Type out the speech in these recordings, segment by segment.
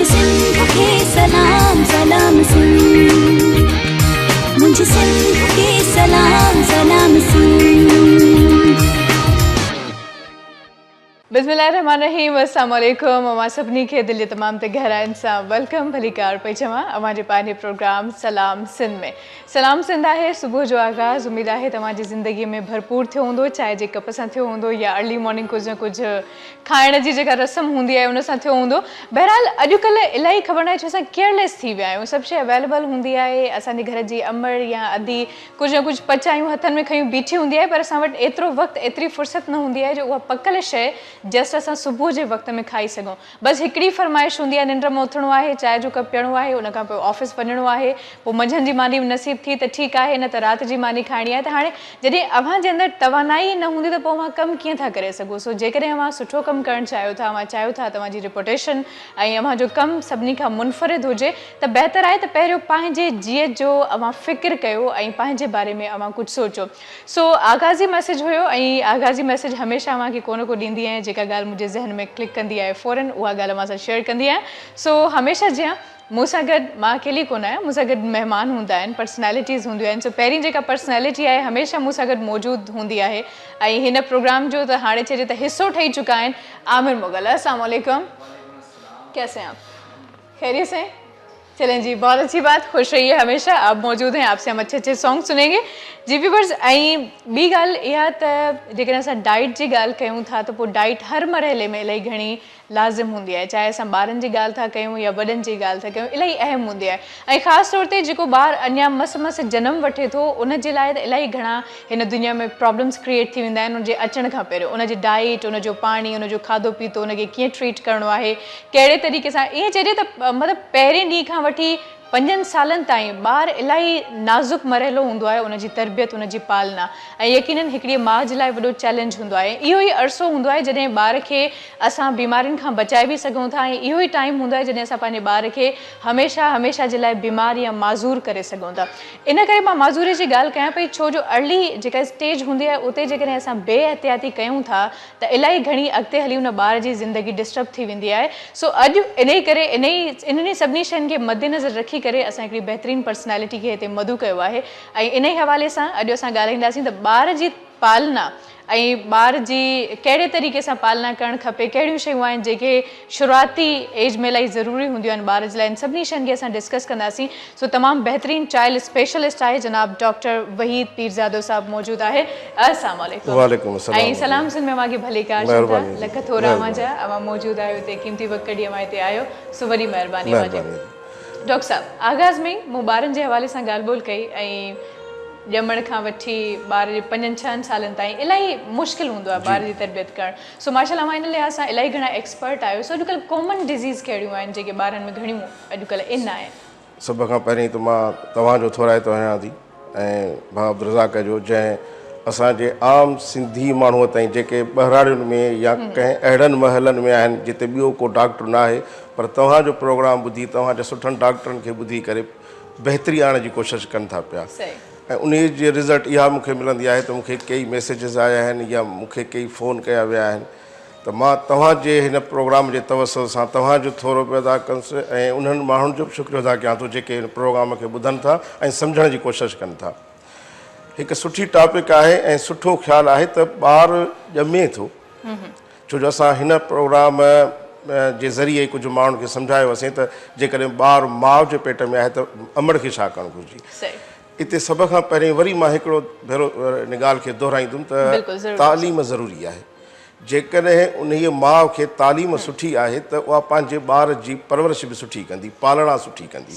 मुझे सिंध के सलाम सलाम सिंध, मुझे सिंध के सलाम सलाम सिंध। बिस्मिल्लाहिर्रहमानिर्रहीम, अस्सलाम वालेकुम। अमा सभिनी खे दिलि तमाम ते गहराइनि सां वेलकम भली कार पई चवां अमा जे पंहिंजे प्रोग्राम सलाम सिंध में। सलाम सिंध आहे सुबुह जो आगाज़। उमेद आहे तव्हांजी ज़िंदगीअ में भरपूर थियो हूंदो, चाहे जे कप सां थियो हूंदो या अर्ली मॉर्निंग कुझु न कुझु खाइण जी जेका रस्म हूंदी आहे उन सां थियो हूंदो। बहरहाल अॼुकल्ह इलाही ख़बर नाहे छो असां केयरलेस थी विया आहियूं। सभु शइ अवेलेबल हूंदी आहे, असांजे घर जी अमड़ या अधी कुझु न कुझु पचायूं हथनि में खयूं बीठी हूंदी आहे, पर असां वटि एतिरो वक़्तु एतिरी फ़ुर्सत न हूंदी आहे जो उहा पकल शइ जस्ट असां सुबुह जे वक़्त में खाई सघूं। बसि हिकिड़ी फरमाइश हूंदी आहे, निंड में उथणो आहे, चांहि जो कप पीअणो आहे, उन खां पोइ ऑफिस वञणो आहे, पोइ मंझंदि जी मानी नसीब थी त ठीकु आहे, न त राति जी मानी खाइणी आहे। त हाणे जॾहिं अव्हां जे अंदरि तवानाई न हूंदी त पोइ अव्हां कमु कीअं था करे सघो। सो जेकॾहिं अव्हां सुठो कमु करणु चाहियो था, अव्हां चाहियो था तव्हांजी रिपोटेशन ऐं अव्हां जो कमु सभिनी खां मुनफ़रिद हुजे, त बहितर आहे त पहिरियों पंहिंजे जीअत जो अव्हां फ़िक्र कयो ऐं पंहिंजे बारे में अव्हां कुझु सोचो। सो आगाज़ी मैसेज हुयो ऐं आगाज़ी मैसेज हमेशह अव्हांखे को न को ॾींदी आहियां। जेका ॻाल्हि मुंहिंजे ज़हन में क्लिक कंदी आहे फ़ौरन उहा ॻाल्हि अव्हां सां शेयर कंदी आहियां। सो हमेशह जीअं मूं सां गॾु मां अकेली कोन आहियां, मूं सां गॾु महिमान हूंदा आहिनि, पर्सनैलिटीज़ हूंदियूं आहिनि। सो पहिरीं जेका पर्सनैलिटी आहे हमेशह मूं सां गॾु मौजूदु हूंदी आहे ऐं हिन प्रोग्राम जो त हाणे चइजे त हिसो ठही चुका आहिनि आमिर मुग़ल। अस्सलाम वालेकुम, कैसे हैं आप? खैरियत से? चलें जी, बहुत अच्छी बात, खुश रहिए हमेशा। आप मौजूद हैं, आपसे हम अच्छे अच्छे सॉन्ग सुनेंगे जी व्यूअर्स। ऐं ॿी ॻाल्हि इहा त जेकॾहिं असां डाइट जी ॻाल्हि कयूं था त पोइ डाइट हर मरहले में इलाही घणी लाज़िम हूंदी आहे, चाहे असां ॿारनि जी ॻाल्हि था कयूं या वॾनि जी ॻाल्हि था कयूं, इलाही अहम हूंदी आहे। ऐं ख़ासि तौर ते जेको ॿारु अञा मस जनमु वठे थो उन जे लाइ त इलाही घणा हिन दुनिया में प्रॉब्लम्स क्रिएट थी वेंदा आहिनि उनजे अचण खां पहिरियों। उनजी डाइट, उनजो पाणी, उनजो खाधो पीतो, उनखे कीअं ट्रीट करिणो आहे, कहिड़े तरीक़े सां, ईअं चइजे त मतिलबु पहिरें ॾींहं खां वठी 5 सालनि ताईं ॿारु इलाही नाज़ुक मरहलो हूंदो आहे उनजी तरबियत, उनजी पालना, ऐं यकीनन हिकिड़ी माउ जे लाइ वॾो चैलेंज हूंदो आहे। इहो ई अरसो हूंदो आहे जॾहिं ॿार खे असां बीमारियुनि खां बचाए बि सघूं था, ऐं इहो ई टाइम हूंदो आहे जॾहिं असां पंहिंजे ॿार खे हमेशह जे लाइ बीमार या माज़ूर करे सघूं था। इन करे मां माज़ूरी जी ॻाल्हि कयां पई, छो जो अर्ली जेका स्टेज हूंदी आहे उते जेकॾहिं असां बेहतियाती कयूं था त इलाही घणी अॻिते हली उन ॿार जी ज़िंदगी डिस्टर्ब थी वेंदी आहे। सो अॼु इन करे इन्हनि सभिनी शयुनि खे मद्देनज़र रखी करे असां हिकिड़ी बहितरीनु पर्सनैलिटी खे हिते मदू कयो आहे ऐं इन ई हवाले सां अॼु असां ॻाल्हाईंदासीं त ॿार जी पालना ऐं ॿार जी कहिड़े तरीक़े सां पालना करणु खपे, कहिड़ियूं शयूं आहिनि जेके शुरूआती एज में इलाही ज़रूरी हूंदियूं आहिनि ॿार जे लाइ। इन सभिनी शयुनि खे असां डिस्कस कंदासीं। सो तमामु बहितरीनु चाइल्ड स्पेशलिस्ट आहे जनाब डॉक्टर वहीद पीरज़ादो साहब मौजूदु आहे। अस्सलाम वालेकुम। वालेकुम अस्सलाम। ऐं सलाम सिंध में अव्हांखे भली कार था, लख थोरा अव्हां जा, अव्हां मौजूदु आहियो हिते, क़ीमती वक़्तु कढी अव्हां हिते आयो, सो वॾी महिरबानी अव्हांजी। डॉक्टर साहब, आगाज़ में मूं ॿारनि जे हवाले सां ॻाल्हि ॿोल कई ऐं ॼमण खां वठी ॿार जे 5-6 सालनि ताईं इलाही मुश्किल हूंदो आहे ॿार जी तरबियत करणु। सो माशाल्लाह मां इन लिहाज़ सां इलाही घणा एक्सपर्ट आहियो। सो अॼुकल्ह कॉमन डिज़ीज़ कहिड़ियूं आहिनि जेके ॿारनि में घणियूं अॼुकल्ह इन आहिनि? सभ खां पहिरीं त मां तव्हांजो थोराइतो आहियां थी ऐं भाउ अब्दुरज़ाक जो, जंहिं असांजे आम सिंधी माण्हूअ ताईं जेके ॿहिराड़ियुनि में या कंहिं अहिड़नि महलनि में आहिनि जिते ॿियो को डॉक्टर न आहे, पर तव्हांजो प्रोग्राम ॿुधी तव्हांजे सुठनि डॉक्टरनि खे ॿुधी करे बहितरी आणण जी कोशिशि कनि था पिया। ऐं उन जी रिज़ल्ट इहा मूंखे मिलंदी आहे त मूंखे कई मैसेजिस आया आहिनि या मूंखे कई फ़ोन कया विया आहिनि त मां तव्हांजे हिन प्रोग्राम जे तवसुल सां तव्हांजो थोरो बि अदा कंदुसि ऐं उन्हनि माण्हुनि जो बि शुक्रिया अदा कयां थो जेके हिन प्रोग्राम खे ॿुधनि था ऐं सम्झण जी कोशिशि कनि था। हिकु सुठी टॉपिक आहे ऐं सुठो ख़्यालु आहे त ॿारु ॼमे थो, छो जो असां हिन प्रोग्राम जे ज़रिए कुझु माण्हुनि खे सम्झायोसीं त जेकॾहिं ॿारु माउ जे पेट में आहे त अमड़ खे छा करणु घुरिजे। हिते सभ खां पहिरीं वरी मां हिकिड़ो भेरो इन ॻाल्हि खे दोहिराईंदुमि त तालीम ज़रूरी आहे। जेकॾहिं उन माउ खे तालीम सुठी आहे त उहा पंहिंजे ॿार जी परवरिश बि सुठी कंदी, पालना सुठी कंदी।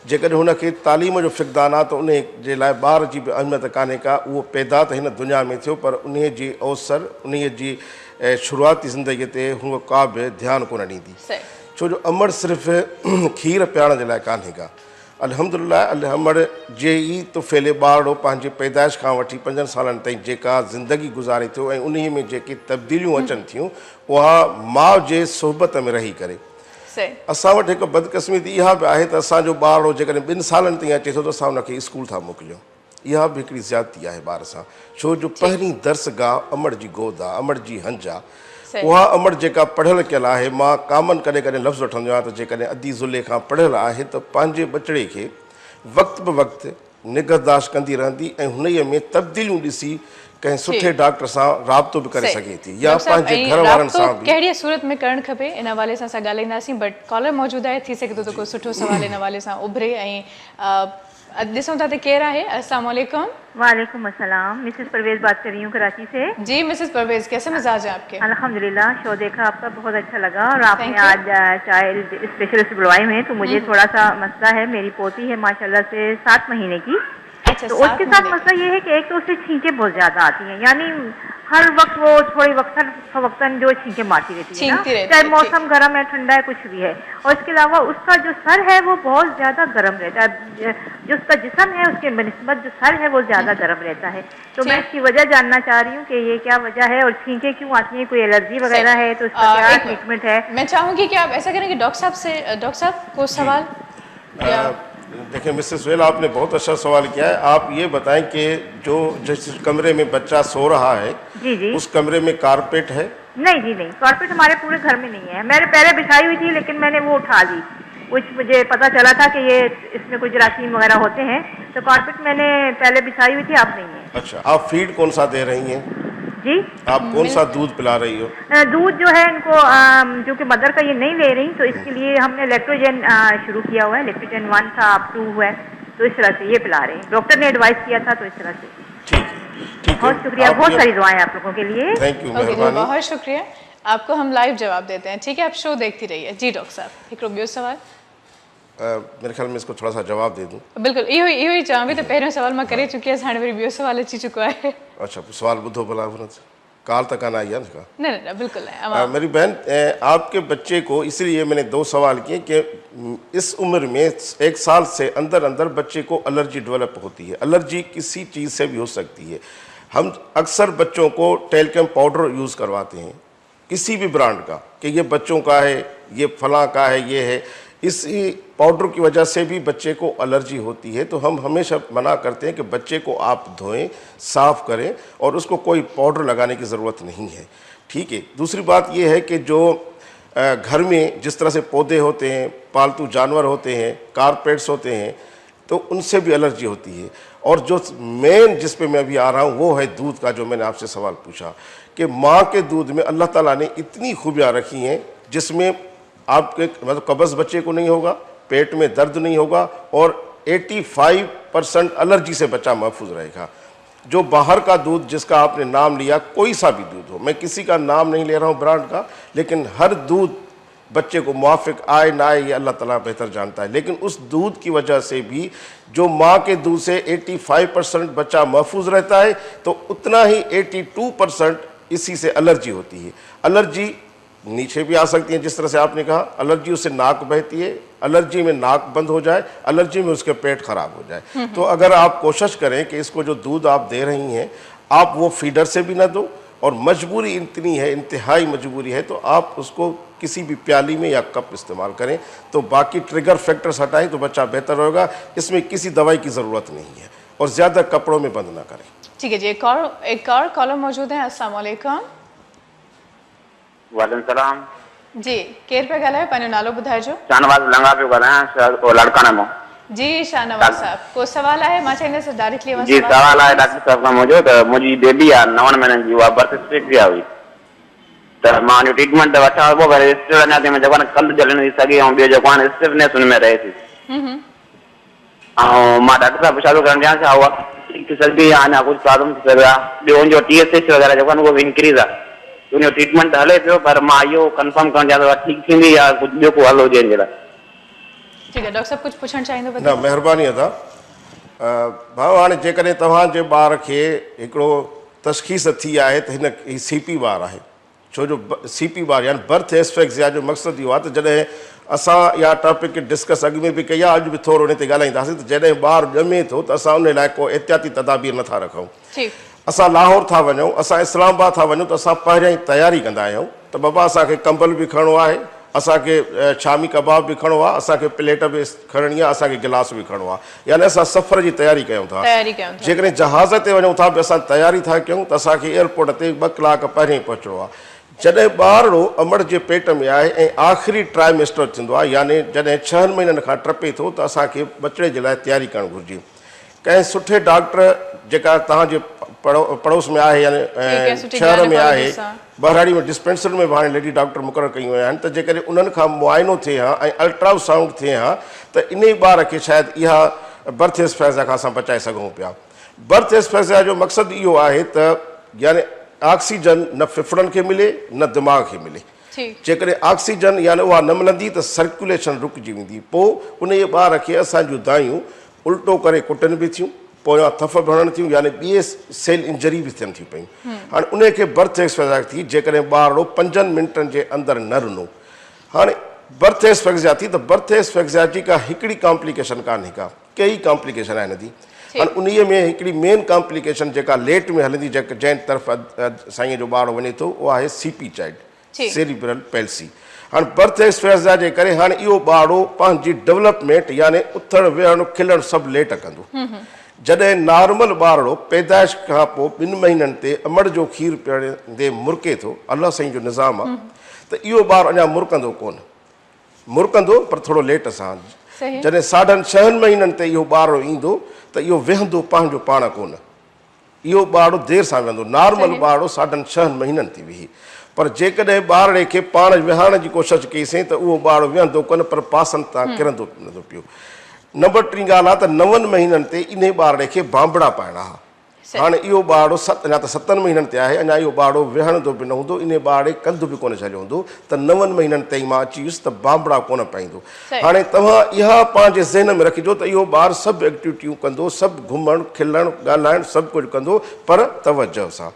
जेकॾहिं हुनखे तालीम जो फ़िक़दान आहे त उन जे लाइ ॿार जी बि अहमियत कान्हे का। उहो पैदा त हिन दुनिया में थियो पर उन जी अवसर, उन जी शुरूआती ज़िंदगीअ ते हूअ का बि ध्यानु कोन ॾींदी, छो जो अमड़ सिर्फ़ु खीर पीआरण जे लाइ कान्हे का। अल्हम्दुलिल्लाह अमड़ जे ई तुफ़ैले ॿारड़ो पंहिंजे पैदाइश खां वठी 5 सालनि ताईं जेका ज़िंदगी गुज़ारे थो ऐं उन में जेके तब्दीलियूं अचनि थियूं उहा माउ जे सोहबत में रही करे। असां वटि हिकु बदकिस्मती इहा बि आहे त असांजो ॿारड़ो जेकॾहिं 2 सालनि ताईं अचे थो त असां हुनखे स्कूल था मोकिलियूं। इहा बि हिकिड़ी ज़्यादती आहे ॿार सां, छो जो पहिरीं दर्सगाह अमड़ जी गोद आहे, अमड़ जी हंज आहे। सही। उहा अमर जेका पढ़ियल कयल आहे, मां कामन कॾहिं कॾहिं लफ़्ज़ वठंदो आहियां त जेकॾहिं अधी ज़ुले खां पढ़ियल आहे त पंहिंजे बचिड़े खे वक़्त ब वक़्तु निगहदाश्त कंदी रहंदी ऐं हुनईअ में तब्दीलियूं ॾिसी कंहिं सुठे डॉक्टर सां राब्तो बि करे सघे थी या पंहिंजे घर वारनि सां बि। कहिड़ी सूरत में करणु खपे इन हवाले सां असां ॻाल्हाईंदासीं, बट कॉलर मौजूदु आहे, थी सघे थो त को सुठो सवाल इन हवाले सां उभरे। ऐं ॾिसूं था त केरु आहे। अस्सलाम वालेकुम। वालेकुम अस्सलाम, मिसेस परवेज बात कर रही हूँ कराची से। जी मिसेस परवेज, कैसे मिजाज हैं आपके? अल्हम्दुलिल्लाह, शो देखा आपका, बहुत अच्छा लगा और आपने आज चाइल्ड स्पेशलिस्ट बुलवाए हैं। तो मुझे थोड़ा सा मसला है, मेरी पोती है माशाल्लाह से 7 महीने की। तो उसके साथ मसला ये है कि एक तो उससे छींकें बहुत ज्यादा आती हैं, यानी हर वक्त वो थोड़ी वक्तन जो छींकें मारती रहती है ना, चाहे मौसम गर्म है ठंडा है कुछ भी है। और इसके अलावा उसका जो सर है वो बहुत ज्यादा गर्म रहता है, जो उसका जिस्म है उसके बनिस्बत जो सर है वो ज्यादा गर्म रहता है। तो मैं इसकी वजह जानना चाह रही हूँ कि ये क्या वजह है और छींकें क्यों आती है, कोई एलर्जी वगैरह है तो इसका क्या ट्रीटमेंट है? मैं चाहूंगी कि आप ऐसा करें कि डॉक्टर साहब से, डॉक्टर साहब को सवाल। देखिए मिसेस सुहेल, आपने बहुत अच्छा सवाल किया है। आप ये बताएं कि जो जिस कमरे में बच्चा सो रहा है जी उस कमरे में कारपेट है? नहीं जी नहीं, कारपेट हमारे पूरे घर में नहीं है। मैंने पहले बिछाई हुई थी लेकिन मैंने वो उठा ली, कुछ मुझे पता चला था कि ये इसमें कुछ जरासीम वगैरह होते हैं, तो कारपेट मैंने पहले बिछाई हुई थी, अब नहीं है। अच्छा, आप फीड कौन सा दे रही हैं जी? आप कौन सा दूध पिला रही हो? दूध जो है इनको जो कि मदर का ये नहीं ले रही, तो इसके लिए हमने लैक्टोजन शुरू किया हुआ है। लैक्टोजन 1 था, अब 2 हुआ है, तो इस तरह से ये पिला रहे हैं। डॉक्टर ने एडवाइस किया था, तो इस तरह से। ठीक है, बहुत शुक्रिया, बहुत सारी दुआएं आप लोगों के लिए। थैंक यू, ओके जी, मेहरबानी। बहुत शुक्रिया। आपको हम लाइव जवाब देते हैं, ठीक है? आप शो देखती रहिए। जी डॉक्टर साहब, हिकिड़ो ॿियो सवाल। मेरे ख्याल में इसको थोड़ा सा जवाब दे दूं। बिल्कुल इहो ई चवां पई त पहिरियों सवाल मां करे चुकी आहियां, हाणे वरी ॿियो सवाल अची चुको आहे। अच्छा, सवाल ॿुधो भला, काल तक आना आई है ना? न बिल्कुल नहीं। मेरी बहन, आपके बच्चे को इसलिए मैंने 2 सवाल किए कि इस उम्र में 1 साल से अंदर अंदर बच्चे को एलर्जी डेवलप होती है। एलर्जी किसी चीज़ से भी हो सकती है। हम अक्सर बच्चों को टेल्कम पाउडर यूज़ करवाते हैं किसी भी ब्रांड का, कि ये बच्चों का है, ये फलां का है, ये है। इसी पाउडर की वजह से भी बच्चे को एलर्जी होती है। तो हम हमेशा मना करते हैं कि बच्चे को आप धोएं, साफ़ करें और उसको कोई पाउडर लगाने की ज़रूरत नहीं है, ठीक है? दूसरी बात ये है कि जो घर में जिस तरह से पौधे होते हैं, पालतू जानवर होते हैं, कारपेट्स होते हैं, तो उनसे भी एलर्जी होती है। और जो मेन जिस पे मैं अभी आ रहा हूँ वो है दूध का, जो मैंने आपसे सवाल पूछा कि माँ के दूध में अल्लाह ताला ने इतनी खूबियाँ रखी हैं जिसमें आपके मतलब कब्ज़ बच्चे को नहीं होगा, पेट में दर्द नहीं होगा और 85% एलर्जी से बच्चा महफूज रहेगा। जो बाहर का दूध जिसका आपने नाम लिया, कोई सा भी दूध हो, मैं किसी का नाम नहीं ले रहा हूँ ब्रांड का, लेकिन हर दूध बच्चे को मुआफिक आए ना आए ये अल्लाह ताला बेहतर जानता है। लेकिन उस दूध की वजह से भी जो माँ के दूध से 85% बच्चा महफूज रहता है, तो उतना ही 82% इसी से एलर्जी होती है। एलर्जी नीचे भी आ सकती है, जिस तरह से आपने कहा, एलर्जी उससे नाक बहती है, एलर्जी में नाक बंद हो जाए, एलर्जी में उसके पेट खराब हो जाए। तो अगर आप कोशिश करें कि इसको जो दूध आप दे रही हैं आप वो फीडर से भी ना दो, और मजबूरी इतनी है, इंतहाई मजबूरी है, तो आप उसको किसी भी प्याली में या कप इस्तेमाल करें। तो बाकी ट्रिगर फैक्टर्स हटाएं तो बच्चा बेहतर होगा। इसमें किसी दवाई की ज़रूरत नहीं है और ज़्यादा कपड़ों में बंद ना करें। ठीक है जी, एक और कॉलर मौजूद है। अस्सलाम वालेकुम। वालेकुम सलाम जी, केर पे ॻाल्हायो, पंहिंजो नालो ॿुधाइजो। शाहनवाज़ लंगा पियो ॻाल्हायां, लड़काणे मां। जी शाहनवाज़ साहब, को सवाल आहे? मां चाहींदसि डायरेक्टली जी सवाल आहे डॉक्टर साहब खां मुंहिंजो, त मुंहिंजी बेबी आहे 9 महीननि जी, उहा बर्थ स्ट्रिक्ट हुई, त मां जो ट्रीटमेंट त वठां पोइ पर स्टिव अञा ताईं जेको आहे न कल्ह जले नथी सघे, ऐं ॿियो जेको आहे न स्टिफनेस हुन में रहे थी। ऐं मां डॉक्टर साहब पुछा थो करणु चाहियां छा उहा ठीक थी सघंदी या अञा कुझु प्रॉब्लम थी सघंदो आहे? ॿियो हुनजो TSH वग़ैरह जेको आहे न उहो बि इंक्रीज़ आहे, उनजो ट्रीटमेंट हले पियो, पर मां इहो कंफर्म करणु चाहियां थो ठीक थींदी या कुझु ॿियो को हल हुजे हिन जे लाइ। ठीक है, डॉक्टर साहब कुछ पुछण चाहींदो? ना, महिरबानी अदा। भाउ, हाणे जेकॾहिं तव्हांजे ॿार खे हिकिड़ो तशख़ीस थी आहे त हिन CP ॿार आहे, छो जो CP ॿार यानी बर्थ एस्फेक्सिया जो मक़सदु इहो आहे त जॾहिं असां इहा टॉपिक खे डिस्कस अॻु में बि कई आहे, अॼु बि थोरो हुन ते ॻाल्हाईंदासीं, त जॾहिं ॿारु ॼमे थो त असां उन लाइ को एहतियाती तदाबीर नथा रखूं। असां लाहौर था वञूं, असां इस्लामाबाद था वञूं, त असां पहिरियां ई तयारी कंदा आहियूं त बाबा असांखे कंबल बि खणणो आहे, असांखे शामी कबाब बि खणणो आहे, असांखे प्लेट बि खणणी आहे, असांखे गिलास बि खणणो आहे, यानी असां सफ़र जी तयारी कयूं था। जेकॾहिं जहाज़ ते वञूं था बि असां तयारी था कयूं त असांखे एयरपोर्ट ते 2 कलाक पहिरियों ई पहुचणो आहे। जॾहिं ॿारड़ो अमड़ जे पेट में आहे ऐं आख़िरी ट्राइमेस्टर थींदो आहे यानी जॾहिं 6 महीननि खां टपे थो त असांखे बचिड़े जे लाइ तयारी करणु घुरिजे। कंहिं सुठे डॉक्टर जेका तव्हांजे पड़ोस में आहे यानी शहर में आहे, बहराड़ी में डिस्पेंसरी में बि हाणे लेडी डॉक्टर मुक़ररु कयूं विया आहिनि, त जेकॾहिं उन्हनि खां मुआइनो थिए हा ऐं अल्ट्रासाउंड थिए हा त इन ई ॿार खे शायदि इहा बर्थ एस्फेक्सिया खां असां बचाए सघूं पिया। बर्थ एस्फेक्सिया जो मक़सदु इहो आहे त यानी ऑक्सीजन न फिफड़नि खे मिले न दिमाग़ खे मिले। जेकॾहिं ऑक्सीजन यानी उहा न मिलंदी त सर्कुलेशन रुकिजी वेंदी, पोइ उन जे ॿार खे असांजूं दायूं उल्टो करे कुटनि बि थियूं, पोयां थफ भरणु थियूं यानी ॿिए सेल इंजरी बि थियनि थियूं पयूं। हाणे उनखे बर्थ एस्फेक्सिया थी जेकॾहिं ॿारड़ो 5 मिंटनि जे अंदरि न रुनो। हाणे बर्थ एस्फेक्सिया थी त बर्थ एस्फेक्सिया जी का हिकिड़ी कॉम्प्लिकेशन कान्हे, का कई कॉम्प्लिकेशन आहिनि थी। हाणे उन में हिकिड़ी मेन कॉम्प्लिकेशन जेका लेट में हलंदी जंहिं तरफ़ साईं जो ॿारड़ो वञे थो उहा आहे CP चाइल्ड, सेरिब्रल पैल्सी। हाणे बर्थ एस्फेक्सिया जे करे हाणे इहो ॿारड़ो पंहिंजी डेवलपमेंट यानी उथणु वेहणु खिलणु सभु लेट कंदो। जॾहिं नॉर्मल ॿारड़ो पैदाइश खां पोइ 2 महीननि ते अमड़ जो खीरु पीअण मुरके थो, अल्लाह साईं जो निज़ाम आहे, त इहो ॿार अञा मुरकंदो कोन, मुरकंदो पर थोरो लेट सां। जॾहिं 6.5 महीननि ते इहो ॿारड़ो ईंदो त इहो वेहंदो पंहिंजो पाण कोन, इहो ॿारड़ो देरि सां वेहंदो। नॉर्मल ॿारड़ो 6.5 महीननि ते वेही, पर जेकॾहिं ॿारड़े खे पाण विहारण जी कोशिशि कईसीं त उहो ॿारड़ो वेहंदो कोन पर पासनि तां किरंदो वेंदो पियो। नंबर 3 ॻाल्हि आहे त 9 महीननि ते इन ॿारड़े खे बांबड़ा पाइणा हुआ। हाणे इहो ॿारड़ो अञा त 7 महीननि ते आहे, अञा इहो ॿारड़ो विहणंदो बि न हूंदो, इन ॿारड़े कंधु बि कोन छॾियो हूंदो, त 9 महीननि ताईं मां अची वियुसि त बांबड़ा कोन पाईंदो। हाणे तव्हां इहा पंहिंजे ज़हन में रखिजो त इहो ॿारु सभु एक्टिविटियूं कंदो, सभु घुमणु खिलणु ॻाल्हाइणु सभु कुझु कंदो, पर तवजो सां।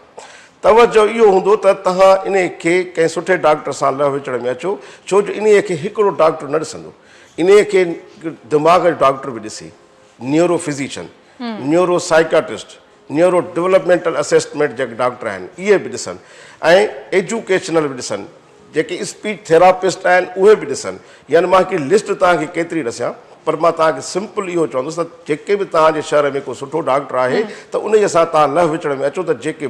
तवजो इहो हूंदो त तव्हां इन खे कंहिं सुठे डॉक्टर सां लह विचड़ में अचो, छो जो इन खे हिकिड़ो डॉक्टर न ॾिसंदो, इन खे दिमाग़ जो डॉक्टर बि ॾिसे, neuro physician, neuro psychiatrist, neuro developmental assessment जेके डॉक्टर आहिनि इहे बि ॾिसनि, ऐं एजुकेशनल बि ॾिसनि, जेके स्पीच थेरापिस्ट आहिनि उहे बि ॾिसनि। यानी मां हिकिड़ी लिस्ट तव्हांखे केतिरी ॾिसां, पर मां तव्हांखे सिंपल इहो चवंदुसि त जेके बि तव्हांजे शहर में को सुठो डॉक्टर आहे त उन सां तव्हां लह विचड़ में अचो त जेके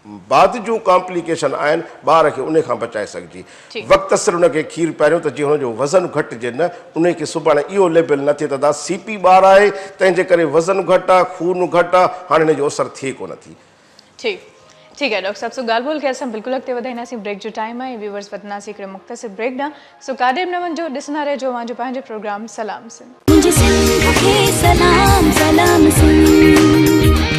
बाद जूं कॉम्प्लिकेशन आहिनि ॿार खे उन खां बचाए सघिजे। वक़्त सिर उनखे खीरु पहिरियों त जीअं हुनजो वज़न घटिजे न, उनखे सुभाणे इहो लेवल न थिए त दादा CP ॿार आहे तंहिंजे करे वज़न घटि आहे, खून घटि आहे, हाणे हिनजो असरु थिए कोन थी। ठीक है डॉक्टर साहब, सो ॻाल्हि ॿोल खे असां बिल्कुलु अॻिते वधाईंदासीं, ब्रेक जो टाइम आहे, व्यूवर्स वधंदासीं हिकिड़े मुख़्तसिर ब्रेक ॾांहुं। सो काॾे बि न वञिजो, ॾिसंदा रहिजो मुंहिंजो पंहिंजो प्रोग्राम सलाम सिंध। मुझे सिंध के सलाम सलाम सिंध,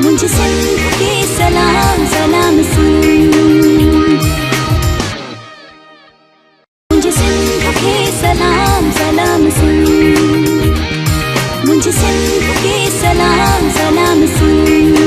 मुझे सिंध के सलाम सलाम सिंध, मुझे सिंध के सलाम सलाम सिंध, मुझे सिंध के सलाम सलाम सिंध।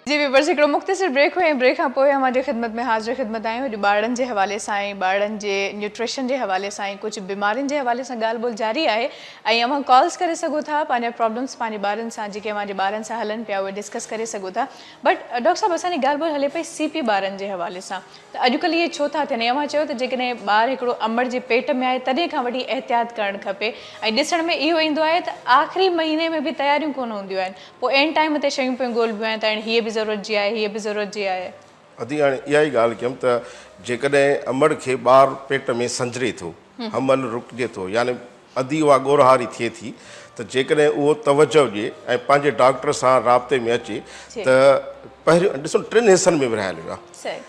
जी व्यूवर्स, हिकिड़ो मुख़्तसिर ब्रेक हुई, ब्रेक खां पोइ हमारी ख़िदमत में हाज़िर ख़िदमत आहियूं। अॼु ॿारनि जे हवाले सां ऐं ॿारनि जे न्यूट्रिशन जे हवाले सां कुझु बीमारियुनि जे हवाले सां ॻाल्हि ॿोल जारी आहे, ऐं अव्हां कॉल्स करे सघो था, पंहिंजा प्रॉब्लम्स पंहिंजे ॿारनि सां जेके अव्हांजे ॿारनि सां हलनि पिया उहे डिस्कस करे सघो था। बट डॉक्टर साहब, असांजी ॻाल्हि ॿोल हले पई CP ॿारनि जे हवाले सां, त अॼुकल्ह इहे छो था थियनि? अव्हां चयो त जेकॾहिं ॿारु हिकिड़ो अमड़ जे पेट में आहे तॾहिं खां वठी एहतियात करणु खपे, ऐं ॾिसण में इहो ईंदो आहे त आख़िरी महीने में बि तयारियूं कोन हूंदियूं आहिनि, पोइ एंड टाइम ते शयूं पियूं ॻोल्हिबियूं आहिनि त हीअ बि ज़रूरत जी आहे, हीअ बि ज़रूरत जी आहे। अदी हाणे इहा ई ॻाल्हि कयमि त जेकॾहिं अमड़ खे ॿारु पेट में संजरे थो, हमल रुकिजे थो, यानी अधी उहा ॻोरहारी थिए थी, त जेकॾहिं उहो तवजो ॾिए ऐं पंहिंजे डॉक्टर सां राब्ते में अचे त पहिरियों ॾिसो 3 हिसनि में विरहायल वियो आहे।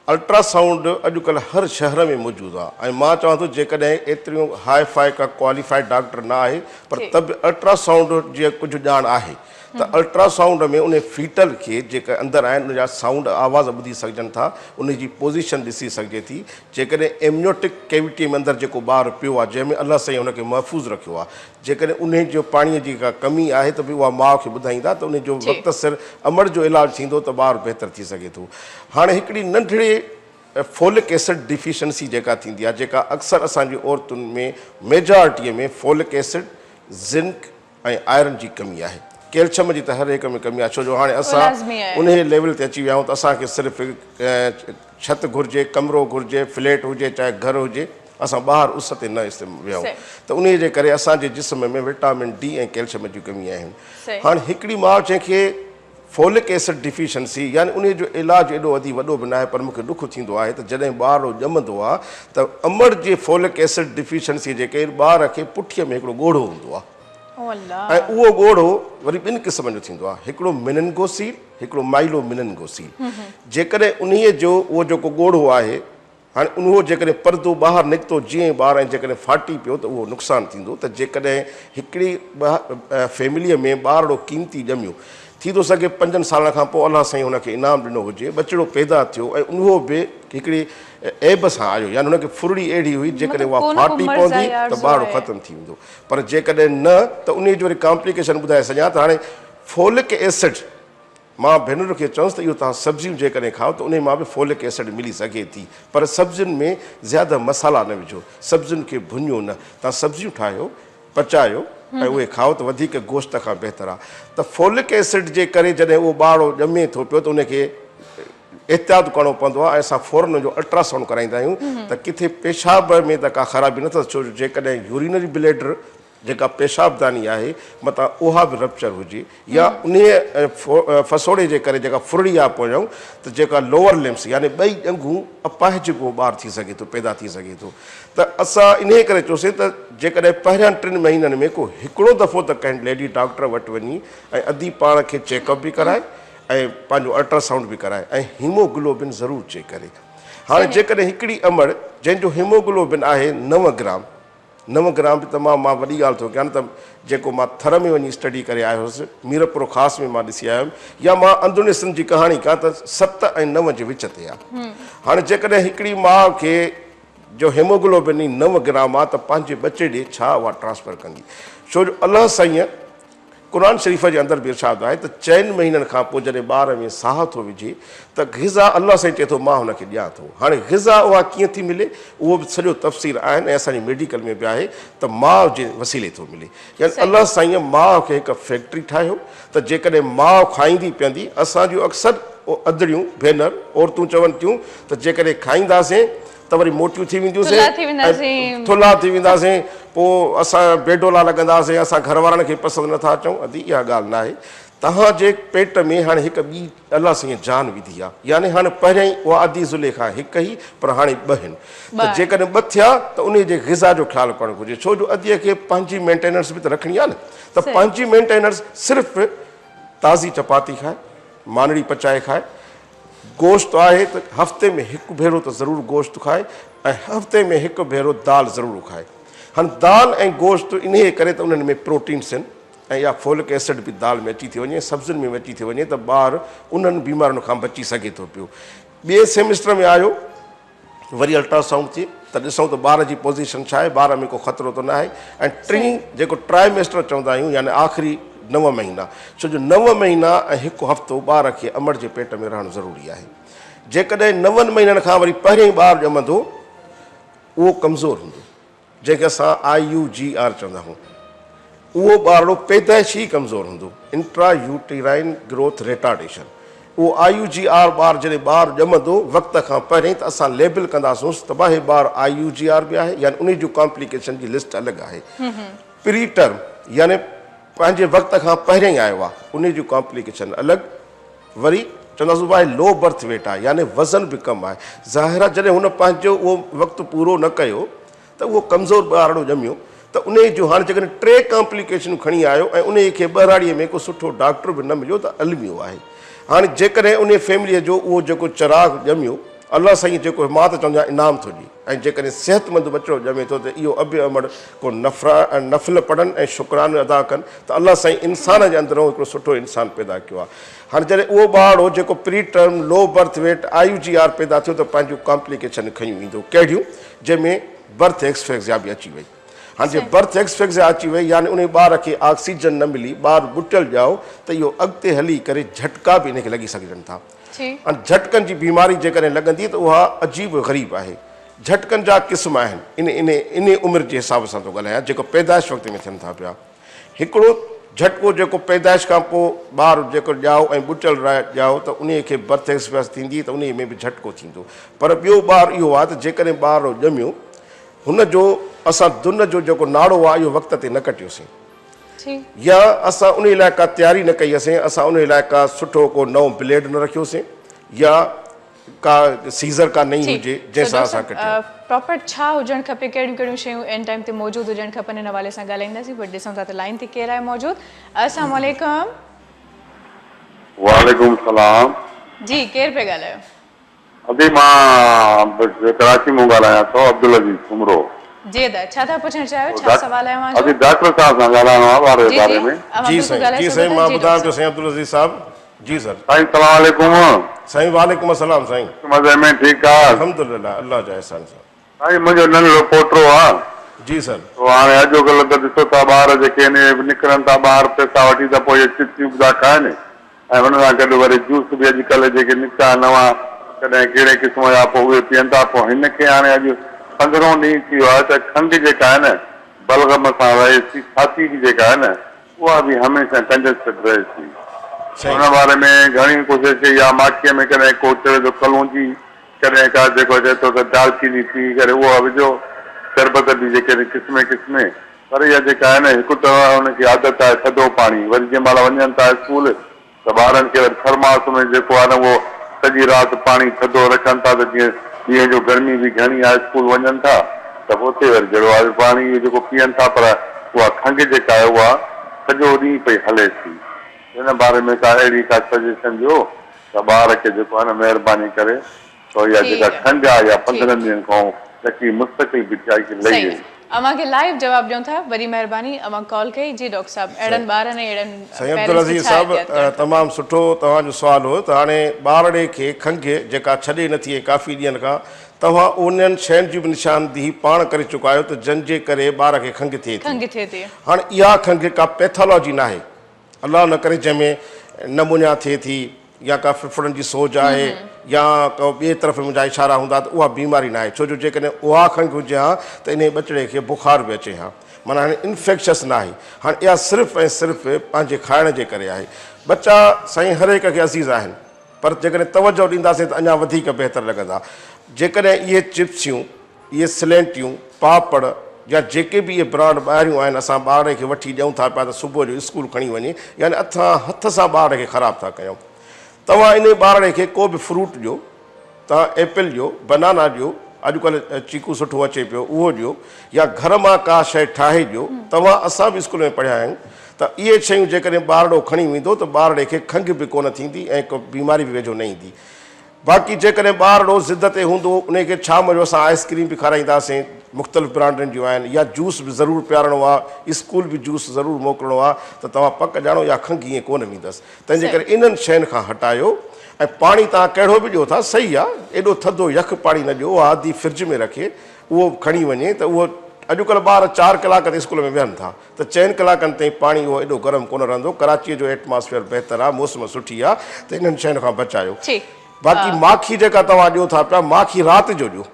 अल्ट्रासाउंड अॼुकल्ह हर शहर में मौजूदु आहे, ऐं मां चवां थो जेकॾहिं एतिरियूं हाई फाई का क्वालिफाइड डॉक्टर न आहे पर त बि अल्ट्रासाउंड जी कुझु ॼाण आहे, त अल्ट्रासाउंड में उन फीटल खे जेके अंदरि आहिनि उनजा साउंड आवाज़ ॿुधी सघजनि था, उनजी पोज़ीशन ॾिसी सघिजे थी। जेकॾहिं एम्नियोटिक कैविटी में अंदरि जेको ॿारु पियो आहे जंहिंमें अलाह साईं हुनखे महफ़ूज़ रखियो आहे, जेकॾहिं उन जो पाणीअ जी का कमी आहे त बि उहा माउ खे ॿुधाईंदा त उनजो वक़्त सिर अमड़ जो इलाजु थींदो त ॿारु बहितर थी सघे थो। हाणे हिकिड़ी नंढड़ी फोलिक एसिड डिफिशंसी जेका थींदी आहे, जेका अक्सर असांजी औरतुनि में मेजॉरिटीअ में फोलिक एसिड, ज़िंक ऐं आयरन जी कमी आहे। कैल्शियम जी त हर हिक में कमी आहे, छो जो हाणे असां उन लेवल ते अची विया आहियूं त असांखे सिर्फ़ु छत घुरिजे, कमिरो घुरिजे, फ्लैट हुजे चाहे घर हुजे, असां ॿाहिरि उस ते न विया आहियूं, त उन जे करे असांजे जिस्म में विटामिन D ऐं कैल्शियम जी कमी आहिनि। हाणे हिकिड़ी माउ जंहिंखे फोलिक एसिड डिफिशियंसी यानी उन जो इलाजु एॾो वधी वॾो बि न आहे, पर मूंखे ॾुख थींदो आहे त जॾहिं ॿारु ॼमंदो आहे त अमड़ जे फोलिक एसिड डिफिशियंसी जे करे ॿार खे पुठीअ में हिकिड़ो ॻोढ़ो हूंदो आहे ऐं उहो ॻोढ़ो वरी ॿिनि क़िस्मनि जो थींदो आहे, हिकिड़ो मिननगोसील, हिकिड़ो माइलो मिननगोसील। जेकॾहिं उन्हीअ जो उहो जेको ॻोढ़ो आहे हाणे उहो जेकॾहिं परदो ॿाहिरि निकितो जीअं ॿार ऐं जेकॾहिं फाटी पियो त उहो नुक़सानु थींदो। त जेकॾहिं हिकिड़ी फैमिलीअ में ॿार अहिड़ो क़ीमती ॼमियो, थी थो सघे 5 सालनि खां पोइ अलाह साईं हुनखे इनाम ॾिनो हुजे, बचिड़ो पैदा थियो ऐं उहो बि हिकिड़ी ऐब सां आयो, यानी हुनखे फुरड़ी अहिड़ी हुई जेकॾहिं उहा फाटी पवंदी त ॿारु ख़तमु थी वेंदो, पर जेकॾहिं न त उन जो वरी कॉम्प्लिकेशन ॿुधाए सघां त हाणे फोलिक एसिड मां भेनरुनि खे चवंसि त इहो तव्हां सब्जियूं जेकॾहिं खाओ त उन मां बि फोलिक एसिड मिली सघे थी, पर सब्जियुनि में ज़्यादा मसाला न विझो, सब्जियुनि खे भुञो न, तव्हां सब्जियूं ठाहियो, पचायो ऐं उहे खाओ त वधीक गोश्त खां बहितर आहे। त फोलिक एसिड जे करे जॾहिं उहो ॿारु ॼमे थो पियो त उनखे एहतियात करिणो पवंदो आहे ऐं असां फौरन जो अल्ट्रासाउंड कराईंदा आहियूं त किथे पेशाब में त का ख़राबी न अथसि, छो जो जेकॾहिं यूरिनरी ब्लैडर जेका पेशाबदानी आहे मथां उहा बि रप्चर हुजे या उन फसोड़े जे करे जेका फुरड़ी आहे पोयां त जेका लोअर लिम्स यानी ॿई ॼंघूं अपाहिज को ॿारु थी सघे थो, पैदा थी सघे थो। त असां इन करे चयोसीं त जेकॾहिं पहिरियां 3 महीननि में को हिकिड़ो दफ़ो त कंहिं लेडी डॉक्टर वटि वञी ऐं अधी पाण खे चेकअप बि कराए ऐं पंहिंजो अल्ट्रासाउंड बि कराए ऐं हीमोग्लोबिन ज़रूरु चेक करे। हाणे जेकॾहिं हिकिड़ी अमड़ जंहिंजो हीमोग्लोबिन आहे 9 ग्राम बि तमामु मां वॾी ॻाल्हि थो कयां त जेको मां थर में वञी स्टडी करे आयो हुउसि, मीरपुर ख़ासि में मां ॾिसी आयुमि, या मां अंदरूनी सिंध जी कहाणी कयां त 7 ऐं 9 जे विच ते आहे। हाणे जेकॾहिं हिकिड़ी माउ खे जो हीमोग्लोबिन ई 9 ग्राम आहे त पंहिंजे बचे ॾे छा उहा ट्रांसफर कंदी, छो जो अलाह साईं क़ुर शरीफ़ जे अंदरि बि इरशाद आहे त 4 महीननि खां पोइ जॾहिं ॿार में साह थो विझे त ग़िज़ा अलाह साईं चए थो मां हुनखे ॾियां थो। हाणे ग़िज़ा उहा कीअं थी मिले उहो बि सॼो तफ़सीर आहिनि ऐं असांजी मेडिकल में बि आहे त माउ जे वसीले थो मिले, यानी अलाह साईं माउ खे हिकु फैक्ट्री ठाहियो त जेकॾहिं माउ खाईंदी पीअंदी, असां जूं अक्सर अदड़ियूं भेनर औरतूं चवनि थियूं त जेकॾहिं खाईंदासीं त वरी मोटियूं थी वेंदियूंसीं, थुल्हा थी वेंदासीं, पोइ असां बेडोला लॻंदासीं, असां घर वारनि खे पसंदि नथा अचूं। अदी इहा ॻाल्हि न आहे, तव्हांजे पेट में हाणे हिकु ॿी अलाह साईं जान विधी आहे, यानी हाणे पहिरियों ई उहा अदी ज़ुलेखा हिकु ई, पर हाणे 2 आहिनि। त जेकॾहिं 2 थिया त उन जे ग़िज़ा जो ख़्यालु करणु घुरिजे, छो जो अदीअ खे पंहिंजी मेंटेनेंस बि त रखणी आहे न, त पंहिंजी मेंटेनेंस सिर्फ़ु ताज़ी चपाती खाए, मानड़ी पचाए खाए, गोश्त आहे त हफ़्ते में 1 भेरो त ज़रूरु गोश्त खाए ऐं हफ़्ते में 1 भेरो दाल ज़रूरु खाए। हाणे दाल ऐं गोश्त इन करे त उन्हनि में प्रोटीन्स आहिनि ऐं इहा फोलिक एसिड बि दाल में अची थी वञे, सब्जियुनि में अची थी वञे त ॿारु उन्हनि बीमारियुनि खां बची सघे थो पियो। ॿिए सेमिस्टर में आयो वरी अल्ट्रासाउंड थिए त ॾिसूं त ॿार जी पोज़ीशन छा आहे, ॿार में को ख़तरो त न आहे। ऐं 3 जेको ट्राइमेस्टर चवंदा आहियूं यानी आख़िरी 9 महीना, छो जो 9 महीना ऐं 1 हफ़्तो ॿार खे अमड़ जे पेट में रहणु ज़रूरी आहे। जेकॾहिं 9 महीननि खां वरी पहिरियों ई ॿारु ॼमंदो उहो कमज़ोर हूंदो, जंहिंखे असां IUGR चवंदा आहियूं, उहो ॿारु पैदाइशी कमज़ोर हूंदो, इंट्रा यूटेराइन ग्रोथ रिटार्डेशन। उहो IUGR ॿारु जॾहिं ॿारु ॼमंदो वक़्त खां पहिरियों त असां लेबल कंदासूं त भाई ॿारु IUGR बि आहे, यानी उन जूं कॉम्प्लिकेशन जी लिस्ट अलॻि आहे। प्री टर्म यानी पंहिंजे वक़्त खां पहिरियों ई आयो आहे, उन जूं कॉम्प्लिकेशन अलॻि। वरी चवंदासीं भाई लो बर्थ वेट आहे, यानी वज़न बि कमु आहे। ज़ाहिर आहे जॾहिं हुन पंहिंजो उहो वक़्तु पूरो न कयो त उहो कमज़ोर ॿारु ॼमियो त उन जूं हाणे जेकॾहिं 3 कॉम्प्लिकेशनूं खणी आयो ऐं उन खे ॿहिराड़ीअ में को सुठो डॉक्टर बि न मिलियो त अलमियो आहे। हाणे जेकॾहिं उन फैमिलीअ जो उहो जेको चिराग ॼमियो, अलाह साईं जेको मां त चवंदो आहियां इनाम थो ॾिए, ऐं जेकॾहिं सिहतमंद बचिड़ो ॼमे थो त इहो अबि अमड़ को नफ़िल पढ़नि ऐं शुक्रानो अदा कनि त अलाह साईं इंसान जे अंदरों हिकिड़ो सुठो इंसानु पैदा कयो आहे। हाणे जॾहिं उहो ॿारु हो जेको preterm low birth weight IUGR पैदा थियो त पंहिंजूं कॉम्प्लिकेशन खयूं ईंदो, कहिड़ियूं, जंहिंमें बर्थ एक्सफेक्सिया बि अची वई। हाणे जे बर्थ एक्सफेक्सिया अची वई यानी उन ॿार खे ऑक्सीजन न मिली, ॿारु बुटियल ॼाओ त इहो अॻिते हली करे झटका बि इनखे लॻी सघजनि था। ऐं झटकनि जी बीमारी जेकॾहिं लॻंदी त उहा अजीब ग़रीब आहे। झटकनि जा क़िस्म आहिनि, इन उमिरि जे हिसाब सां थो ॻाल्हायां, जेको पैदाइश वक़्त में थियनि था पिया। हिकिड़ो झटको जेको पैदाइश खां पोइ ॿारु जेको ॼाओ ऐं बुटियल ॼाओ त उन खे बर्थ एक्सफेक्स थींदी त उन में बि झटको थींदो। पर ॿियो ॿारु इहो आहे त जेकॾहिं ॿारु ॼमियो हुनजो असां दुन जो जेको नाड़ो आहे इहो वक़्त ते न कटियोसीं, या असां उन लाइ का तयारी न कई असीं, असां उन लाइ का सुठो को नओं ब्लेड न रखियोसीं या का सीज़र का नहीं हुजे जंहिंसां असां कटियूं। प्रॉपर छा हुजणु खपे, कहिड़ियूं कहिड़ियूं शयूं एन टाइम ते मौजूदु हुजणु खपनि, हिन हवाले सां ॻाल्हाईंदासीं। बट ॾिसूं था त लाइन ते केरु आहे मौजूदु। अस्सलाम वालेकुम। वालेकुम सलाम जी, केरु पिया ॻाल्हायो? अभी मां कराची मां ॻाल्हायां थो, अब्दुल अज़ीज़ कुमरो। जी दा, छा था पुछणु चाहियो, छा सवाल आहे अभी डॉक्टर साहब सां ॻाल्हाइणो आहे बारे में। जी साईं, मां ॿुधायां थो साईं अब्दुल अज़ीज़ साहब। जी सर। साईं सलाम वालेकुम। साईं वालेकुम अस्सलाम साईं। मज़े में ठीकु आहे? अल्हम्दुलिल्लाह, अल्लाह जा एहसान सां। साईं मुंहिंजो नंढो पोटो आहे। जी सर। तो हाणे अॼुकल्ह त ॾिसो था ॿार जेके निकिरनि था ॿाहिरि पैसा वठी त पोइ चिप्सियूं था खाइनि ऐं हुन सां गॾु वरी जूस बि अॼुकल्ह जेके निकिता नवां कॾहिं कहिड़े क़िस्म जा पोइ उहे पीअनि था। पोइ हिनखे हाणे अॼु 15 ॾींहं थी वियो आहे त खंघि जेका आहे न बलगम सां रहे थी, छाती जी जेका आहे न उहा बि हमेशह कंजस्टेड रहे थी। हुन बारे में घणी कोशिशि कई आहे। माखीअ में कॾहिं को चए थो कलौंजी, कॾहिं का जेको चए थो त दालचीनी पी करे उहा विझो, शरबत बि जेके क़िस्मे क़िस्मे, पर इहा जेका आहे न हिकु त हुनखे आदत आहे थधो पाणी, वरी जंहिं महिल वञनि था स्कूल त ॿारनि खे वरी थर्मास में जेको आहे न उहो सॼी राति पाणी थधो रखनि था त जीअं ॾींहं जो गर्मी बि घणी आहे, स्कूल वञनि था त पोइ उते वरी जहिड़ो आहे पाणी जेको पीअनि था, पर उहा खंघि जेका आहे उहा सॼो ॾींहुं पई हले थी। हिन बारे में का अहिड़ी का सजेशन ॾियो त ॿार खे जेको आहे न महिरबानी करे तो इहा जेका खंघि आहे या 15 ॾींहंनि खां लकी मुस्तक़िल बिचाई खे लही वई। अमांखे लाइव जवाब ॾियूं था, वरी महिरबानी अमां कॉल कई। जी डॉक्टर साहब, अहिड़नि ॿारनि अहिड़नि साईं अब्दुल अज़ीज़ साहब, तमामु सुठो तव्हांजो सुवालु हो। त हाणे ॿारड़े खे खंघि जेका छॾे नथी आहे काफ़ी ॾींहंनि खां, तव्हां उन्हनि शयुनि जी बि निशानदेही पाण करे चुका आहियो त जंहिंजे करे ॿार खे खंघि थिए थी। हाणे इहा खंघि का पैथोलॉजी न आहे, अलाह न करे जंहिंमें नमूनिया थिए थी या का फिफड़नि जी सोज आहे या को ॿिए तरफ़ मुंहिंजा इशारा हूंदा त उहा बीमारी न आहे। छो जो जेकॾहिं उहा खंघि हुजे हा त इन बचिड़े खे बुखार बि अचे हा, माना हाणे इन्फेक्शस न आहे। हाणे इहा सिर्फ़ु ऐं सिर्फ़ु पंहिंजे खाइण जे करे आहे। बच्चा साईं हर हिक खे अज़ीज़ आहिनि, पर जेकॾहिं तवजो ॾींदासीं त अञा वधीक बहितर लॻंदा। जेकॾहिं इहे चिप्सियूं, इहे सिलेंटियूं, पापड़ या जेके बि इहे ब्रांड ॿाहिरियूं आहिनि असां ॿार खे वठी ॾियूं था पिया त सुबुह जो स्कूल खणी वञे, यानी हथ सां ॿार खे ख़राबु था कयूं। तव्हां इन ॿार खे को बि फ्रूट ॾियो, तव्हां एपल ॾियो, बनाना ॾियो, अॼुकल्ह चीकू सुठो अचे पियो उहो ॾियो, या घर मां का शइ ठाहे ॾियो। तव्हां असां बि स्कूल में पढ़िया आहियूं त इहे शयूं जेकॾहिं ॿारड़ो खणी वेंदो त ॿारड़े खे खंघि बि कोन थींदी ऐं को बीमारी बि वेझो न ईंदी। बाक़ी जेकॾहिं ॿारड़ो ज़िद ते हूंदो उनखे शाम जो असां आइस्क्रीम बि खाराईंदासीं, मुख़्तलिफ़ ब्रांडनि जूं आहिनि, या जूस बि ज़रूरु पीआरणो आहे, स्कूल बि जूस ज़रूरु मोकिलिणो आहे, त तव्हां पक ॼाणो या खंघि ईअं कोन वेंदसि। तंहिंजे करे इन्हनि शयुनि खां हटायो। ऐं पाणी तव्हां कहिड़ो बि ॾियो था सही आहे, एॾो थधो यख पाणी न ॾियो, आदि फ्रिज में रखे उहो खणी वञे त उहो अॼुकल्ह ॿार 4 कलाक ते स्कूल में विहनि था त 4 कलाकनि ताईं पाणी उहो एॾो गरम कोन रहंदो। कराचीअ जो एटमॉस्फेयर बहितरु आहे, मौसम सुठी आहे, त इन्हनि शयुनि खां बचायो। बाक़ी माखी जेका तव्हां ॾियो था पिया, माखी राति जो ॾियो,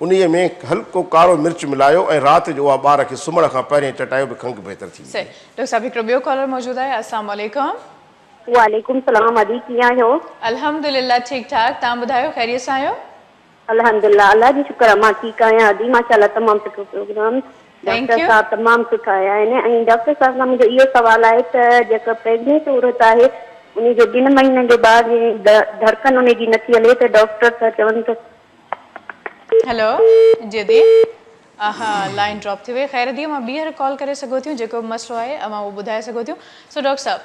उन में हल्को कारो मिर्च मिलायो ऐं राति जो उहा ॿार खे सुम्हण खां पहिरियों चटायो बि खंघि बहितर थी। डॉक्टर साहब, हिकिड़ो ॿियो कॉलर मौजूदु आहे। अस्सलाम वालेकुम। वालेकुम सलाम। अदी कीअं आहियो? अल्हम्दुलिल्लाह ठीकु ठाक, तव्हां ॿुधायो ख़ैरियत सां आहियो? अल्हम्दुलिल्लाह, अल्लाह जी शुक्र आहे, मां ठीकु आहियां। अदी माशाल्लाह तमामु सुठो प्रोग्राम, डॉक्टर साहब तमामु सुठा आया आहिनि। ऐं डॉक्टर साहब खां मुंहिंजो इहो सुवालु आहे त जेका प्रेग्नेंट औरत आहे उन जो 2 महीने जे बाद धड़कन उन जी नथी हले त डॉक्टर त चवनि त हेलो जी दी, हा लाइन ड्रॉप थी वई। ख़ैर दी, मां ॿीहर कॉल करे सघो थियूं, जेको मसइलो आहे मां उहो ॿुधाए सघो थियूं। सो डॉक्टर साहब,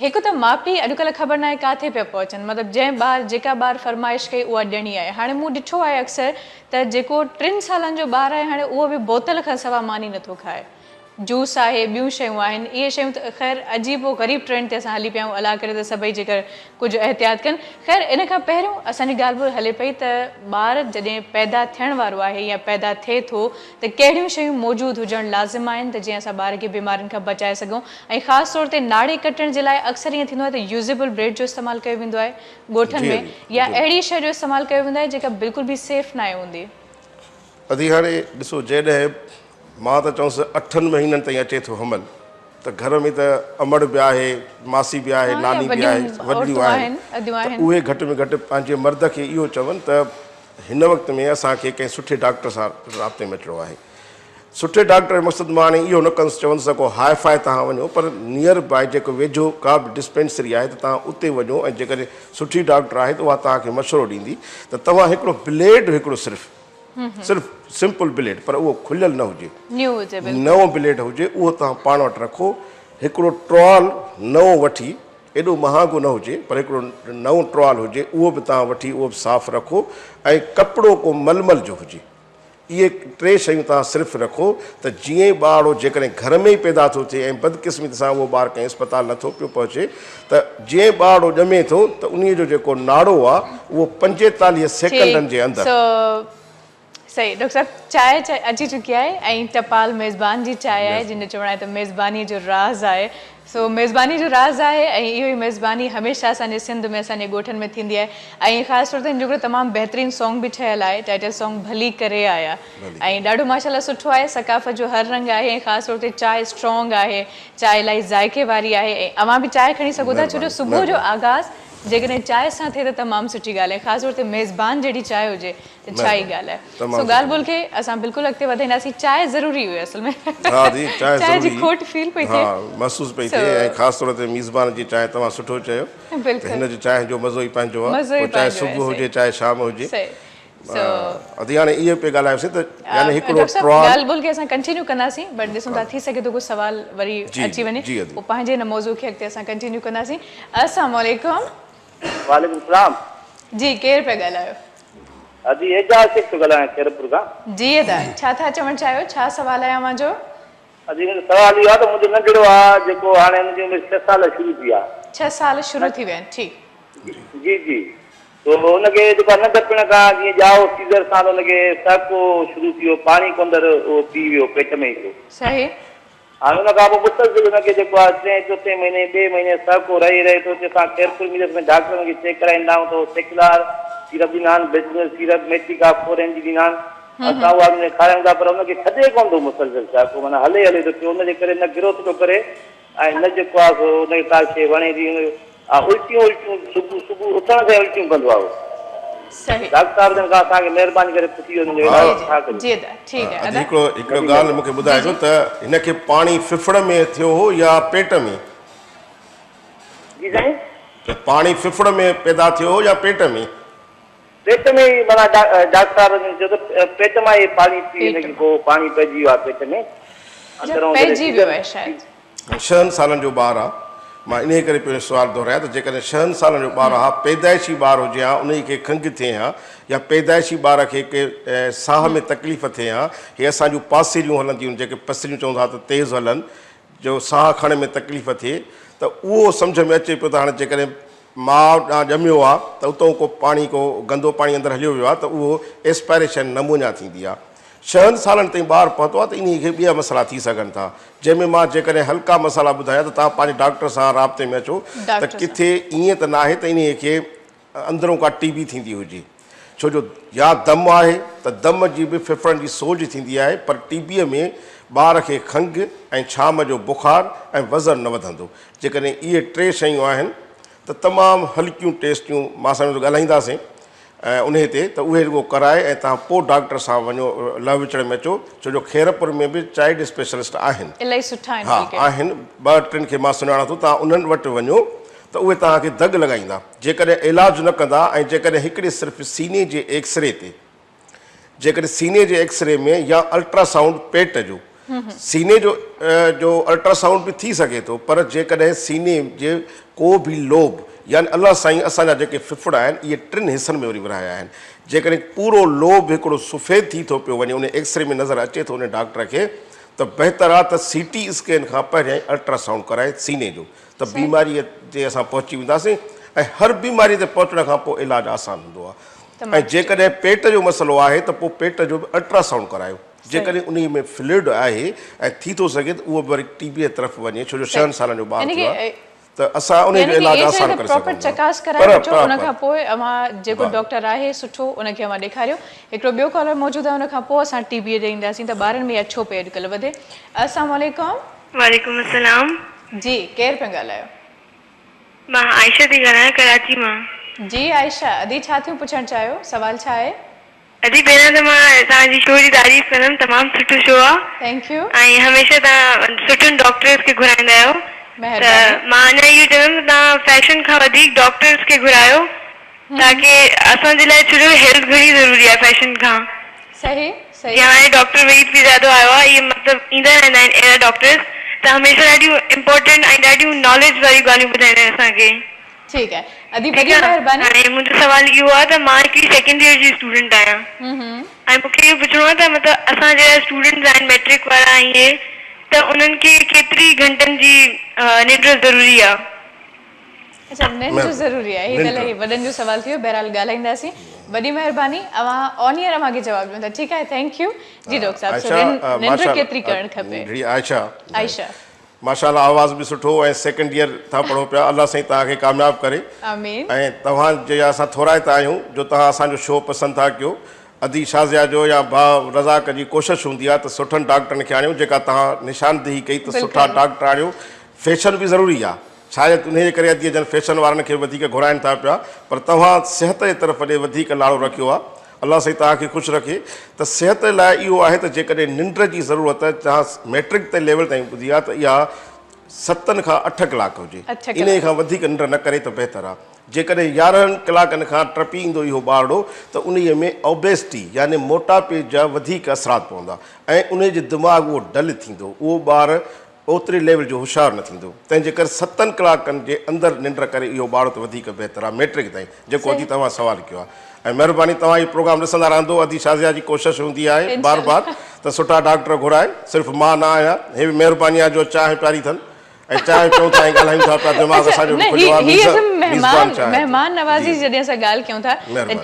हिकु त माउ पीउ अॼुकल्ह ख़बर न आहे किथे पिया पहुचनि, मतिलबु जेका ॿार फरमाइश कई उहा ॾियणी आहे। हाणे मूं ॾिठो आहे अक्सर त जेको 3 सालनि जो ॿारु आहे हाणे उहो बि बोतल खां सवाइ मानी नथो खाए। जूस आहे, ॿियूं शयूं आहिनि, इहे शयूं त ख़ैर अजीबो ग़रीब ट्रेंड ते असां हली पिया आहियूं। अलाह करे त सभई जेकर कुझु एहतियात कनि। ख़ैर इन खां पहिरियों असांजी ॻाल्हि ॿोल हले पई त ॿार जॾहिं पैदा थियण वारो आहे या पैदा थिए थो त कहिड़ियूं शयूं मौजूदु हुजणु लाज़िम आहिनि त जीअं असां ॿार खे बीमारियुनि खां बचाए सघूं। ऐं ख़ासि तौर ते नाड़ी कटण जे लाइ अक्सर ईअं थींदो आहे त यूज़ेबल ब्रेड जो इस्तेमालु कयो वेंदो आहे ॻोठनि में, या अहिड़ी शइ जो इस्तेमालु कयो वेंदो आहे जेका बिल्कुलु बि सेफ न आहे हूंदी। अदी हाणे ॾिसो, जॾहिं मां त चवांसि 8 महीननि ताईं अचे थो हमल, त घर में त अमड़ बि आहे, मासी बि आहे, नानी बि आहे, वॾियूं आहिनि, त उहे घटि में घटि पंहिंजे मर्द खे इहो चवनि त हिन वक़्त में असांखे कंहिं सुठे डॉक्टर सां राब्ते में अचिणो आहे। सुठे डॉक्टर मक़सदु मां हाणे इहो न कंदुसि चवंदुसि को हाई फाई तव्हां वञो, पर नियर बाय जेको वेझो का बि डिस्पेंसरी आहे त तव्हां उते वञो ऐं जेकॾहिं सुठी डॉक्टर आहे त उहा तव्हांखे मशवरो ॾींदी त तव्हां हिकिड़ो ब्लेड हिकिड़ो सिर्फ़ु सिंपल ब्लेड, पर उहो खुलियल न हुजे, नओं ब्लेड हुजे, उहो तव्हां पाण वटि रखो। हिकिड़ो ट्रॉल नओं वठी, एॾो महांगो न हुजे पर हिकिड़ो नओं ट्रॉल हुजे, उहो बि तव्हां वठी उहो बि साफ़ु रखो ऐं कपिड़ो को मलमल जो हुजे। इहे 3 शयूं तव्हां सिर्फ़ु रखो त जीअं ॿारु जेकॾहिं घर में ई पैदा थो थिए ऐं बदकिस्मती सां उहो ॿारु कंहिं अस्पताल नथो पियो पहुचे, त जीअं ॿारु ॼमे थो त उन जो जेको नाड़ो आहे उहो 45 सेकंडनि जे अंदरि। सही डॉक्टर साहब, चाय अची चुकी आहे ऐं टपाल मेज़बान जी चाय आहे, जिन चवणु आहे त मेज़बानी जो राज़ आहे। सो मेज़बानी जो राज़ आहे ऐं इहो ई मेज़बानी हमेशह असांजे सिंध में असांजे ॻोठनि में थींदी आहे ऐं ख़ासि तौर ते हिन जो हिकिड़ो तमामु बहितरीनु सॉन्ग बि ठहियलु आहे, टाइटल सॉन्ग भली करे आया, ऐं ॾाढो माशाल्लाह सुठो आहे। सकाफ़त जो हर रंग आहे ऐं ख़ासि तौर ते चांहि स्ट्रॉन्ग आहे, चांहि इलाही ज़ाइके वारी आहे ऐं अवां बि चांहि खणी सघो था, छो जो सुबुह जो आगाज़ जेकॾहिं चांहि सां थिए त तमामु सुठी ॻाल्हि आहे, ख़ासि तौर ते मेज़बान जहिड़ी चांहि हुजे त छा ई ॻाल्हि आहे। सो ॻाल्हि ॿोल खे असां बिल्कुलु अॻिते वधाईंदासीं। चांहि ज़रूरी हुई असल में, चांहि जी खोट फील पई थिए, महसूस पई थिए, ऐं ख़ासि तौर ते मेज़बान जी चांहि तव्हां सुठो चयो, हिन जी चांहि जो मज़ो ई पंहिंजो आहे, चाहे सुबुह हुजे चाहे शाम हुजे। अदी हाणे इहो पिया ॻाल्हायोसीं त यानी हिकिड़ो ॻाल्हि ॿोल खे असां कंटिन्यू कंदासीं, बट ॾिसूं था थी सघे थो को सवाल वरी अची वञे, पोइ पंहिंजे हिन मौज़ू खे अॻिते असां कंटिन्यू कंदासीं। अस्सलाम वालेकुम। वालेकुम सलाम जी, केरु पिया ॻाल्हायो? अजी एजाज़ शेख थो ॻाल्हायां खैरपुर खां। जी अदा, छा था चवणु चाहियो, छा सवाल आहे मुंहिंजो? अजी सवाल इहो आहे त मुंहिंजो नंढड़ो आहे जेको हाणे मुंहिंजी उमिरि 6 साल शुरू थी आहे। 6 साल शुरू थी विया आहिनि, ठीकु। जी जी, तो हुनखे जेको नंढपण खां जीअं ॼाओ सीज़र सां त हुनखे सको शुरू थी वियो, पाणी कोंदर उहो पी वियो पेट में ई। सही। हाणे हुन खां पोइ मुस्तक़िल हुनखे जेको आहे 3 4 महीने 2 महीने सको रहे थो, असां खैरपुर में डॉक्टरनि खे चेक कराईंदा आहियूं त सेकुलर सीरप ॾींदा आहिनि, बेसिनल सीरप मेट्रिका 4 एम जी ॾींदा आहिनि, असां उहा खारायूं था, पर हुनखे छॾे कोन थो मुसलसल सको, माना हले थो पियो, हुनजे करे न ग्रोथ थो करे ऐं न जेको आहे हुनखे का शइ वणे थी, उल्टियूं सुबुह उथण ते उल्टियूं कंदो आहे। डॉक्टर साहब खां असांखे महिरबानी करे पुछी वञो छा करियो। जी अदा, ठीकु आहे। हिकिड़ो ॻाल्हि मूंखे ॿुधाइजो त हिनखे पाणी फिफड़ में थियो हो या पेट में? जी साईं, पाणी फिफड़ में पैदा थियो हो या पेट में? पेट में ई, माना डॉक्टर साहब जो पेट मां ई पाणी पी, हिनखे पोइ पाणी पइजी वियो आहे पेट में, पइजी वियो आहे शायदि। 6 सालनि जो ॿारु आहे, मां इन करे पियो सुवालु दोहरायां त जेकॾहिं 6 सालनि जो ॿारु आहे, पैदाइशी ॿारु हुजे हा, उन खे खंघि थिए हा या पैदाइशी ॿार खे के साह में तकलीफ़ थिए हा, हे असां जूं पासीरियूं हलंदियूं जेके पसरियूं चवंदा त तेज़ हलनि, जो साह खणण में तकलीफ़ थिए त उहो सम्झ में अचे पियो त हाणे जेकॾहिं माउ ॾांहुं ॼमियो आहे त उतां को पाणी को गंदो पाणी अंदरि हलियो वियो आहे त उहो एस्पायरेशन नमूना थींदी आहे। 6 सालनि ताईं ॿारु पहुतो आहे त इन खे ॿिया मसइला थी सघनि था, जंहिंमें मां जेकॾहिं हल्का मसाला ॿुधायां त तव्हां पंहिंजे डॉक्टर सां राब्ते में अचो त किथे ईअं त न आहे त इन खे अंदरों का टीबी थींदी हुजे, छो जो या दम आहे त दम जी बि फिफड़नि जी सोज थींदी आहे, पर टीबीअ में ॿार खे खंघि ऐं छाम जो बुखार ऐं वज़न न वधंदो। जेकॾहिं इहे 3 शयूं आहिनि त तमामु हल्कियूं टेस्टियूं मां सां ॻाल्हाईंदासीं ऐं उन ते त उहे रुगो कराए ऐं तव्हां पोइ डॉक्टर सां वञो, लह विचड़ में अचो, छो जो खैरपुर में बि चाइल्ड स्पेशलिस्ट आहिनि, इलाही सुठा आहिनि। हा आहिनि, 2-3 खे मां सुञाणा थो, तव्हां उन्हनि वटि वञो त उहे तव्हांखे दग लॻाईंदा। जेकॾहिं इलाजु न कंदा ऐं जेकॾहिं हिकिड़े सिर्फ़ु सीने जे एक्सरे ते, जेकॾहिं सीने जे एक्सरे में या अल्ट्रासाउंड पेट जो, सीने जो अल्ट्रासाउंड बि थी सघे थो, पर जेकॾहिं सीने जे को बि लोब यानी अलाह साईं असांजा जेके फिफड़ आहिनि इहे 3 हिसनि में वरी विरहाया आहिनि, जेकॾहिं पूरो लोब हिकिड़ो सफ़ेद थी थो पियो वञे, उन एक्सरे में नज़र अचे थो उन डॉक्टर खे, त बहितर आहे त CT स्कैन खां पहिरियां अल्ट्रासाउंड कराए सीने जो, त बीमारीअ ते असां पहुची वेंदासीं ऐं हर बीमारी ते पहुचण खां पोइ इलाजु आसानु हूंदो आहे। ऐं जेकॾहिं पेट जो मसइलो आहे त पोइ पेट जो बि अल्ट्रासाउंड करायो, जेकॾहिं उन में फ्लूइड आहे ऐं थी थो सघे त उहो वरी टीबीअ तरफ़ वञे, छो जो 6 सालनि जो ॿारु थियो आहे त असां उन जो इलाजु आसानु करे सघूं था। चकास कराए वठो, उन खां पोइ अवां जेको डॉक्टर आहे सुठो उनखे अवां ॾेखारियो। हिकिड़ो ॿियो कॉलर मौजूदु आहे, उन खां पोइ असां टीबीअ ॾे ईंदासीं त ॿारनि में अछो पे अॼुकल्ह वधे। अस्सलाम वालेकुम। वालेकुम अस्सलाम। जी, केरु पिया ॻाल्हायो? मां आयशा थी ॻाल्हायां कराची मां। जी आयशा, अदी छा थियो पुछणु चाहियो, सवाल छा आहे? अजी पहिरियों त मां तव्हांजी शो जी तारीफ़ कंदमि, तमामु सुठो शो आहे। Thank U. ऐं हमेशह तव्हां सुठनि डॉक्टर्स खे घुराईंदा आहियो। त मां अञा इहो चवंदमि तव्हां फैशन खां वधीक डॉक्टर्स खे घुरायो, ताकी असांजे लाइ छो जो हेल्थ घणी ज़रूरी आहे फैशन खां। सही सही। जीअं हाणे डॉक्टर वहीद बि ज़्यादा आयो आहे, इहे मतिलबु ईंदा रहंदा आहिनि अहिड़ा डॉक्टर्स, त हमेशह ॾाढियूं इम्पोर्टेंट ऐं ॾाढियूं नॉलेज वारियूं ॻाल्हियूं ॿुधाईंदा आहिनि असांखे। ठीक है अदी बड़ी मेहरबानी। हाणे मुंहिंजो सवाल इहो आहे त मां हिकिड़ी सेकेंड ईयर जी स्टूडेंट आहियां ऐं मूंखे इहो पुछिणो आहे त मतिलबु असां जहिड़ा स्टूडेंट्स आहिनि मैट्रिक वारा ऐं इहे, त उन्हनि खे केतिरी घंटनि जी निंड ज़रूरी आहे? अच्छा निंड ज़रूरी आहे, हीअ त वॾनि जो सुवाल थियो, बहरहाल ॻाल्हाईंदासीं। वॾी मेहरबानी, अवां ऑन ईयर मूंखे जवाब ॾियो था। ठीकु आहे, थैंक यू जी डॉक्टर साहब। निंड केतिरी करणु खपे? आयशा माशाल्लाह आवाज़ भी सुठो ऐं सेकेंड ईयर था पढ़ो पिया, अल्लाह साईं तव्हांखे कामयाब करे। आमीन। ऐं तव्हांजे असां थोराइता आहियूं जो तव्हां असांजो शो पसंदि था कयो। अदी शाज़िया जो या भाउ रज़ाक जी कोशिशि हूंदी आहे त सुठनि डॉक्टरनि खे आणियूं, जेका तव्हां निशानदेही कई त सुठा डॉक्टर आणियूं। फैशन बि ज़रूरी आहे, शायदि उन जे करे अॼु जन फैशन वारनि खे वधीक घुराइनि था पिया, पर तव्हां सिहत जे तरफ़ ॾे वधीक लाड़ो रखियो आहे। अल्लाह साईं तव्हांखे ख़ुशि रखे। त सिहत लाइ इहो आहे त जेकॾहिं निंड जी ज़रूरत तव्हां मैट्रिक ते लेवल ताईं ॿुधी आहे त इहा 7 खां 8 कलाक हुजे, इन खां वधीक निंड न करे त बहितर आहे। जेकॾहिं 11 कलाकनि खां टपी ईंदो इहो ॿारड़ो त उन में ओबेसिटी यानी मोटापे जा वधीक असरात पवंदा ऐं उन जो दिमाग़ उहो डल थींदो, उहो ॿार ओतिरे लेवल जो होशियारु न थींदो। तंहिंजे करे 7 कलाकनि जे अंदरि निंड करे इहो ॿारड़ो त वधीक बहितर आहे मैट्रिक ताईं, जेको अॼु तव्हां सुवालु कयो आहे। ऐं महिरबानी तव्हां इहो प्रोग्राम ॾिसंदा रहंदो। अदी शाज़िया जी कोशिशि हूंदी आहे बार बार त सुठा डॉक्टर घुराए, सिर्फ़ु मां न आहियां, हे बि महिरबानी आहे जो चांहि प्यारी अथनि ऐं चांहि पियूं था ऐं ॻाल्हायूं था पिया, दिमाग़ असांजो खुलियो आहे। मेहमान नवाज़ी जॾहिं असां ॻाल्हि कयूं था,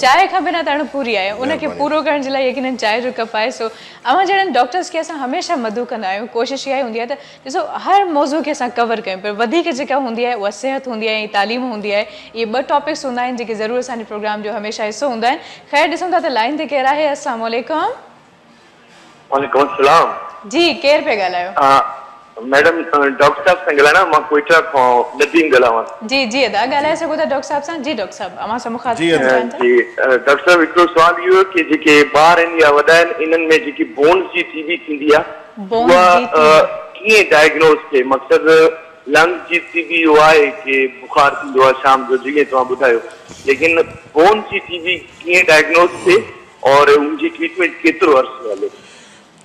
चांहि खां बिना त अणपूरी आहे, उनखे पूरो करण जे लाइ यकीनन चांहि जो कप आहे। सो अवां जहिड़नि डॉक्टर्स खे असां हमेशह मदू कंदा आहियूं। कोशिशि इहा हूंदी आहे त ॾिसो हर मौज़ू खे असां कवर कयूं, पर वधीक जेका हूंदी आहे उहा सिहत हूंदी आहे ऐं तालीम हूंदी आहे। इहे 2 टॉपिक्स हूंदा आहिनि जेके ज़रूरु असांजे प्रोग्राम जो हमेशह हिसो हूंदा आहिनि। ख़ैर ॾिसूं था त लाइन ते केरु आहे? अस्सलाम वालेकुम। वालेकुम सलाम जी, केरु पिया ॻाल्हायो? मैडम डॉक्टर साहब सां ॻाल्हाइणा, मां कोइटा खां नदीम ॻाल्हायां। जी जी अदा ॻाल्हाए सघो था डॉक्टर साहब सां। जी डॉक्टर साहब अवां सां मुखातिब जी डॉक्टर साहब हिकिड़ो सुवाल इहो कि जेके ॿार आहिनि या वॾा आहिनि, इन्हनि में जेकी बोन्स जी टीबी थींदी आहे उहा कीअं डायग्नोज थिए? मक़सदु लंग्स जी टीबी उहो आहे कि बुखार थींदो आहे शाम जो, जीअं तव्हां ॿुधायो, लेकिन बोन्स जी टीबी कीअं डायग्नोज थिए और उनजी ट्रीटमेंट केतिरो अर्सो हले?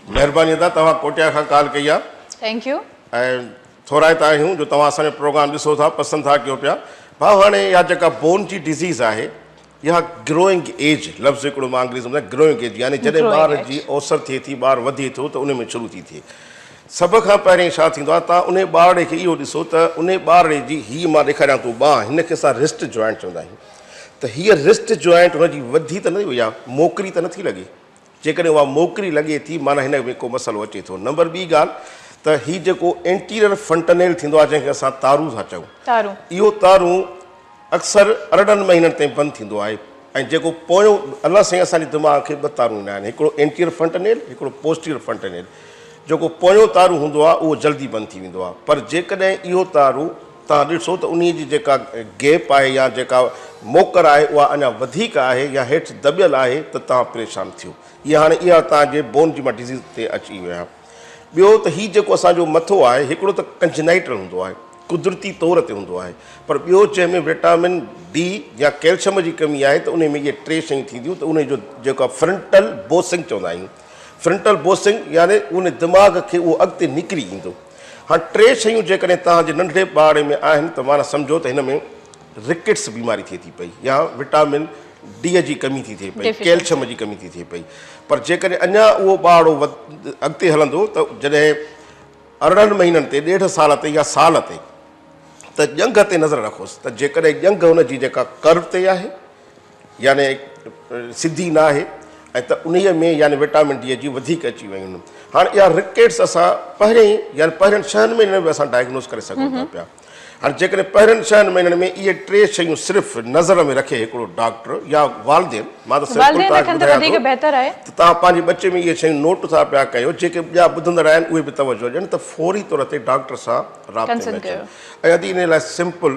महिरबानी अदा, तव्हां कोटिया खां कॉल कई आहे। Thank U. ऐं थोराइता आहियूं जो तव्हां असांजो प्रोग्राम ॾिसो था, पसंदि था कयो पिया। भाउ हाणे इहा जेका बोन जी डिज़ीज़ आहे, इहा ग्रोइंग एज लफ़्ज़ हिकिड़ो मां अंग्रेज़ी में ग्रोइंग एज, यानी जॾहिं ॿार जी औसर थिए थी, ॿार वधे थो त उन में शुरू थी थिए। सभ खां पहिरीं छा थींदो आहे, तव्हां उन ॿारड़े खे इहो ॾिसो त उन ॿारड़े जी हीअ मां ॾेखारियां थो ॿांह, हिनखे असां रिस्ट जॉइंट चवंदा आहियूं। त हीअ रिस्ट जॉइंट हुनजी वधी त न हुई आहे, मोकिरी त नथी लॻे। जेकॾहिं उहा मोकिरी लॻे थी माना हिन में को मसइलो अचे थो। नंबर ॿी ॻाल्हि त हीउ जेको एंटीरियर फंटनेल थींदो आहे, जंहिंखे असां तारू था चऊं, इहो तारू अक्सर अरिड़हनि महीननि ताईं बंदि थींदो आहे। ऐं जेको पोयों अलाह साईं असांजे दिमाग़ खे 2 तारू ईंदा आहिनि, हिकिड़ो एंटीरियर फंटनेल, हिकिड़ो पोस्टीरियर फंटनेल। जेको पोयों तारू हूंदो आहे उहो जल्दी बंदि थी वेंदो आहे, पर जेकॾहिं इहो तारू तव्हां ॾिसो त उन जी जेका गैप आहे या जेका मोकर आहे उहा अञा वधीक आहे या हेठि दॿियल आहे त तव्हां परेशान थियो। इहा तव्हांजे बोन जी मां डिज़ीज़ ते अची विया। ॿियो त हीउ जेको असांजो मथो आहे, हिकिड़ो त कंजनाइटल हूंदो आहे, कुदरती तौर ते हूंदो आहे, पर ॿियो जंहिंमें विटामिन डी या कैल्शियम जी कमी आहे त उन में इहे 3 शयूं थींदियूं। त उन जो जेको फ्रंटल बोसिंग चवंदा आहियूं, फ्रंटल बोसिंग यानी उन दिमाग़ खे उहो अॻिते निकिरी ईंदो। हाणे 3 शयूं जेकॾहिं तव्हांजे नंढड़े ॿार में आहिनि त माना सम्झो त हिन में रिकेट्स बीमारी थिए थी पई, या विटामिन डी जी कमी थी थिए पई, कैल्शियम जी कमी थी थिए पई। पर जेकॾहिं अञा उहो ॿारड़ो अॻिते हलंदो त जॾहिं अरिड़हनि महीननि ते, 1.5 साल ते या साल ते, त ॼंघ ते नज़र रखोसि त जेकॾहिं ॼंघ हुनजी जेका कर्व ते आहे यानी सिधी न आहे ऐं त उन में यानी विटामिन डी जी वधीक अची वियूं आहिनि। हाणे इहा रिकेट्स असां पहिरियों 6 महीननि में असां डायग्नोस करे सघूं था पिया। हाणे जेकॾहिं पहिरियों 6 महीननि में इहे 3 शयूं सिर्फ़ु नज़र में रखे हिकिड़ो डॉक्टर या वालदेन, मां त तव्हां पंहिंजे बचे में इहे शयूं नोट था पिया कयो, जेके ॿिया ॿुधंदड़ आहिनि उहे बि तवजो ॾियनि त फौरी तौर ते डॉक्टर सां राब्ते में अचनि। ऐं अॼु इन लाइ सिंपल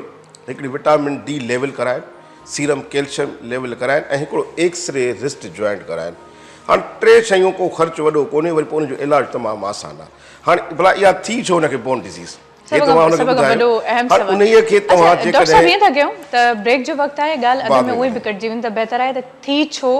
हिकिड़ी विटामिन डी लेवल कराए, सीरम कैल्शियम लेवल कराइनि ऐं हिकिड़ो एक्सरे रिस्ट जॉइंट कराइनि। हाणे 3 शयूं को ख़र्चु वॾो कोन्हे, वरी पोइ उनजो इलाजु तमामु आसान आहे। हाणे भला इहा थी छो हुनखे बोन डिज़ीज़, हे तव्हां हुनखे ॿुधायो। हाणे उन्हीअ खे तव्हां डॉक्टर साहब ईअं था कयूं त ब्रेक जो वक़्तु आहे, ॻाल्हि अध में उहे बि कटिजी वञे त बहितर आहे त थी छो,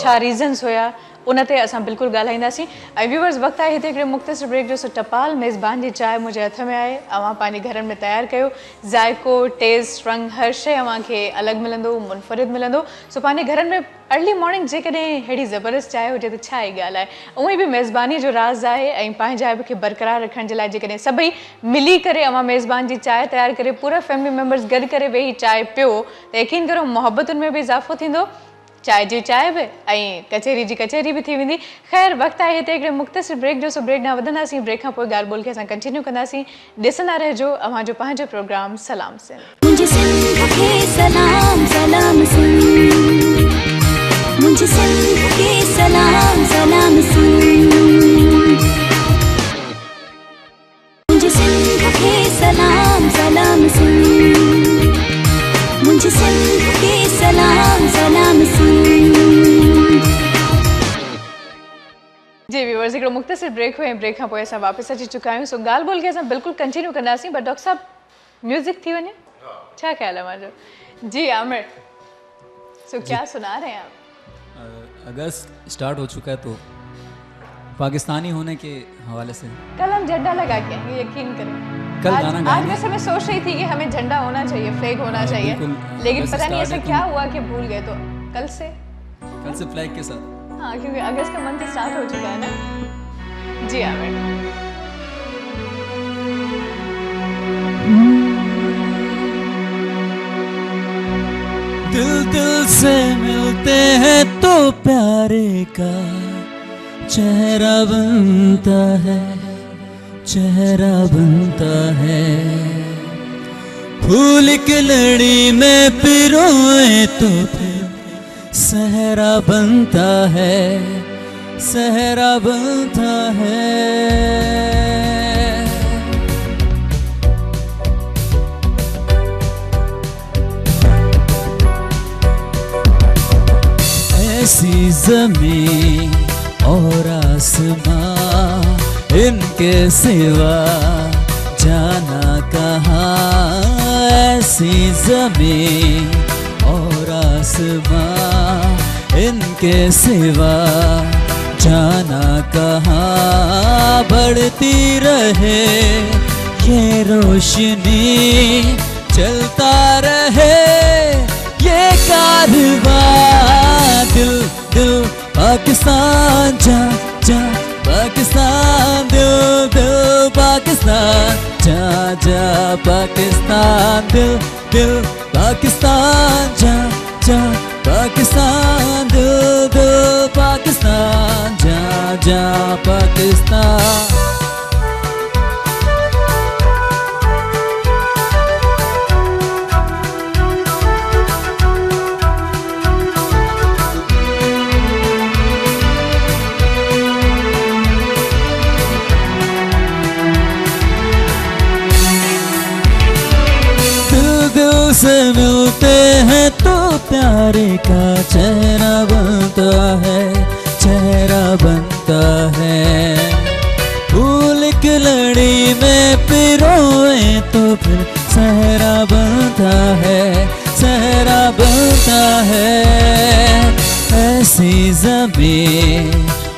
छा रीज़न्स हुया, उन ते असां बिल्कुलु ॻाल्हाईंदासीं। ऐं व्यूअर्स वक़्तु आहे हिते हिकिड़े मुख़्तसिर ब्रेक जो। सो टपाल मेज़बान जी चांहि मुंहिंजे हथ में आहे, अव्हां पंहिंजे घरनि में तयारु कयो। ज़ाइको, टेस्ट, रंग हर शइ अव्हांखे अलॻि मिलंदो, मुनफ़रिद मिलंदो। सो पंहिंजे घरनि में अर्ली मॉर्निंग जेकॾहिं अहिड़ी ज़बरदस्त चांहि हुजे त छा ई ॻाल्हि आहे। उहे बि मेज़बानी जो राज़ आहे ऐं पंहिंजा खे बरक़रार रखण जे लाइ जेकॾहिं सभई मिली करे अव्हां मेज़बान जी चांहि तयारु करे पूरा फैमिली मेंबर्स गॾु करे वेही चांहि पियो त यकीन करो मोहबतुनि में बि इज़ाफ़ो थींदो, चांहि जी चांहि बि ऐं कचहरी जी कचहरी बि थी वेंदी। ख़ैर वक़्तु आहे हिते हिकिड़े मुख़्तसिर ब्रेक जो। सो ब्रेक न वधंदासीं, ब्रेक खां पोइ ॻाल्हि ॿोल खे असां कंटिन्यू कंदासीं। ॾिसंदा रहिजो अव्हांजो पंहिंजो प्रोग्राम सलाम सिंध। मुझे सिंध के सलाम सलाम सिंध, मुझे सिंध के सलाम सलाम सिंध, मुझे सिंध के सलाम सलाम सिंध, मुझे सिंध के सलाम सलाम सिंध। जी व्यूअर्स, हिकिड़ो मुख़्तसिर ब्रेक हुयो ऐं ब्रेक खां पोइ असां वापसि अची चुका आहियूं। सो ॻाल्हि ॿोल खे असां बिल्कुलु कंटिन्यू कंदासीं, बट डॉक्टर साहब म्यूज़िक थी वञे, क्या ख्याल है हमारा? जी आमिर, सो क्या सुना रहे हैं आप? अगस्त स्टार्ट हो चुका है तो पाकिस्तानी होने के हवाले से कल हम झंडा लगा के आएंगे, यकीन करें। कल गाना गाएंगे। आज वैसे मैं सोच रही थी कि हमें झंडा होना चाहिए, फ्लैग होना चाहिए, लेकिन पता नहीं ऐसा क्या हुआ कि भूल गए। तो कल से फ्लैग के साथ, हाँ, क्योंकि अगस्त का मंथ स्टार्ट हो चुका है ना। जी आमिर। दिल दिल से मिलते हैं तो प्यारे का चेहरा बनता है, चेहरा बनता है। फूल की लड़ी में पिरोए तो फिर सहरा बनता है, सहरा बनता है। ऐसी ज़मीन और आसमां, इनके सिवा जाना कहाँ। ऐसी ज़मीन और आसमां, इनके सिवा जाना कहाँ। बढ़ती रहे ये रोशनी, चलता रहे ये कारवां। दिल दिल पाकिस्तान जा जा, पाकिस्तान दिल दिल पाकिस्तान जा जा, पाकिस्तान दिल दिल पाकिस्तान जा जा, पाकिस्तान दिल दिल पाकिस्तान जा जा, पाकिस्तान। से मिलते हैं तो प्यारे का चेहरा बनता है, चेहरा बनता है। फूल की लड़ी में पिरोए तो फिर सहरा बनता है, सहरा बनता है। ऐसी ज़मीन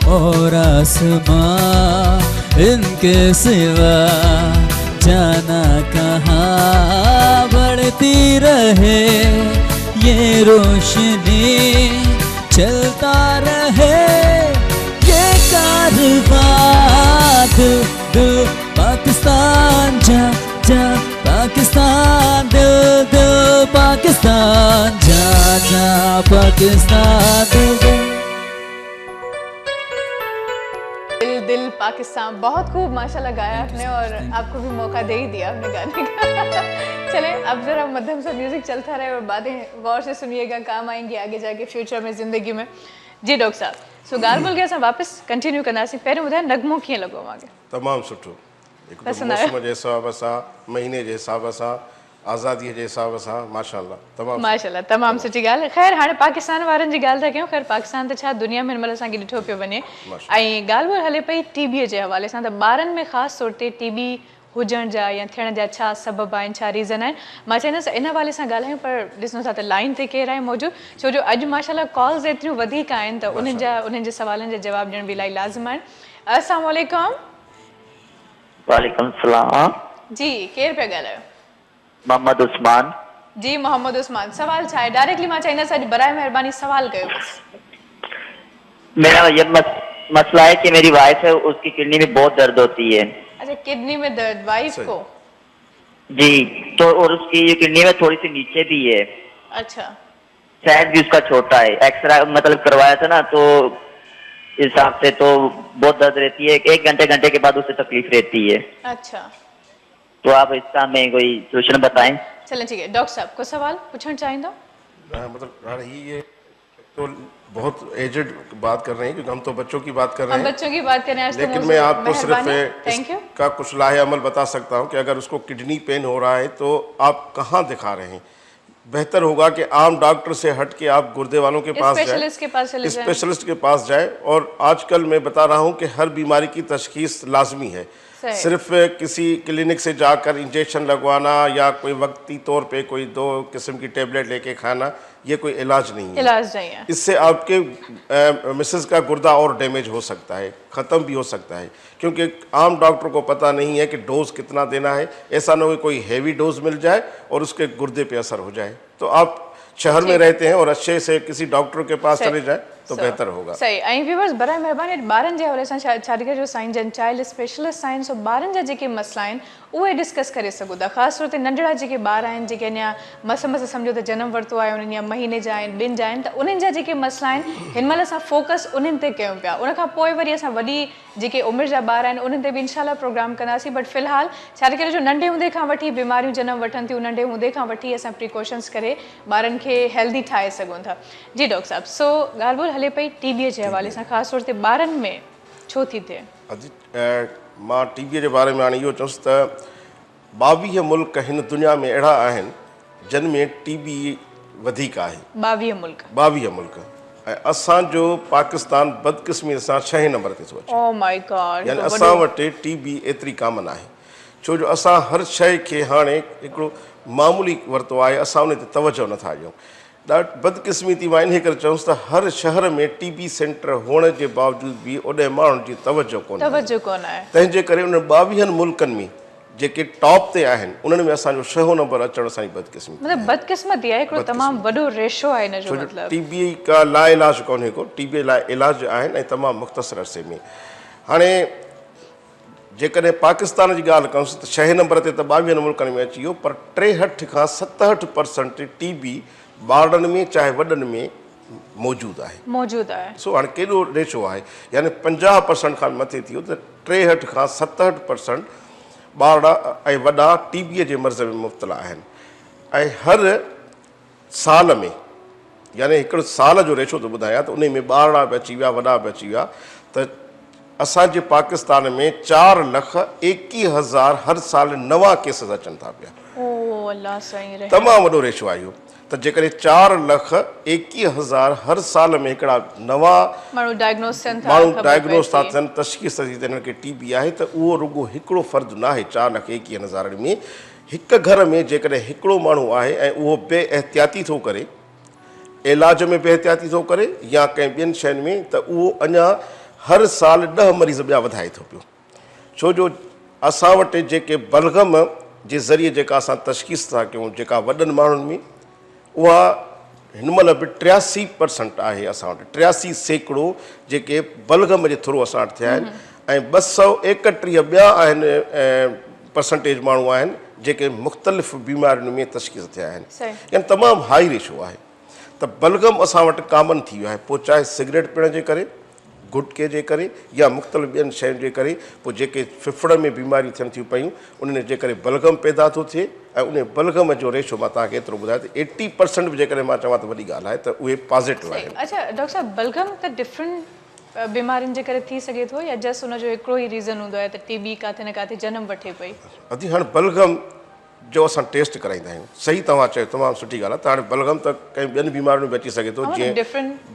और आसमां, इनके सिवा जाना कहाँ। बढ़ती रहे ये रोशनी, चलता रहे ये कारवां। दिल दिल पाकिस्तान जा जा, पाकिस्तान दिल दिल पाकिस्तान जा जा, पाकिस्तान दिल दिल। दिल पाकिस्तान, बहुत खूब माशाल्लाह गाया आपने, और आपको भी मौका दे ही दिया आपने गाने का। चले अब जरा मध्यम सा म्यूजिक चलता रहे और बातें गौर से सुनिएगा, काम आएंगी आगे जाके फ्यूचर में ज़िंदगी में। जी डॉक्टर साहब, सो ॻाल्हि ॿोल खे असां वापसि कंटिन्यू कंदासीं। पहिरियों ॿुधायो नगमो कीअं लॻो मूंखे? तमामु सुठो, हिकु मौसम जे हिसाब सां, महीने जे हिसाब सां आज़ादीअ जे हिसाब सां माशाल्लाह तमामु माशाल्लाह तमामु सुठी ॻाल्हि। ख़ैर हाणे पाकिस्तान वारनि जी ॻाल्हि था कयूं। ख़ैर पाकिस्तान त छा दुनिया में हिन महिल असांखे ॾिठो पियो वञे। ऐं ॻाल्हि उहा हले पई टीबीअ जे हवाले सां, त ॿारनि में ख़ासि तौर ते टीबी हुजण जा या थियण जा छा सबब आहिनि, छा रीज़न आहिनि, मां चाहींदसि इन हवाले सां ॻाल्हायूं। पर ॾिसूं था त लाइन ते केरु आहे मौजूदु, छो जो अॼु माशाल्लाह कॉल्स एतिरियूं वधीक आहिनि त उन्हनि जे सवालनि जा जवाब ॾियण बि इलाही लाज़िम आहिनि। अस्सलाम वालेकुम। वालेकुम सलाम। जी केरु पिया ॻाल्हायो? मोहम्मद उस्मान। जी मोहम्मद उस्मान, सवाल छा है? डायरेक्टली मां चाहींदसि अॼु बराए मेहरबानी सवाल कयो बस। मेरा ये मसला है कि मेरी वाइफ है, उसकी किडनी में बहुत दर्द होती है। अच्छा किडनी में दर्द वाइफ को? जी, तो और उसकी ये किडनी में थोड़ी सी नीचे भी है। अच्छा। साइज भी उसका छोटा है। एक्सरे मतलब करवाया था ना, तो इस हिसाब से तो बहुत दर्द रहती है, 1 घंटे के बाद उसे तकलीफ रहती है। अच्छा, तो आप इसका में कोई सोल्यूशन बताएं। चलें ठीक है। डॉक्टर साहब को सवाल पूछना चाहेंगे? मतलब ये तो बहुत एजेड बात कर रहे हैं, क्योंकि हम तो बच्चों की बात कर रहे हैं। हम बच्चों की बात कर रहे हैं, लेकिन मैं आपको सिर्फ इसका कुछ लाहे अमल बता सकता हूं कि अगर उसको किडनी पेन हो रहा है तो आप कहाँ दिखा रहे हैं। बेहतर होगा कि आम डॉक्टर से हट के आप गुर्दे वालों के पास जाए, स्पेशलिस्ट के पास जाए। और आजकल मैं बता रहा हूँ कि हर बीमारी की तशखीस लाजमी है। सिर्फ किसी क्लिनिक से जाकर इंजेक्शन लगवाना या कोई वक्ती तौर पे कोई 2 किस्म की टेबलेट लेके खाना, ये कोई इलाज नहीं है। इससे आपके मिसेस का गुर्दा और डैमेज हो सकता है, ख़त्म भी हो सकता है, क्योंकि आम डॉक्टर को पता नहीं है कि डोज कितना देना है। ऐसा ना हो कोई हैवी डोज मिल जाए और उसके गुर्दे पे असर हो जाए। तो आप शहर में रहते हैं और अच्छे से किसी डॉक्टर के पास चले जाए तो बेहतर होगा। सही। ऐं व्यूअर्स बराए महिरबानी ॿारनि जे हवाले सां छात्रिका जो साइंस जन चाइल्ड स्पेशलिस्ट साइंस और ॿारनि जा जेके मसला आहिनि उहे डिस्कस करे सघूं था। ख़ासि तौर ते नंढड़ा जेके ॿार आहिनि, जेके अञा मस सम्झो त जनम वरितो आहे, उन्हनि या महीने जा आहिनि, 2 जा आहिनि, त उन्हनि जा जेके मसला आहिनि हिन महिल असां फोकस उन्हनि ते कयूं पिया। उनखां पोइ वरी असां वॾी जेके उमिरि जा ॿार आहिनि उन्हनि ते बि इंशाल्लाह प्रोग्राम कंदासीं। बट फ़िलहाल छात्रिका जो नंढे हूंदे खां वठी बीमारियूं जनम वठनि थियूं, नंढे हूंदे खां वठी असां प्रिकॉशन्स करे ॿारनि खे हेल्दी ठाहे सघूं था। जी डॉक्टर साहब, सो ॻाल्हि ॿोल हले पई टीबीअ जे हवाले सां, ख़ासि तौर ते ॿारनि में छो थी थिए? मां टीबीअ जे बारे में हाणे इहो चउसि त 22 मुल्क हिन दुनिया में अहिड़ा आहिनि जिन में टीबी वधीक आहे। 22 मुल्क। ऐं असांजो पाकिस्तान बदकिस्मती सां 6 नंबर ते थो अचे। Oh my God. यानी असां वटि टीबी एतिरी कामन आहे, छो जो असां हर शइ खे हाणे हिकिड़ो मामूली वरितो आहे, असां उन ते तवजो नथा ॾियूं। ॾाढी बदकिस्मती मां इन करे चउसि त हर शहर में टीबी सेंटर हुअण जे बावजूदि बि ओॾे माण्हुनि जी तवजो कोन आहे। तंहिंजे करे उन 22 मुल्कनि में जेके टॉप ते आहिनि उन्हनि में असांजो 6 नंबर अचण असांजी बदकिस्मती। मतलब बदकिस्मती आहे, हिकिड़ो तमामु वॾो रेशो आहे इन जो मतलब। टीबी का लाइलाज कोन्हे को, टीबी लाइ इलाज आहिनि ऐं तमामु मुख़्तसर अरसे में। हाणे जेकॾहिं पाकिस्तान जी ॻाल्हि कयूंसि त 6 नंबर ते त 22 मुल्कनि में अची वियो, पर 63 खां 67% टीबी ॿारनि में चाहे वॾनि में मौजूदु आहे। सो हाणे केॾो रेशो आहे, यानी 50% खां मथे थी वियो त 63 खां 67% ॿार ऐं वॾा टीबीअ जे मर्ज़ में मुब्तला आहिनि। ऐं हर साल में, यानी हिकिड़ो साल जो रेशो थो ॿुधायां त उन में ॿार बि अची विया, वॾा बि अची विया। त असांजे पाकिस्तान में 4,21,000 हर साल नवां केसिस अचनि था पिया। तमामु वॾो रेशो आहे इहो। त जेकॾहिं 4,21,000 हर साल में हिकिड़ा नवां माण्हू डायग्नोस था थियनि, तशख़ीस थी थिए हिननि खे टीबी आहे, त उहो रुॻो हिकिड़ो फ़र्दु न आहे। 4,21,000 में हिकु घर में जेकॾहिं हिकिड़ो माण्हू आहे ऐं उहो बेएहतियाती थो करे, इलाज में बेएहतियाती थो करे या कंहिं ॿियनि शयुनि में, त उहो अञा हर साल 10 मरीज़ ॿिया वधाए थो पियो। छो जो असां वटि जेके बलगम जे ज़रिए जेका असां तशख़ीस था कयूं, जेका वॾनि माण्हुनि में, उहा हिन महिल बि 83% आहे असां वटि। 83% जेके बलगम जे थ्रू असां वटि थिया आहिनि ऐं 231 ॿिया आहिनि परसेंटेज माण्हू आहिनि जेके मुख़्तलिफ़ बीमारियुनि में तशख़ीस थिया आहिनि। यानी तमामु हाई रेशो आहे। त बलगम असां वटि कामन थी वियो आहे, पोइ चाहे सिगरेट पीअण जे करे, गुटके जे करे या मुख़्तलिफ़ ॿियनि शयुनि जे करे, पोइ जेके फिफड़ में बीमारियूं थियनि थियूं पियूं उन्हनि जे करे बलगम पैदा थो थिए। ऐं उन बलगम जो रेशो मां तव्हांखे एतिरो ॿुधायां त 80% बि जेकॾहिं मां चवां त वॾी ॻाल्हि आहे, त उहे पॉज़िटिव आहिनि। अच्छा डॉक्टर साहब, बलगम त डिफरेंट बीमारियुनि जे करे थी सघे थो या जस्ट उनजो हिकिड़ो ई रीज़न हूंदो आहे त टीबी किथे न किथे जनम वठे पई? हाणे बलगम जो असां टेस्ट कराईंदा आहियूं। सही तव्हां चयो, तमामु सुठी ॻाल्हि आहे। त हाणे बलगम त कंहिं ॿियनि बीमारियुनि में बि अची सघे थो, जीअं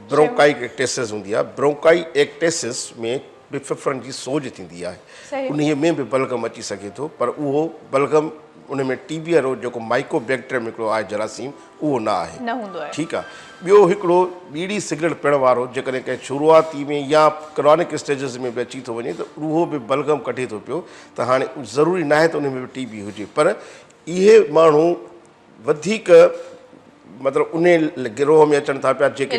ब्रोंकाइक एक्टेसिस हूंदी आहे। ब्रोंकाइक एक्टेसिस में बि फिफड़नि जी सोज थींदी आहे, उन में बि बलगम अची सघे थो, पर उहो बलगम उन में टीबी वारो जेको माइकोबैक्टीरियम हिकिड़ो आहे जरासीम, उहो न आहे। ठीकु आहे। ॿियो हिकिड़ो बीड़ी सिगरेट पीअण वारो जेकॾहिं कंहिं शुरूआती में या क्रॉनिक स्टेजिस में बि अची थो वञे त उहो बि बलगम कढे थो पियो। त हाणे ज़रूरी न आहे त उन में बि टीबी हुजे, पर इहे माण्हू वधीक मतिलबु उन गिरोह में अचनि था पिया जेके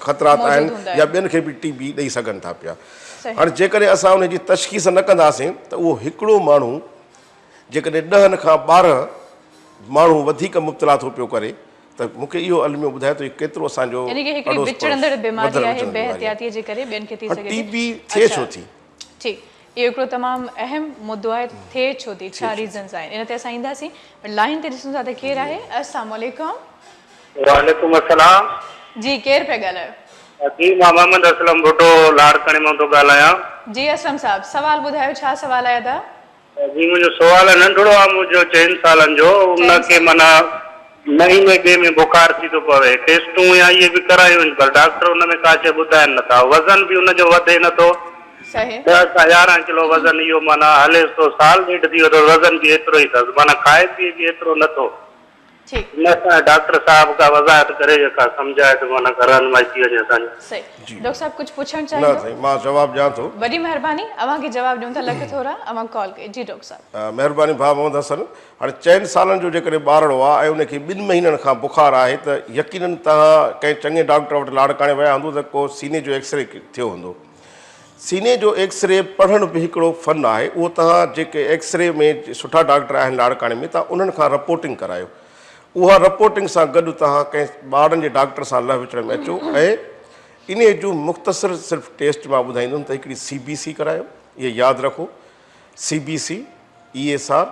ख़तरात आहिनि या ॿियनि खे बि टीबी ॾेई सघनि था पिया। हाणे जेकॾहिं असां उनजी तशख़ीस न कंदासीं त उहो हिकिड़ो माण्हू जेकॾहिं 10 खां 12 माण्हू वधीक मुब्तला थो पियो करे, त मूंखे इहो अलमियो ॿुधाए थो केतिरो असांजो टीबी थिए छो थी। इहो हिकिड़ो तमामु अहम मुद्दो आहे, थिए छो थी, छा रीज़न्स आहिनि, इन ते असां ईंदासीं। लाइन ते ॾिसूं था त केरु आहे। अस्सलाम वालेकुम। वालेकुम अस्सलाम। जी केरु पिया ॻाल्हायो? जी मां मोहम्मद असलम भुट्टो लाड़काणे मां थो ॻाल्हायां। जी असलम साहब, सवाल ॿुधायो, छा सवाल आहे? जी मुंहिंजो सुवाल नंढड़ो आहे, मुंहिंजो 4 सालनि जो। उनखे माना महीने ॿिए में बुखार थी थो पवे, टेस्टूं या इहे बि करायूं, पर डॉक्टर हुन में का शइ ॿुधाइनि नथा। वज़न बि हुनजो वधे नथो, 10 खां 11 किलो वज़न इहो माना हले थो, साल ॾेढ थी वियो त वज़न बि एतिरो ई अथसि, माना खाए पीए बि एतिरो नथो। डॉक्टर साहब का वज़ाहत करे जेका सम्झाए त माना रहनुमाई थी वञे असांजी। डॉक्टर साहब कुझु पुछणु चाहियो? मां जवाबु ॾियां थो। वॾी महिरबानी, अव्हांखे जवाबु ॾियूं था, लख थोरा अव्हां कॉल कई। जी डॉक्टर साहब। महिरबानी भाउ मोहम्मद हसन। हाणे 4 सालनि जो जेकॾहिं ॿारड़ो आहे ऐं उनखे 2 महीननि खां बुखार आहे त यकीनन तव्हां कंहिं चङे डॉक्टर वटि लाड़काणे विया हूंदो त को सीने जो एक्सरे थियो हूंदो। सीने जो एक्सरे पढ़णु बि हिकिड़ो फ़न आहे। उहो तव्हां जेके एक्सरे में सुठा डॉक्टर आहिनि लाड़काणे में, तव्हां उन्हनि खां रिपोर्टिंग करायो। उहा रिपोर्टिंग सां गॾु तव्हां कंहिं ॿारनि जे डॉक्टर सां लह विचड़ में अचो ऐं इन जूं मुख़्तसिर सिर्फ़ु टेस्ट मां ॿुधाईंदुमि त हिकिड़ी CBC करायो, इहे यादि रखो, CBC ESR।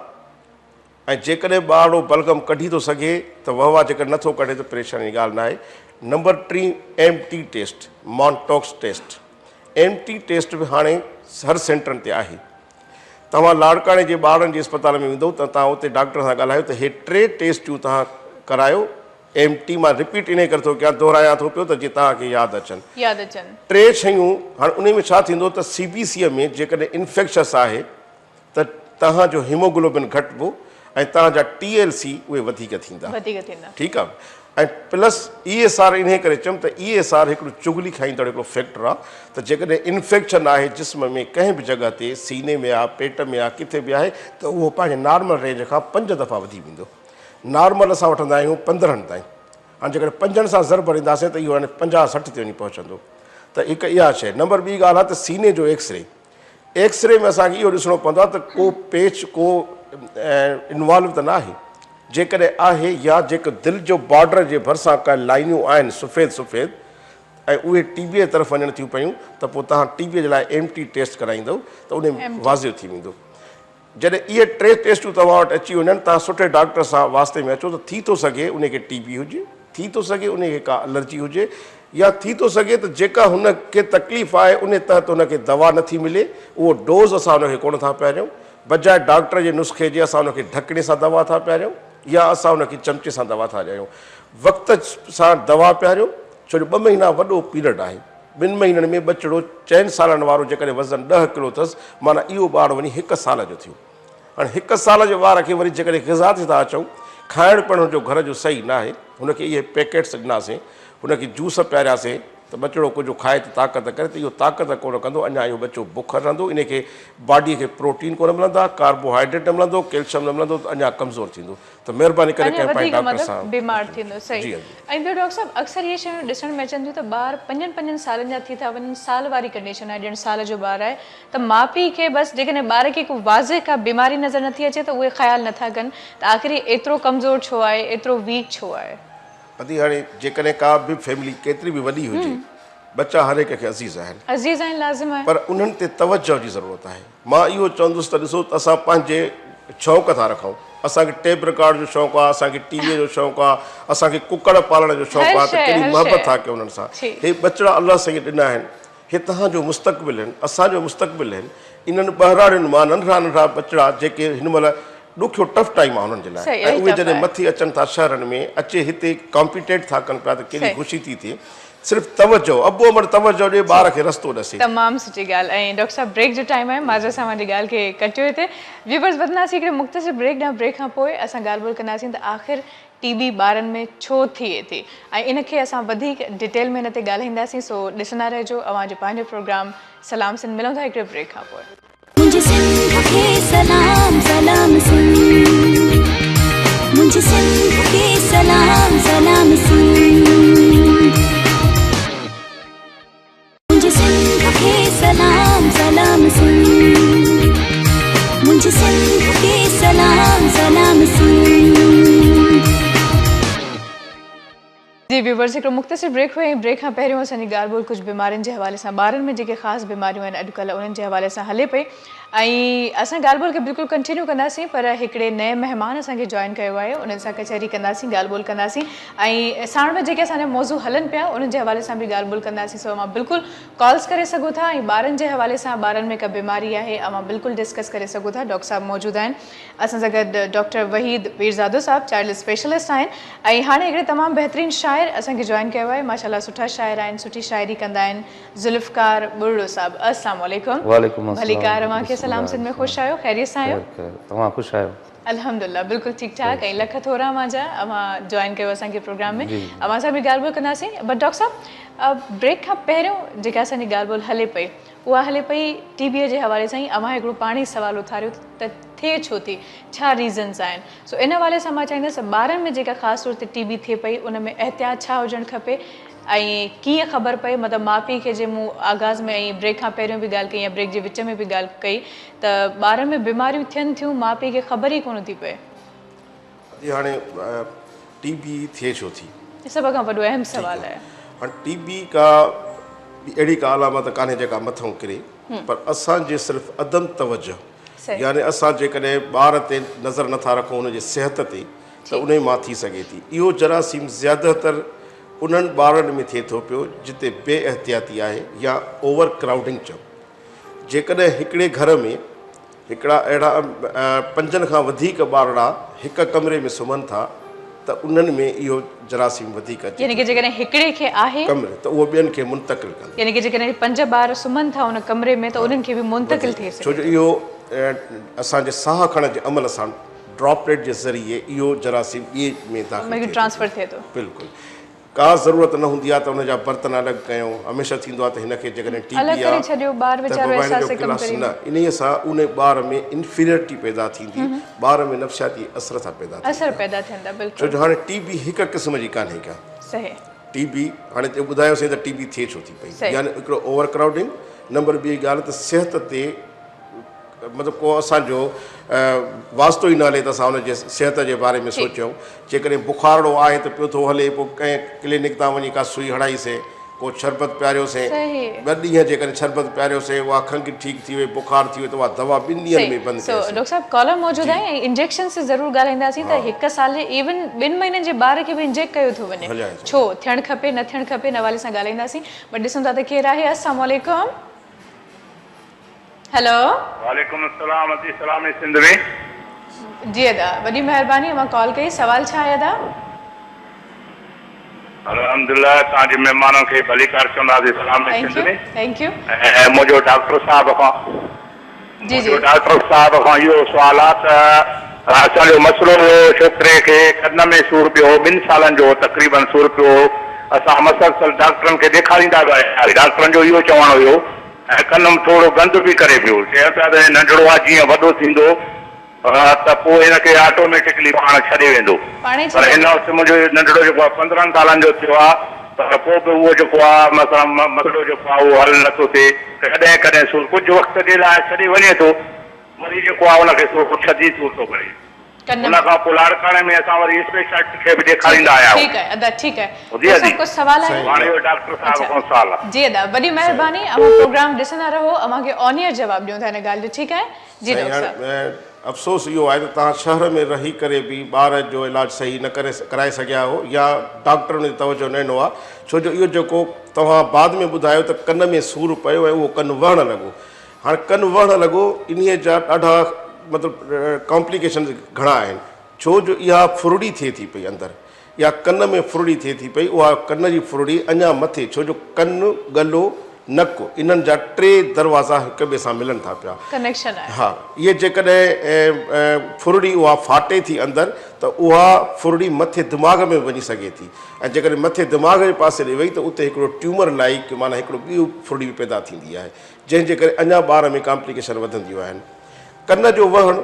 ऐं जेकॾहिं ॿारड़ो बलगम कढी थो सघे त वाह, जेकॾहिं नथो कढे त परेशानी जी ॻाल्हि न आहे। Number 3 MT test, Mantoux test. MT test बि हाणे हर सेंटरनि ते आहे। तव्हां लाड़काणे जे ॿारनि जे अस्पताल में वेंदो त तव्हां उते डॉक्टर सां ॻाल्हायो त हे 3 टेस्टियूं तव्हां करायो। MT मां रिपीट इन करे थो कयां, दोहरायां थो पियो त जीअं तव्हांखे यादि अचनि। 3 शयूं। हाणे उन में छा थींदो त CBC में जेकॾहिं इन्फेक्शस आहे त तव्हांजो हीमोग्लोबिन घटिबो ऐं तव्हांजा TLC उहे वधीक थींदा। ठीकु आहे। ऐं प्लस ESR इन करे चयुमि त ESR हिकिड़ो चुगली खाईंदड़ हिकिड़ो फैक्टर आहे त जेकॾहिं इन्फेक्शन आहे जिस्म में कंहिं बि जॻह ते, सीने में आहे, पेट में आहे, किथे बि आहे, त उहो पंहिंजे नॉर्मल रेंज खां 5 दफ़ा वधी वेंदो। नॉर्मल असां वठंदा आहियूं 15 ताईं। हाणे जेकॾहिं 5 सां ज़रब ॾींदासीं त इहो हाणे 50-60 ते वञी पहुचंदो। त हिकु इहा शइ। नंबर ॿी ॻाल्हि आहे त सीने जो एक्सरे में असांखे इहो ॾिसणो पवंदो आहे त को पेच को इन्वॉल्व त न आहे। जेकॾहिं आहे या जेको दिलि जो बॉर्डर जे भरिसां का लाइनियूं आहिनि सफ़ेद ऐं उहे टीबीअ तरफ़ वञणु थियूं पियूं त पोइ तव्हां टीबीअ जे लाइ MT टेस्ट कराईंदव त उन में वाज़िब थी वेंदो। जॾहिं इहे 3 टेस्टूं तव्हां वटि अची वञनि, तव्हां सुठे डॉक्टर सां वास्ते में अचो त थी थो सघे उनखे TB हुजे, थी थो सघे उनखे का एलर्जी हुजे, या थी थो सघे त जेका हुनखे तकलीफ़ आहे उन तहत हुनखे दवा नथी मिले, उहो डोज़ असां हुनखे कोन था पिया ॾियूं, बजाए डॉक्टर जे नुस्खे जे असां हुनखे ढकणे सां दवा था पिया ॾियूं या असां हुनखे चमचे सां दवा था ॾियूं। वक़्त सां दवा पिया ॾियूं, छो जो 2 महीना वॾो पीरियड आहे। 2 महीननि में बचिड़ो 4 सालनि वारो जेकॾहिं वज़न 10 किलो अथसि, माना इहो ॿारु वञी 1 साल जो थियो। हाणे 1 साल जे ॿार खे वरी जेकॾहिं ग़िज़ा ते था अचूं, खाइण पीअण जो घर जो सही न आहे, हुनखे इहे पैकेट्स ॾिनासीं, हुनखे जूस पियारियासीं त बचिड़ो कुझु खाए त ताक़त करे, त इहो ताक़त कोन कंदो, अञा इहो बच्चो बुख रहंदो, इनखे बॉडीअ खे प्रोटीन कोन मिलंदा, कार्बोहाइड्रेट न मिलंदो, कैल्शियम न मिलंदो, त अञा कमज़ोर थींदो। त महिरबानी करे कंहिं पंहिंजे डॉक्टर सां बीमार थींदो। सही। ऐं ॿियो डॉक्टर साहब, अक्सर इहे शयूं ॾिसण में अचनि थियूं त ॿार 5 सालनि जा थी था वञनि, साल वारी कंडीशन आहे, 1.5 साल जो ॿारु आहे, त माउ पीउ खे बसि जेकॾहिं ॿार खे को वाज़े का बीमारी नज़र नथी अचे त उहे ख़्यालु नथा कनि त आख़िर एतिरो कमज़ोर छो आहे, एतिरो वीक छो आहे। हाणे जेकॾहिं का बि फैमिली केतिरी बि वॾी हुजे, बच्चा हर एक खे अज़ीज़ आहिनि, लाज़िम आहे, पर उन्हनि ते तवजो जी ज़रूरत आहे। मां इहो चवंदुसि त ॾिसो त असां पंहिंजे शौक़ु था रखूं, असांखे टेप रिकॉर्ड जो शौक़ु आहे, असांखे टीवीअ जो शौक़ु आहे, असांखे कुकड़ पालण जो शौक़ु आहे, त केॾी मोहबत था कयूं उन्हनि सां। हे बचिड़ा अलाह साईं ॾिना आहिनि, हे तव्हांजो मुस्तक़बिल आहिनि, असांजो मुस्तक़बिल आहिनि। इन्हनि ॿहिराड़ियुनि मां नंढड़ा नंढड़ा बचिड़ा जेके हिन महिल ॾुखियो टफ टाइम आहे हुननि जे लाइ ऐं उहे जॾहिं मथे अचनि था शहरनि में अचे हिते कॉम्पिटेट था कनि पिया त कहिड़ी ख़ुशी थी थिए सिर्फ़ु तवजो अबो अमर तवजो ॾे ॿार खे रस्तो ॾसे तमामु सुठी ॻाल्हि ऐं डॉक्टर साहब ब्रेक जो टाइम आहे माज़र सां मुंहिंजी ॻाल्हि खे कटियो हिते व्यूवर्स ॿुधंदासीं हिकिड़े मुख़्तसिर ब्रेक ॾांहुं ब्रेक खां पोइ असां ॻाल्हि ॿोल कंदासीं त आख़िर टीबी ॿारनि में छो थिए थी ऐं इनखे असां वधीक डिटेल में हिन ते ॻाल्हाईंदासीं सो ॾिसंदा रहिजो अवांजो पंहिंजो प्रोग्राम सलाम सिंध मिलूं था हिकिड़े ब्रेक खां पोइ मुझे सिंध के सलाम सलाम सिंध मुझे सिंध के सलाम सलाम सिंध मुझे सिंध के सलाम सलाम सिंध मुझे सिंध के सलाम सलाम सिंध जी व्यूवर्स हिकिड़ो मुख़्तसिर ब्रेक हुई ब्रेक खां पहिरियों असांजी ॻाल्हि ॿोल कुझु बीमारियुनि जे हवाले सां ॿारनि में जेके ख़ासि बीमारियूं आहिनि अॼुकल्ह उन्हनि जे हवाले सां हले पई ऐं असां ॻाल्हि ॿोल खे बिल्कुलु कंटिन्यू कंदासीं पर हिकिड़े नए महिमान असांखे जॉइन कयो आहे उन्हनि सां कचहरी कंदासीं ॻाल्हि ॿोल कंदासीं ऐं साण में जेके असांजा मौज़ू हलनि पिया उन्हनि जे हवाले सां बि ॻाल्हि ॿोल कंदासीं सो मां बिल्कुलु कॉल्स करे सघो था ऐं ॿारनि जे हवाले सां ॿारनि में का बीमारी आहे अवां बिल्कुलु डिस्कस करे सघो था डॉक्टर साहब मौजूदु आहिनि असां सां गॾु डॉक्टर वहीद वीरज़ादो साहब चाइल्ड स्पेशलिस्ट आहिनि ऐं हाणे हिकिड़े तमामु बहितरीनु शाइर असांखे जॉइन कयो आहे माशाल्लाह सुठा शाइर आहिनि सुठी शाइरी कंदा आहिनि ज़ुल्फ़कार बुर्रो साहब अस्सलाम वालेकुम भली कार अव्हांखे सलाम सिंध में ख़ुशि आहियो ख़ैरियत सां आहियो तव्हां ख़ुशि आहियो अल्हम्दुलिल्लाह बिल्कुलु ठीकु ठाक ऐं लख थोरा मुंहिंजा अव्हां जॉइन कयो असांखे प्रोग्राम में अव्हां सां बि ॻाल्हि ॿोल कंदासीं बट डॉक्टर साहब ब्रेक खां पहिरियों जेका असांजी ॻाल्हि ॿोल हले पई उहा हले पई टीबीअ जे हवाले सां ई अव्हां हिकिड़ो पाण ई सुवालु उथारियो त थिए छो थी छा रीज़न्स आहिनि सो इन हवाले सां मां चाहींदसि ॿारनि में जेका ख़ासि तौर ते टीबी थिए पई उन में एहतियात छा हुजणु खपे ऐं कीअं ख़बर पए मतिलबु माउ पीउ खे जे मूं आगाज़ में ऐं ब्रेक खां पहिरियों बि ॻाल्हि कई या ब्रेक जे विच में बि ॻाल्हि कई त ॿारनि में बीमारियूं थियनि थियूं माउ पीउ खे ख़बर ई कोन थी पए हाणे टीबी थिए छो थी सभ खां वॾो अहम सुवालु आहे हाणे टीबी का अहिड़ी का अलामत कान्हे जेका मथां किरे पर असांजे सिर्फ़ु अदम तवजो यानी असां जेकॾहिं ॿार ते नज़र नथा रखूं हुनजे सिहत ते त उन मां थी सघे थी इहो जरासीम ज़्यादातर उन्हनि ॿारनि में थिए थो पियो जिते बे एहतियाती आहे या ओवर क्राउडिंग चओ जेकॾहिं हिकिड़े घर में हिकिड़ा अहिड़ा 5 खां वधीक ॿारड़ा हिकु कमरे में सुम्हनि था त उन्हनि में इहो जरासीम वधीक अचे यानी कि जेकॾहिं हिकिड़े खे आहे कमरे त उहो ॿियनि खे मुंतक़िल कंदो यानी कि जेकॾहिं 5 ॿार सुम्हनि था उन कमरे में त उन्हनि खे बि मुंतक़िल थिए छो जो इहो असांजे साह खणण जे अमल सां ड्रॉपलेट जे ज़रिए इहो जरासीम ॿिए में दाख़िल ट्रांसफर थिए थो बिल्कुलु का ज़रूरत न हूंदी आहे त हुनजा बर्तन अलॻि कयूं हमेशह थींदो आहे त हिनखे जेकॾहिं टीबी आहे न इन्हीअ सां उन ॿार में इन्फीरियरिटी पैदा थींदी ॿार में नफ़्सियाती असर था पैदा थियनि छो जो हाणे टीबी हिकु क़िस्म जी कान्हे का टीबी हाणे ॿुधायोसीं त टीबी थिए छो थी पई यानी हिकिड़ो ओवर क्राउडिंग नंबर ॿी ॻाल्हि त सिहत ते मतिलबु को असांजो वास्तो ई न हले त असां हुनजे सिहत जे बारे में सोचियूं जेकॾहिं बुखारड़ो आहे त पियो थो हले पोइ कंहिं क्लिनिक तां वञी का सुई हणाईसीं को शरबत पियारियोसीं ॿ ॾींहं जेकॾहिं शरबत पियारियोसीं उहा खंघि ठीकु थी वई बुखार थी वई त उहा दवा 2 ॾींहंनि में बंदि कयोसीं डॉक्टर साहब कॉलर मौजूदु आहे ऐं इंजेक्शन से ज़रूरु ॻाल्हाईंदासीं त 1 साल इवन 2 महीननि जे ॿार खे बि इंजेक्ट कयो थो वञे छो थियणु खपे न थियणु खपे इन हवाले सां ॻाल्हाईंदासीं बट ॾिसूं था त केरु आहे अस्सलाम वालेकुम हेलो वालेकुम अस्सलाम अती सलाम सिंध में जी अदा वॾी महिरबानी मां कॉल कई सवाल छा आहे अदा अल्हम्दुलिल्लाह तव्हांजे महिमाननि खे भली कार चवंदासीं सलाम सिंध में थैंक यू ऐं मुंहिंजो डॉक्टर साहब खां जी डॉक्टर साहब खां इहो सुवाल आहे त असांजो मसइलो हुयो छोकिरे खे कन में सूर पियो 2 सालनि जो तक़रीबन सूर पियो असां मसलसल डॉक्टरनि खे ॾेखारींदा पिया डॉक्टरनि जो इहो चवणु हुयो ऐं कन में थोरो गंद बि करे पियो चयो पिया त नंढड़ो आहे जीअं वॾो थींदो त पोइ हिनखे ऑटोमेटिकली पाण छॾे वेंदो पर हिन वक़्तु मुंहिंजो नंढड़ो जेको आहे 15 सालनि जो थियो आहे पर पोइ बि उहो जेको आहे मसइलो जेको आहे उहो हल नथो थिए कॾहिं कॾहिं सूर कुझु वक़्त जे लाइ छॾे वञे थो वरी जेको आहे हुनखे थोरो शदीद सूर थो करे उन खां पोइ लाड़काणे में असां वरी स्पेशलिस्ट खे बि ॾेखारींदा आया ठीकु आहे अदा ठीकु आहे कुझु सवाल आहे हाणे डॉक्टर साहब खां सवाल आहे जी अदा वॾी महिरबानी अवां प्रोग्राम ॾिसंदा रहो अवांखे ऑन एयर जवाब ॾियूं था हिन ॻाल्हि जो ठीकु आहे जी डॉक्टर साहब अफ़सोस इहो आहे त तव्हां शहर में रही करे बि ॿार जो इलाजु सही न कराए सघिया हो या डॉक्टरनि जो तवजो न ॾिनो आहे छो जो इहो जेको तव्हां बाद में ॿुधायो त कन में सूरु पियो ऐं उहो कन वहणु लॻो हाणे कन वहणु लॻो इन्हीअ जा ॾाढा मतिलबु कॉम्प्लिकेशन घणा आहिनि छो जो इहा फुरड़ी थिए थी पई अंदरि या कन में फुरड़ी थिए थी पई उहा कन जी फुरड़ी अञा मथे छो जो कनु गलो नकु इन्हनि जा 3 दरवाज़ा हिक ॿिए सां मिलनि था पिया कनेक्शन आहे। हा इहे जेकॾहिं फुरड़ी उहा फाटे थी अंदरि त उहा फुरड़ी मथे दिमाग़ में वञी सघे थी ऐं जेकॾहिं मथे दिमाग़ जे पासे ॾे वई त उते हिकिड़ो ट्यूमर लाइक माना हिकिड़ो ॿियूं फुरड़ी बि पैदा थींदी आहे जंहिंजे करे अञा ॿार में कॉम्प्लिकेशन वधंदियूं आहिनि। कन जो वहणु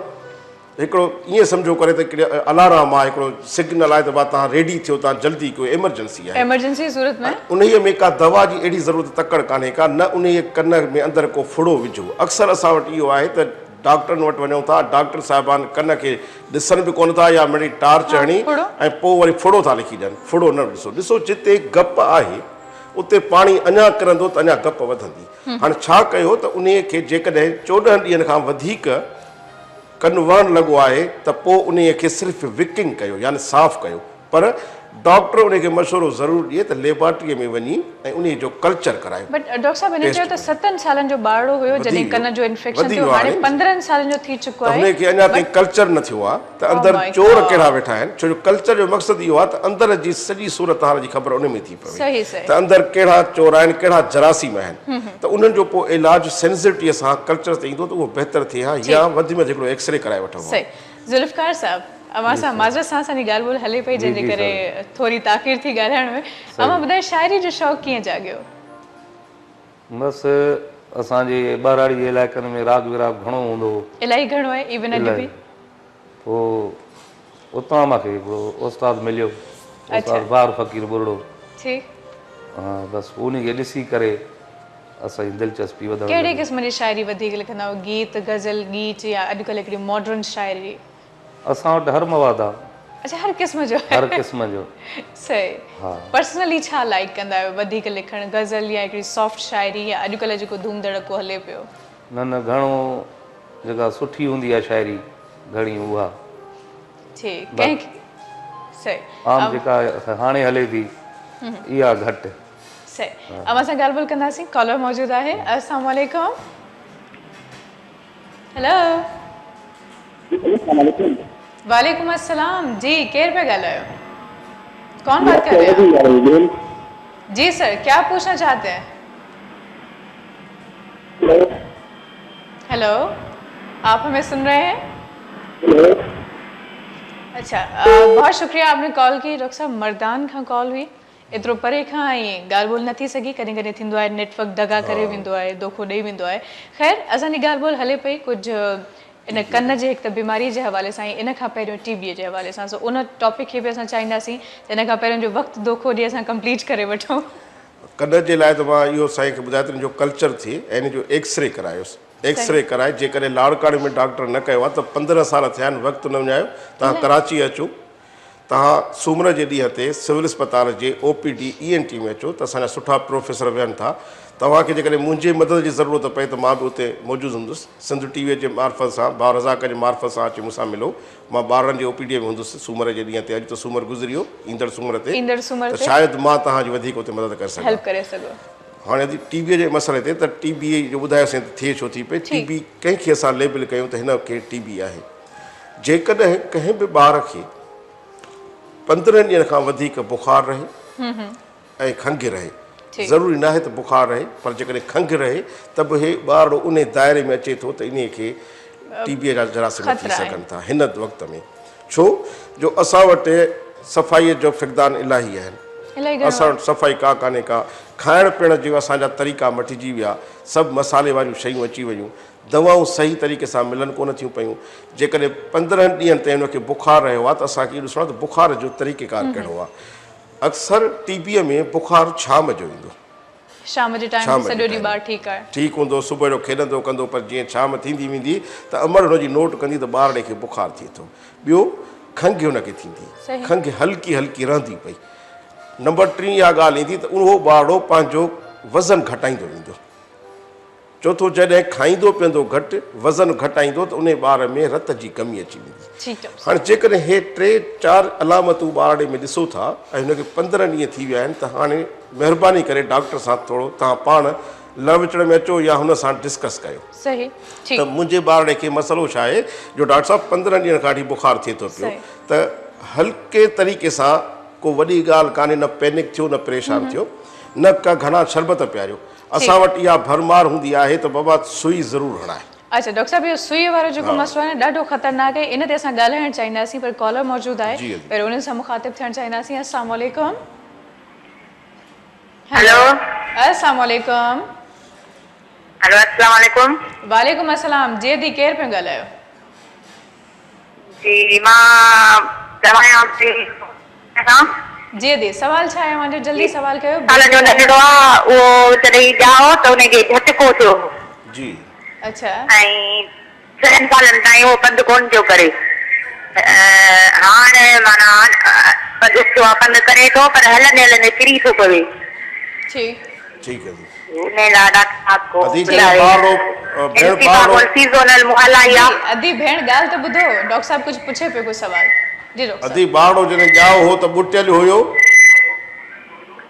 हिकिड़ो ईअं सम्झो करे त हिकिड़े अलार्म आहे हिकिड़ो सिग्नल आहे त भाउ तव्हां रेडी थियो तव्हां जल्दी कयो एमरजेंसी आहे एमरजेंसी सूरत में उन्हीअ में का दवा जी अहिड़ी ज़रूरत तकड़ कान्हे का न उन कन में अंदरि को फुड़ो विझो। अक्सर असां वटि इहो आहे त डॉक्टरनि वटि वञूं था डॉक्टर साहिबान कन खे ॾिसनि बि कोन था या मिड़ी टार्च हणी ऐं पोइ वरी फुड़ो था लिखी ॾियनि फुड़ो न ॾिसो जिते गप आहे उते पाणी अञा किरंदो त अञा गप वधंदी। हाणे छा कयो त उन खे जेकॾहिं 14 ॾींहंनि खां वधीक कन वहणु लॻो आहे त पोइ उन खे सिर्फ़ु विकिंग कयो यानी साफ़ु कयो पर डॉक्टर उनखे मशवरो ज़रूरु ॾिए त लेबोरेटरीअ में वञी ऐं उन जो कल्चर करायो। बट डॉक्टर साहब हिन चयो त 7 सालनि जो ॿारड़ो हुयो जॾहिं कन जो इन्फेक्शन थियो हाणे 15 सालनि जो थी चुको आहे उनखे अञा ताईं कल्चर न थियो आहे त अंदरि चोर कहिड़ा वेठा आहिनि छो जो कल्चर जो मक़सदु इहो आहे त अंदरि जी सॼी सूरत हाल जी ख़बर उन में थी पवे त अंदरि कहिड़ा चोर आहिनि कहिड़ा जरासीम आहिनि त उन्हनि जो पोइ इलाजु सेंसिटिविटीअ सां कल्चर ते ईंदो त उहो बहितर थिए हा या वधि में वधि हिकिड़ो एक्सरे कराए वठूं। ज़ुल्फ़कार साहब अमां सां माज़रत सां असांजी ॻाल्हि ॿोल हले पई जंहिंजे करे थोरी ताक़ीर थी ॻाल्हाइण में अमां ॿुधाए शाइरी जो शौक़ु कीअं जाॻियो? बसि असांजे ॿाराड़ी इलाइक़नि में राग विराग घणो हूंदो हो इलाही घणो आहे इवन अॼु बि पोइ उतां मूंखे हिकिड़ो उस्ताद मिलियो उस्ताद बार फ़क़ीर बुरड़ो हा बसि उन खे ॾिसी करे असांजी दिलचस्पी वधण कहिड़े क़िस्म जी शाइरी वधीक लिखंदा आहियो गीत गज़ल गीत या अॼुकल्ह हिकिड़ी मॉडर्न शाइरी? असां वटि हर मवाद आहे। अच्छा हर क़िस्म जो हर क़िस्म जो सही पर्सनली छा लाइक कंदा आहियो वधीक लिखणु गज़ल या हिकिड़ी सॉफ्ट शाइरी या अॼुकल्ह जेको धूम धड़को हले पियो? न घणो जेका सुठी हूंदी आहे शाइरी घणी उहा ठीकु सही आम जेका हाणे हले थी इहा घटि सही। अब असां ॻाल्हि ॿोल कंदासीं कॉलर मौजूदु आहे। अस्सलाम वालेकुम। हेलो वालेकुम अस्सलाम जी केर पे ॻाल्हायो कौन बात कर रहे हैं? जी सर क्या पूछना चाहते हैं? हेलो आप हमें सुन रहे हैं? अच्छा बहुत शुक्रिया आपने कॉल की। डॉक्टर साहब मर्दान खां कॉल हुई एतिरो परे खां ऐं ॻाल्हि ॿोल नथी सघी कॾहिं कॾहिं थींदो आहे नेटवर्क दगा करे वेंदो आहे धोखो ॾेई वेंदो आहे। ख़ैर असांजी ॻाल्हि ॿोल हले पई कुझु इन कन जे हिकु त बीमारी जे हवाले सां इन खां पहिरियों टीबीअ जे हवाले सां सो उन टॉपिक खे बि असां चाहींदासीं त इन खां पहिरियों जो वक़्तु धोखो ॾिए असां कंप्लीट करे वठूं। कन जे लाइ त मां इहो साईं खे ॿुधायो त इन जो कल्चर थिए ऐं इन जो एक्सरे करायोसि एक्सरे कराए जेकॾहिं लाड़काणे में डॉक्टर न कयो आहे त 15 साल थिया आहिनि वक़्तु न वञायो तव्हां कराची अचो तव्हां सूमर जे ॾींहं ते सिविल अस्पताल जे OPD ENT में अचो त असांजा सुठा प्रोफेसर विहनि था तव्हांखे जेकॾहिं मुंहिंजे मदद जी ज़रूरत पए त मां बि उते मौजूदु हूंदुसि सिंध टीवीअ जे मार्फत सां भाउ रज़ाक जे मार्फत सां अची मूंसां मिलो मां ॿारनि जे OPD में हूंदुसि सूमर जे ॾींहं ते अॼु त सूमर गुज़रियो ईंदड़ सूमर ते त शायदि मां तव्हांजी वधीक उते मदद करे सघां। हाणे टीबीअ जे मसइले ते त टीबी जो ॿुधायोसीं त थिए छो थी पई टीबी कंहिंखे असां लेबल कयूं त हिन खे टीबी आहे जेकॾहिं कंहिं बि ॿार खे 15 ॾींहंनि खां वधीक बुखार रहे ऐं खंघि रहे ज़रूरी न आहे त बुखार रहे पर जेकॾहिं खंघि रहे त बि हे ॿारु उन दायरे में अचे थो त इन खे टीबीअ जा जरासीम थी सघनि था हिन वक़्त में छो जो असां वटि सफ़ाईअ जो फ़क़दान इलाही आहिनि असां वटि सफ़ाई का कान्हे का खाइण पीअण जो असांजा तरीक़ा मटिजी विया सभु मसाले वारियूं शयूं अची वियूं दवाऊं सही तरीक़े सां मिलनि कोन थियूं पियूं जेकॾहिं 15 ॾींहंनि ते हुनखे बुखार रहियो आहे त असांखे इहो ॾिसणो आहे त बुखार जो तरीक़ेकार कहिड़ो आहे। अक्सर टीबीअ में बुखार शाम जो ईंदो शाम जे टाइम सॼो ॾींहुं ॿारु ठीकु हूंदो सुबुह जो खेॾंदो कंदो पर जीअं शाम थींदी वेंदी त अमर हुनजी नोट कंदी त ॿार खे बुखार थिए थो। ॿियो खंघि हुनखे थींदी खंघि हल्की हल्की रहंदी पई। नंबर 3 इहा ॻाल्हि ईंदी त उहो ॿारड़ो पंहिंजो वज़न घटाईंदो वेंदो। चौथो जॾहिं खाईंदो पीअंदो घटि वज़न घटाईंदो त उन ॿार में रत जी कमी अची वेंदी। हाणे जेकॾहिं हे 3-4 अलामतूं ॿारड़े में ॾिसो था ऐं हुनखे 15 ॾींहं थी विया आहिनि त हाणे महिरबानी करे डॉक्टर सां थोरो तव्हां पाण लव विचड़ में अचो या हुन सां डिस्कस कयो। सही त मुंहिंजे ॿार खे मसइलो छा आहे जो डॉक्टर साहब 15 ॾींहंनि खां वठी बुखार थिए थो पियो त हल्के तरीक़े सां को वॾी ॻाल्हि कान्हे, न पैनिक थियो न परेशान थियो, न का घणा शरबत पियारियो। असां वटि इहा भरमार हूंदी आहे त बाबा सुई ज़रूरु हणाए। अच्छा डॉक्टर साहब इहो सुई वारो जेको मसलो आहे न ॾाढो ख़तरनाक आहे, इन ते असां ॻाल्हाइणु चाहींदासीं पर कॉलर मौजूदु आहे, पहिरियों उन्हनि सां मुखातिब थियणु चाहींदासीं। अस्सलाम वालेकुम। हेलो अस्सलाम वालेकुम। हेलो अस्सलाम वालेकुम। वालेकुम अस्सलाम। जी दी केरु पिया ॻाल्हायो? जी मां तव्हां थी जी दी सवाल छा आहे मुंहिंजो? जल्दी सवाल कयो। साल जो नंढड़ो आहे उहो जॾहिं ॼाओ त उनखे झटको थियो जी। अच्छा ऐं 6 सालनि ताईं उहो पंधु कोन थियो करे, हाणे माना पंधु करे थो पर हलंदे हलंदे किरी थो पवे। ठीक है जी। अदी भेण ॻाल्हि त ॿुधो, डॉक्टर साहब कुझु पुछे पियो कुझु सवाल। जी डॉक्टर अदी बाड़ो जने जाओ हो त बुटियल हुयो।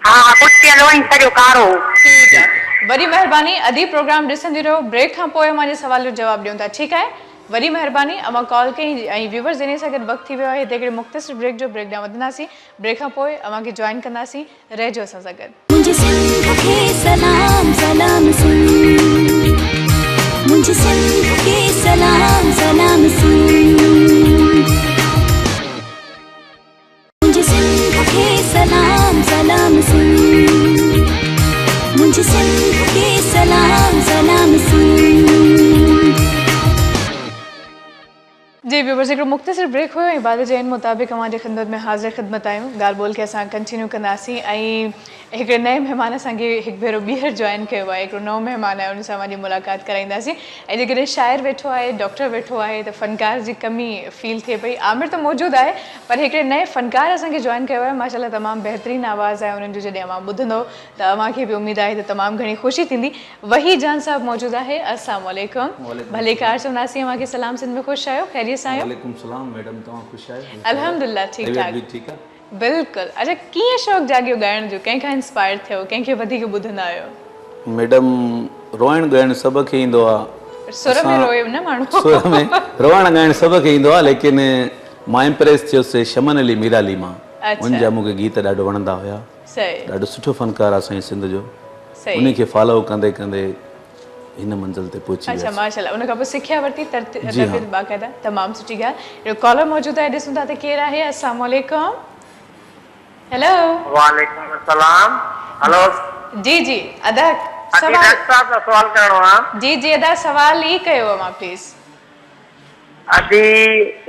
हां बुटियल हो सॼो कारो। ठीक है, वरी महिरबानी अदी प्रोग्राम ॾिसंदी रहो, ब्रेक खां पोइ मुंहिंजे सवाल जो जवाब ॾियूं था। ठीक आहे, वरी महिरबानी। अमां कॉल कई ऐं व्यूवर्स जने सां गॾु वक़्तु थी वियो आहे, हिते हिकिड़े मुख़्तसिर ब्रेक जो ब्रेक ॾांहुं वधंदासीं। ब्रेक खां पोइ अवां खे जॉइन कंदासीं, रहिजो असां सां गॾु। मुझे सिंध के सलाम सलाम सुन, मुझे सिंध के सलाम सलाम सुन, मुझे सिंध के सलाम सलाम सुन, मुझे सिंध के सलाम सलाम सुन। जी व्यूवर्स हिकिड़ो मुख़्तसिर ब्रेक हुयो ऐं बाद जे इन मुताबिक़ अवांजे ख़िदमत में हाज़िर ख़िदमत आहियूं। ॻाल्हि ॿोल खे असां कंटिन्यू कंदासीं ऐं हिकिड़े नए महिमान असांखे हिकु भेरो ॿीहर जॉइन कयो आहे, हिकिड़ो नओं महिमान आहे, उन सां अवांजी मुलाक़ात कराईंदासीं। ऐं जेकॾहिं शाइर वेठो आहे, डॉक्टर वेठो आहे त फ़नकार जी कमी फील थिए पई। आमिर त मौजूदु आहे पर हिकिड़े नए फ़नकार असांखे जॉइन कयो आहे, माशाल्लाह तमामु बहितरीनु आवाज़ु आहे उन्हनि जो। जॾहिं अवां ॿुधंदो त अवांखे बि उमेदु आहे त तमामु घणी ख़ुशी थींदी। वही जान साहब मौजूदु आहे। अस्सलाम वालेकुम। भले कार चवंदासीं अवांखे सलाम सिंध में ख़ुशि आहियो, ख़ैरियत सां आहियो? वालेकुम सलाम मैडम, तव्हां ख़ुशि आहियो? अल्हम्दुलिल्लाह ठीक ठाक। ठीक आहे बिल्कुलु। अच्छा कीअं शौक़ु जाॻियो ॻाइण जो, कंहिंखां इंस्पायर थियो, कंहिंखे वधीक ॿुधंदा आहियो? मैडम रोइण ॻाइण सभ खे ईंदो आहे। सुर में रोए न माण्हू? सुर में रोइण ॻाइण सभ खे ईंदो आहे, लेकिन मां इम्प्रेस थियुसि शमन अली मीराली मां। उनजा मूंखे गीत ॾाढो वणंदा हुया। ॾाढो सुठो फ़नकार आहे असांजे सिंध जो। उनखे फॉलो कंदे कंदे हिन मंज़िल ते पहुची वियसि। अच्छा माशाल्लाह। उन खां पोइ सिखिया वरिती तरतीब बाक़ाइदा, तमामु सुठी ॻाल्हि। कॉलर मौजूदु आहे, ॾिसूं था त केरु आहे। अस्सलाम वालेकुम। हेलो वालेकुम अस्सलाम। हेलो जी जी अदा सवाल करणो आहे। जी जी अदा सवाल ई कयो मां प्लीज। अदी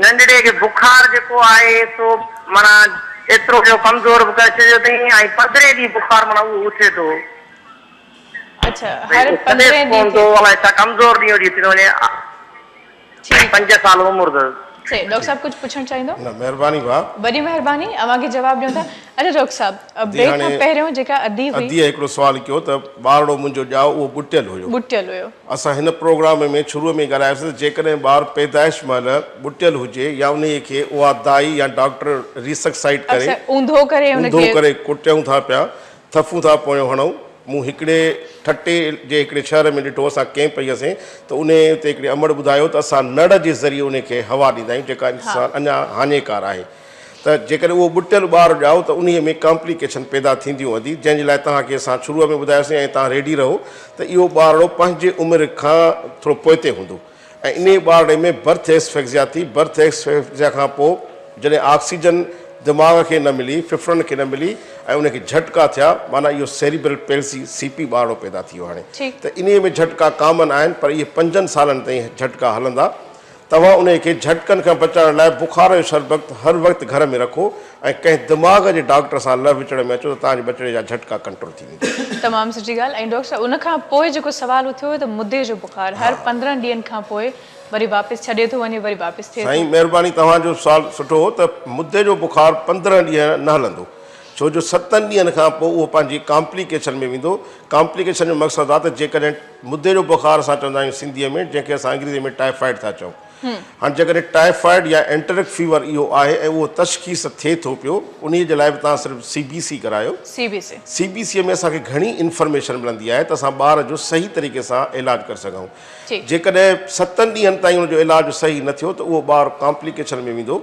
नंढड़े खे बुखार जेको आहे सो माना एतिरो जो कमज़ोर बि करे छॾियो अथई ऐं 15 ॾींहं बुखार माना उहो उठे थो। अच्छा हर 15 ॾींहं तो वाला ऐसा कमजोर नहीं हो रही थी उन्हें 5 साल उम्र दर से। डॉक्टर साहब कुछ पूछना चाहिए? ना मेहरबानी बा बड़ी मेहरबानी अवां के जवाब ॾियो था। अच्छा डॉक्टर साहब ब्रेक खां पहिरियों जेका अदी हुई अदी हिकिड़ो सवाल कयो त ॿारड़ो मुंहिंजो ॼाओ उहो बुटियल हुयो। असां हिन प्रोग्राम में शुरू में ॻाल्हायोसीं जेकॾहिं ॿार पैदाइश महिल बुटियल हुजे या उन खे उहा दाई या डॉक्टर रिसक्साइड करे ऊंधो करे कुटियूं था पिया, थफूं था पोयों हणूं। मूं हिकिड़े ठटे जे हिकिड़े शहर में ॾिठो, असां कैंप पई हुआसीं त उन ते हिकिड़े अमड़ ॿुधायो त असां नड़ जे ज़रिए उनखे हवा ॾींदा आहियूं जेका इंसान अञा हानिकार आहे। त जेकॾहिं उहो बुटियल ॿारु ॼाओ त उन में कॉम्प्लिकेशन पैदा थींदियूं वधी, जंहिंजे लाइ तव्हांखे असां शुरूअ में ॿुधायोसीं ऐं तव्हां रेडी रहो त इहो ॿारड़ो पंहिंजे उमिरि खां थोरो पोइते हूंदो। ऐं इन ॿारड़े में बर्थ एस्फेक्सिया थी, बर्थ एस्फेक्सिया खां पोइ जॾहिं ऑक्सीजन दिमाग़ खे न मिली, फिफड़नि खे न मिली ऐं उनखे झटका थिया, माना इहो सेरिब्रल पैल्सी सीपी ॿारड़ो पैदा थी वियो। हाणे त इन में झटका कॉमन आहिनि पर इहे 5 सालनि ताईं झटका हलंदा। तव्हां उनखे झटकनि खां बचाइण लाइ बुखार जो शरबत हर वक़्तु घर में रखो ऐं कंहिं दिमाग़ जे डॉक्टर सां लव विचड़ में अचो त तव्हांजे बचड़े जा झटका कंट्रोल थी वेंदा। तमामु सुठी ॻाल्हि। ऐं डॉक्टर साहब उनखां पोइ जेको सुवाल उथियो त मुदे जो बुखार हर 15 ॾींहंनि खां पोइ वरी वापसि छॾे थो वञे, वरी वापसि थिए। साईं महिरबानी तव्हांजो सुवाल सुठो हो त मुदे जो बुखार 15 ॾींहं न हलंदो, छो जो 7 ॾींहंनि खां पोइ उहो पंहिंजी कॉम्प्लिकेशन में वेंदो। कॉम्प्लिकेशन जो मक़सदु आहे त जेकॾहिं मुदे जो बुखार असां चवंदा आहियूं सिंधीअ में, जंहिंखे असां अंग्रेज़ी में टाइफाइड था चऊं। हाणे जेकॾहिं टाइफाइड या एंटरिक फीवर इहो आहे ऐं उहो तशख़ीस थिए थो पियो, उन जे लाइ बि तव्हां सिर्फ़ु CBC करायो। CBC में असांखे घणी इंफॉर्मेशन मिलंदी आहे त असां ॿार जो सही तरीक़े सां इलाजु करे सघूं। जेकॾहिं 7 ॾींहंनि ताईं उनजो इलाजु सही न थियो त उहो ॿारु कॉम्प्लिकेशन में वेंदो,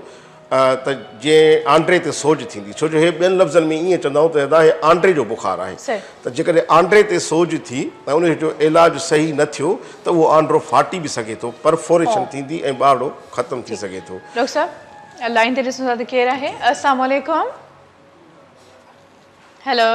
त जीअं आंड्रे ते सोज थींदी। छो जो हे ॿियनि लफ़्ज़नि में ईअं चवंदा त हे आंड्रे जो बुखार आहे। त जेकॾहिं आंड्रे ते सोज थी ऐं उनजो इलाजु सही न थियो त उहो आंड्रो फाटी बि सघे थो, परफोरेशन थींदी ऐं ॿारड़ो ख़तमु थी सघे थो। डॉक्टर साहब लाइन ते ॾिसूं था त केरु आहे। अस्सलाम वालेकुम। हेलो,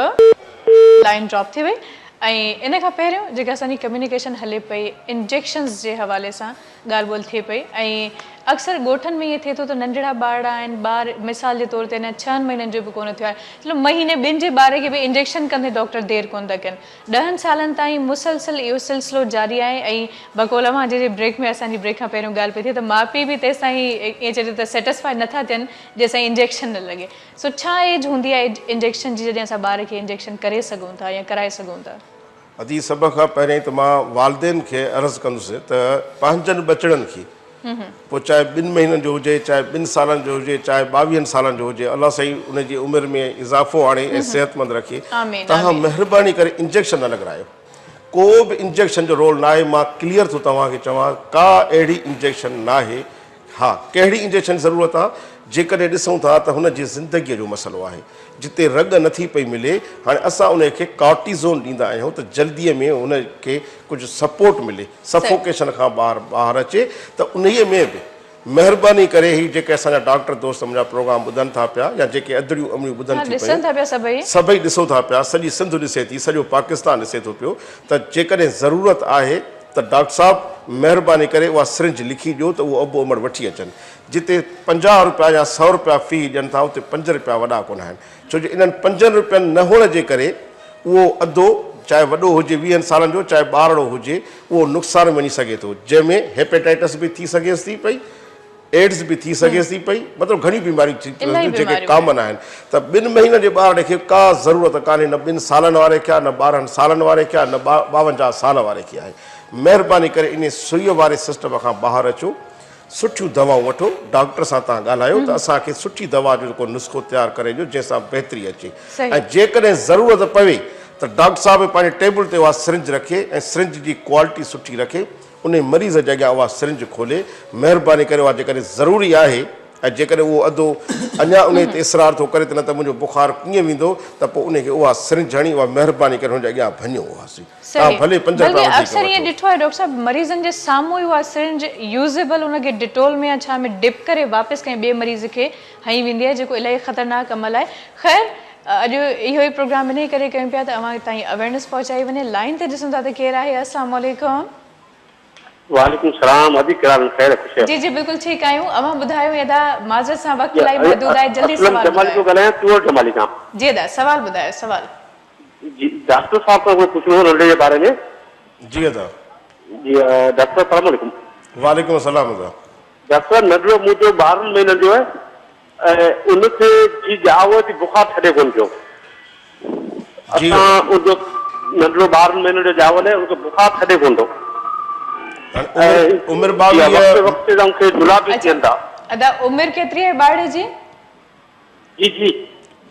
लाइन ड्रॉप थी वई। ऐं इन खां पहिरियों जेका असांजी कम्युनिकेशन हले पई इंजेक्शन्स जे हवाले सां ॻाल्हि ॿोल थिए पई, ऐं अक्सर ॻोठनि में ईअं थिए थो त नंढड़ा ॿार आहिनि, ॿार मिसाल जे तौर ते अञा 6 महीननि जो बि कोन थियो आहे, चलो महीने ॿिनि जे ॿार खे बि इंजेक्शन कंदे डॉक्टर देरि कोन था कनि। 10 सालनि ताईं मुसलसल इहो सिलसिलो जारी आहे। ऐं बकोला मां जे ब्रेक में असांजी ब्रेक खां पहिरियों ॻाल्हि पई थिए त माउ पीउ बि तेसि ताईं ईअं चए त सेटिस्फाई नथा थियनि जेसिताईं इंजेक्शन न लॻे। सो छा एज हूंदी आहे इंजेक्शन जी जॾहिं असां ॿार खे इंजेक्शन करे सघूं था या कराए सघूं था? अदी सभ खां पहिरीं त मां वालदेन खे अर्ज़ु कंदुसि त पंहिंजनि बचड़नि खे पोइ चाहे 2 महीननि जो हुजे, चाहे 2 सालनि जो हुजे, चाहे 22 सालनि जो हुजे, अलाह साईं उनजी उमिरि में इज़ाफ़ो आणे ऐं सिहतमंद रखे, तव्हां महिरबानी करे इंजेक्शन न लॻारायो। को बि इंजेक्शन जो रोल न आहे। मां क्लियर थो तव्हांखे चवां, का अहिड़ी इंजेक्शन न आहे। हा, कहिड़ी इंजेक्शन ज़रूरत आहे? जेकॾहिं ॾिसूं था त हुनजी ज़िंदगीअ जो मसइलो आहे, जिते रग नथी पई मिले, हाणे असां उनखे कॉर्टिज़ोन ॾींदा आहियूं त जल्दीअ में उनखे कुझु सपोर्ट मिले, सफोकेशन खां ॿाहिरि अचे। त उन्हीअ में बि महिरबानी करे ही जेके असांजा डॉक्टर दोस्त मुंहिंजा प्रोग्राम ॿुधनि था पिया या जेके अदड़ियूं अमड़ियूं ॿुधनि थी पियूं, सभई ॾिसो था पिया, सॼी सिंध ॾिसे थी, सॼो पाकिस्तान ॾिसे थो पियो, त जेकॾहिं ज़रूरत आहे त डॉक्टर साहब महिरबानी करे उहा सिरिंज लिखी ॾियो त उहो अबो उमिरि वठी अचनि। जिते 50 रुपया या 100 रुपया फ़ी ॾियनि था, उते 5 रुपया वॾा कोन आहिनि। छो जो इन्हनि 5 रुपयनि न हुअण जे करे उहो अधो, चाहे वॾो हुजे 20 सालनि जो, चाहे ॿारड़ो हुजे, उहो नुक़सानु वञी सघे थो, जंहिंमें हेपेटाइटिस बि थी सघेसि थी पई, एड्स बि थी सघेसि थी पई, मतिलबु घणी बीमारियूं जेके कॉमन आहिनि। त 2 महीननि जे ॿार खे का ज़रूरत कान्हे, न 2 सालनि वारे खे आहे, न 12 सालनि वारे खे आहे, न 52 साल वारे खे आहे। महिरबानी करे इन सुईअ वारे सिस्टम खां ॿाहिरि अचो, सुठियूं दवाऊं वठो, डॉक्टर सां तव्हां ॻाल्हायो त असांखे सुठी दवा जो जेको नुस्ख़ो तयारु करे ॾियो जंहिंसां बहितरी अचे। ऐं जेकॾहिं ज़रूरत पवे त डॉक्टर साहिबु पंहिंजे टेबल ते उहा सिरिंज रखे ऐं सिरिंज जी क्वालिटी सुठी रखे, उन मरीज़ जे अॻियां उहा सिरिंज खोले, महिरबानी करे उहा जेकॾहिं ज़रूरी आहे ऐं जेकॾहिं उहो अधो अञा उन ते इसरार थो करे त न त मुंहिंजो बुखार कीअं वेंदो, त पोइ उनखे उहा सिरिंज हणी उहा महिरबानी करे हुनजे अॻियां भञो हुआसीं। भले 5 रुपया अक्सर ईअं ॾिठो आहे डॉक्टर साहब, मरीज़नि जे साम्हूं ई उहा सिरिंज यूज़ेबल उनखे डिटोल में या छा में डिप करे वापसि कंहिं ॿिए मरीज़ खे हणी वेंदी आहे, जेको इलाही ख़तरनाक अमल आहे। ख़ैर अॼु इहो ई प्रोग्राम इन करे कयूं पिया त अव्हां ताईं अवेयरनेस पहुचाई वञे। लाइन ते ॾिसूं था त केरु आहे। अस्सलाम वालेकुम। वालेकुम सलाम। अदी कराम खैर खुश। जी जी बिल्कुल ठीक आयो। अवा बुधायो यदा माजर सा वक्त लाई महदूद है, जल्दी सवाल जमाली को गले टूर जमाली का जी दा सवाल बुधायो। सवाल जी डॉक्टर साहब को पूछना है नंढे के बारे में। जी अदा जी डॉक्टर अस्सलाम वालेकुम। वालेकुम अस्सलाम अदा। डॉक्टर नंढो मुझे 12 महीने जो है उनके जी जावो थी बुखार छड़े कोन जो असा उन नंढो 12 महीने जो जावो है उनके बुखार छड़े कोन दो उम्र 22 वक्त के गुलाबी थियंदा। अदा उम्र केतरी है बाड़े जी? जी जी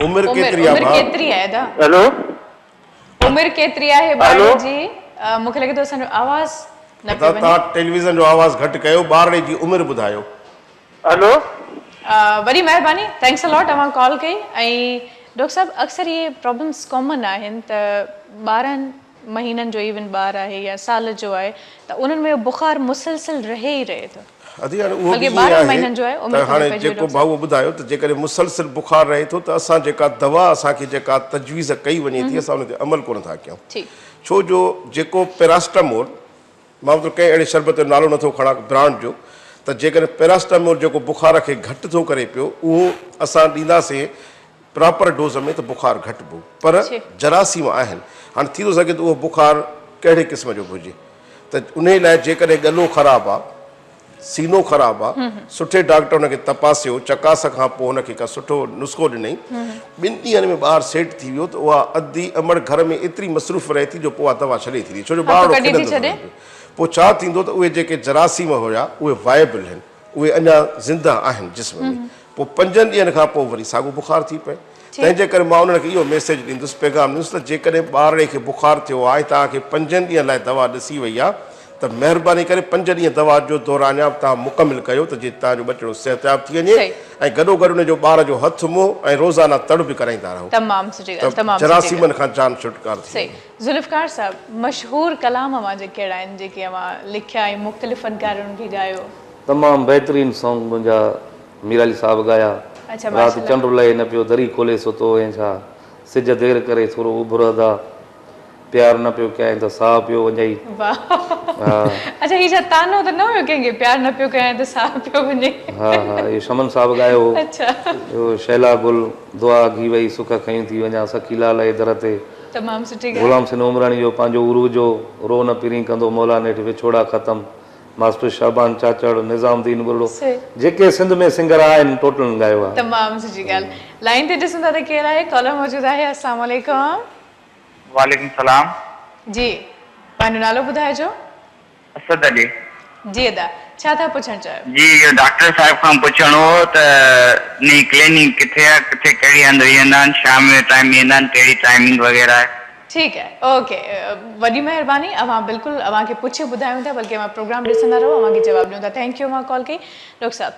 उम्र केतरी है? उम्र केतरी है अदा? हेलो उम्र केतरी है बाड़े जी? मुखे लगे तो सन आवाज न पे ता टेलीविजन जो आवाज घट कयो, बाड़े जी उम्र बुधायो। हेलो वरी मेहरबानी, थैंक्स अ लॉट अवा कॉल कई। डॉक्टर साहब अक्सर ये प्रॉब्लम्स कॉमन आहिन त 12 महीनन जो इवन बार है या साल जो है तो उन्हनि में बुखार मुसलसल रहे ही रहे तो अदी हाणे उहो बि 12 महीननि जो है उम्र हाणे जेको भाऊ ॿुधायो त जेकॾहिं मुसलसल बुखार रहे थो त असां जेका दवा असांखे जेका तजवीज़ कई वञे थी असां उन ते अमल कोन था कयूं। छो जो जेको पैरास्टामोल मां तो कंहिं अहिड़े शरबत जो नालो नथो खणा ब्रांड जो, त जेकॾहिं पैरास्टामोल जेको बुखार खे घटि थो करे पियो उहो असां ॾींदासीं प्रॉपर डोज में त बुखार घटिबो, पर जरासीम आहिनि। हाणे थी थो सघे त उहो बुखार कहिड़े क़िस्म जो बि हुजे, त उन लाइ जेकॾहिं गलो ख़राबु आहे सीनो ख़राबु आहे, सुठे डॉक्टर हुनखे तपासियो, चकास खां पोइ हुनखे का सुठो नुस्ख़ो ॾिनई, 2 ॾींहंनि में ॿारु सेट थी वियो, त उहा अधी अमड़ घर में एतिरी मसरूफ़ रहे थी जो पोइ दवा छॾे थी, छो जो ॿारु पोइ छा थींदो त उहे जेके जरासीम हुया उहे वाइबल आहिनि, उहे अञा ज़िंदा आहिनि जिस्म में, पोइ 5 ॾींहंनि खां पोइ वरी साॻियो बुखार थी पए। तंहिंजे करे मां उन्हनि खे इहो मैसेज ॾींदुसि, पैगाम ॾींदुसि त जेकॾहिं ॿार खे बुखार थियो आहे, तव्हांखे 5 ॾींहंनि लाइ दवा ॾिसी वई आहे, त महिरबानी करे 5 ॾींहं दवा जो दौरान तव्हां मुकमिल कयो त जीअं तव्हांजो बचड़ो सिहतयाब थी वञे, ऐं गॾोगॾु हुनजो ॿार जो हथ मुंहुं ऐं रोज़ाना तड़ बि कराईंदा रहो। तमामु सुठी ॻाल्हि, तमामु जरासीमनि खां जान छुटकारो थी। सही। ज़ुल्फ़िकार साहब, मशहूर कलाम अवां जे कहिड़ा आहिनि जेके अवां लिखिया ऐं मुख़्तलिफ़ फ़नकारनि खे ॻायो? तमामु बहितरीन सॉन्ग मुंहिंजा मीराली साहब गाया। राति चंड लहे न पियो दरी खोले सुतो, ऐं छा सिज देर करे थोरो उभरंदा, प्यार न पियो कयां त साह पियो वञई। अच्छा, ही छा तानो त न हुयो कंहिंखे, प्यार न पियो कयां त साह पियो वञे? हा हा, इहो शमन साहब गायो हो। अच्छा, इहो शैला गुल दुआ घी वई सुख खयूं थी वञा, सखीला लहे दर ते। तमामु सुठी ॻाल्हि। गुलाम सिंह उमराणी जो पंहिंजो उरूजो रो न पिरी कंदो मौला नेठ विछोड़ा ख़तम, मास्टर शाबान चाचड़, निज़ामुद्दीन बुल्लो, जेके सिंध में सिंगर आहिनि टोटल गायो आहे। तमामु सुठी ॻाल्हि। लाइन ते ॾिसूं था त केरु आहे, कॉलर मौजूदु आहे। अस्सलाम वालेकुम। वालेकुम सलाम। जी, पंहिंजो नालो ॿुधाइजो। असद अली। जी अदा, छा था पुछणु चाहियो? जी, इहो डॉक्टर साहिब खां पुछणो हो त नी क्लिनिक किथे आहे, किथे कहिड़ी हंधि वेहंदा आहिनि, शाम जो टाइम ईंदा आहिनि, कहिड़ी टाइमिंग वग़ैरह आहे? ठीकु आहे, ओके, वॾी महिरबानी। अवां बिल्कुलु अव्हांखे पुछी ॿुधायूं था, बल्कि अवां प्रोग्राम ॾिसंदा रहो, अव्हांखे जवाबु ॾियूं था। थैंक यू अवां कॉल कई। डॉक्टर साहब,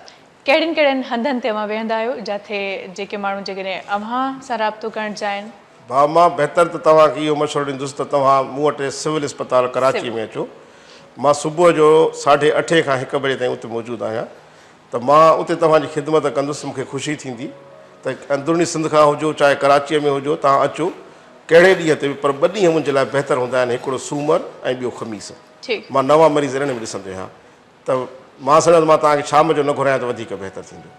कहिड़ियुनि कहिड़ियुनि हंधनि ते अवां वेहंदा आहियो जिथे जेके माण्हू जेकॾहिं अव्हां सां राब्तो करणु चाहिनि? भाउ, मां बहितर त तव्हांखे इहो मशवरो ॾींदुसि त तव्हां मूं वटि सिविल अस्पताल कराची में अचो। मां सुबुह जो 8:30 खां 1 बजे ताईं उते मौजूदु आहियां, त मां उते तव्हांजी ख़िदमत कंदुसि। मूंखे ख़ुशी थींदी त अंदरूनी सिंध खां हुजो चाहे कराचीअ में हुजो, तव्हां अचो कहिड़े ॾींहं ते बि, पर 2 ॾींहं मुंहिंजे लाइ बहितर हूंदा आहिनि, हिकिड़ो सूमर ऐं ॿियो ख़मीस। मां 9 मरीज़ हिन में ॾिसंदो आहियां, त मां सम्झां मां तव्हांखे शाम जो न घुरायां त वधीक बहितर थींदो।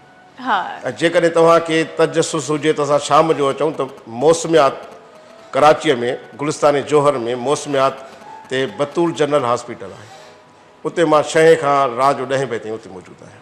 ऐं जेकॾहिं तव्हांखे तजसुस हुजे त असां शाम जो अचूं, त मौसमियात कराचीअ में गुलिस्तान जौहर में मौसमियात ते बतूल जनरल हॉस्पिटल आहे, उते मां 6 खां राति जो 10 बजे ताईं उते मौजूदु आहियां।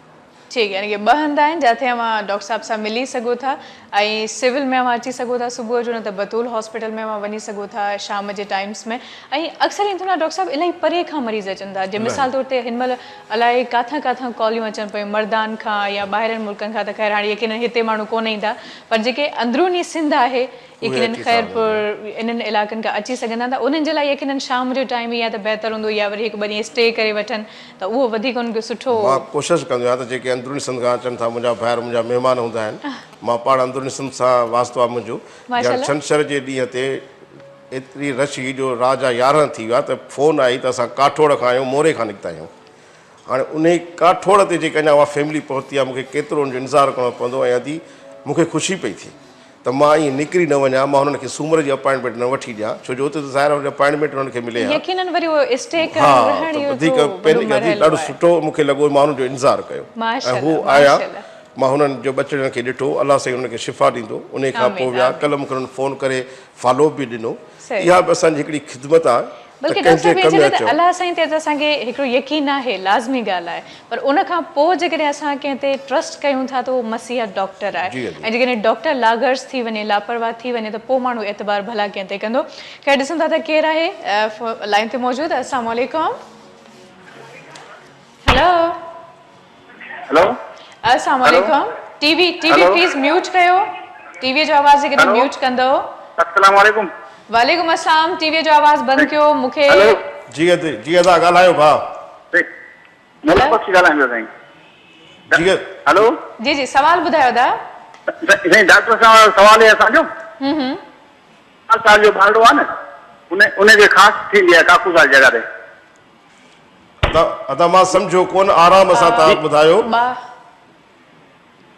ठीकु, यानी कि 2 हंध आहिनि जिथे अवां डॉक्टर साहब सां मिली सघो था, ऐं सिविल में अवां अची सघो था सुबुह जो, न त बतूल हॉस्पिटल में अवां वञी सघो था शाम जे टाइम्स में। ऐं अक्सर ईंदो न डॉक्टर साहब, इलाही परे खां मरीज़ अचनि था, जीअं मिसाल तौर ते हिन महिल अलाए किथां किथां कॉलियूं अचनि पियूं, मर्दान खां या ॿाहिरनि मुल्कनि खां, त ख़ैर हाणे यकीन हिते माण्हू कोन ईंदा, पर जेके अंदरूनी सिंध आहे यकीन ख़ैरपुर इन्हनि इलाइक़नि खां अची सघंदा, त उन्हनि जे लाइ यकीन शाम जो टाइम या त बहितर हूंदो, या वरी 1-2 ॾींहं स्टे करे वठनि, त उहो वधीक उनखे सुठो। मां कोशिशि कंदो आहियां त जेके अंदरूनी सिंध खां अचनि था, मुंहिंजा ॿाहिरि मुंहिंजा महिमान हूंदा आहिनि, मां पाण अंदरूनी सिंध सां वास्तो आहे मुंहिंजो। छंछर जे ॾींहं ते एतिरी रश हुई जो राजा 11 थी विया, त फ़ोन आई त असां काठोड़ खां आहियूं, मोरे खां निकिता आहियूं। हाणे उन काठोड़ ते जेके अञा उहा फैमिली पहुती आहे, मूंखे केतिरो उनजो इंतज़ारु करिणो पवंदो, ऐं अदी मूंखे ख़ुशी पई थी त मां ईअं निकिरी न वञा, मां हुननि खे सूमर जी अपॉइंटमेंट न वठी ॾियां, छो जो उते त ज़ाहिर अपॉइंटमेंट हुननि खे मिले। ॾाढो सुठो मूंखे लॻो, मां हुननि जो इंतज़ारु कयो ऐं हू आया, मां हुननि जो बचड़नि खे ॾिठो, अलाह साईं हुननि खे शिफ़ा ॾींदो। उन खां पोइ विया, कल्ह मूंखे हुननि फ़ोन करे फॉलो बि ॾिनो। इहा बि असांजी हिकिड़ी ख़िदमत आहे। बल्कि अलाह साईं ते असांखे हिकिड़ो यकीन आहे, लाज़मी ॻाल्हि आहे, पर उन खां पोइ जेकॾहिं असां कंहिं ते ट्रस्ट कयूं था त उहो मसीहा डॉक्टर आहे, ऐं जेकॾहिं डॉक्टर लागर्स थी वञे, लापरवाह थी वञे, त पोइ माण्हू एतबार भला कंहिं ते कंदो। ख़ैर ॾिसूं था त केरु आहे लाइन ते मौजूदु। अस्सलाम वालेकुम। हेलो हेलो, अस्सलाम वालेकुम। टीवी प्लीज़ म्यूट कयो, टीवी जो आवाज़ जेकॾहिं म्यूट कंदो। अस्सलाम वालेकुम। वालेकुम अस्सलाम, टीवी जो आवाज़ बंदि कयो। मूंखे जी अदा ॻाल्हायो भाउ। हेलो जी जी, सवाल ॿुधायो दा। डॉक्टर साहब सवाल है असांजो, 4 साल जो भाड़ो आहे न, उनखे ख़ासि थींदी आहे काकूसाल जॻह ते। अदा मां सम्झो कोन, आराम सां तव्हां ॿुधायो।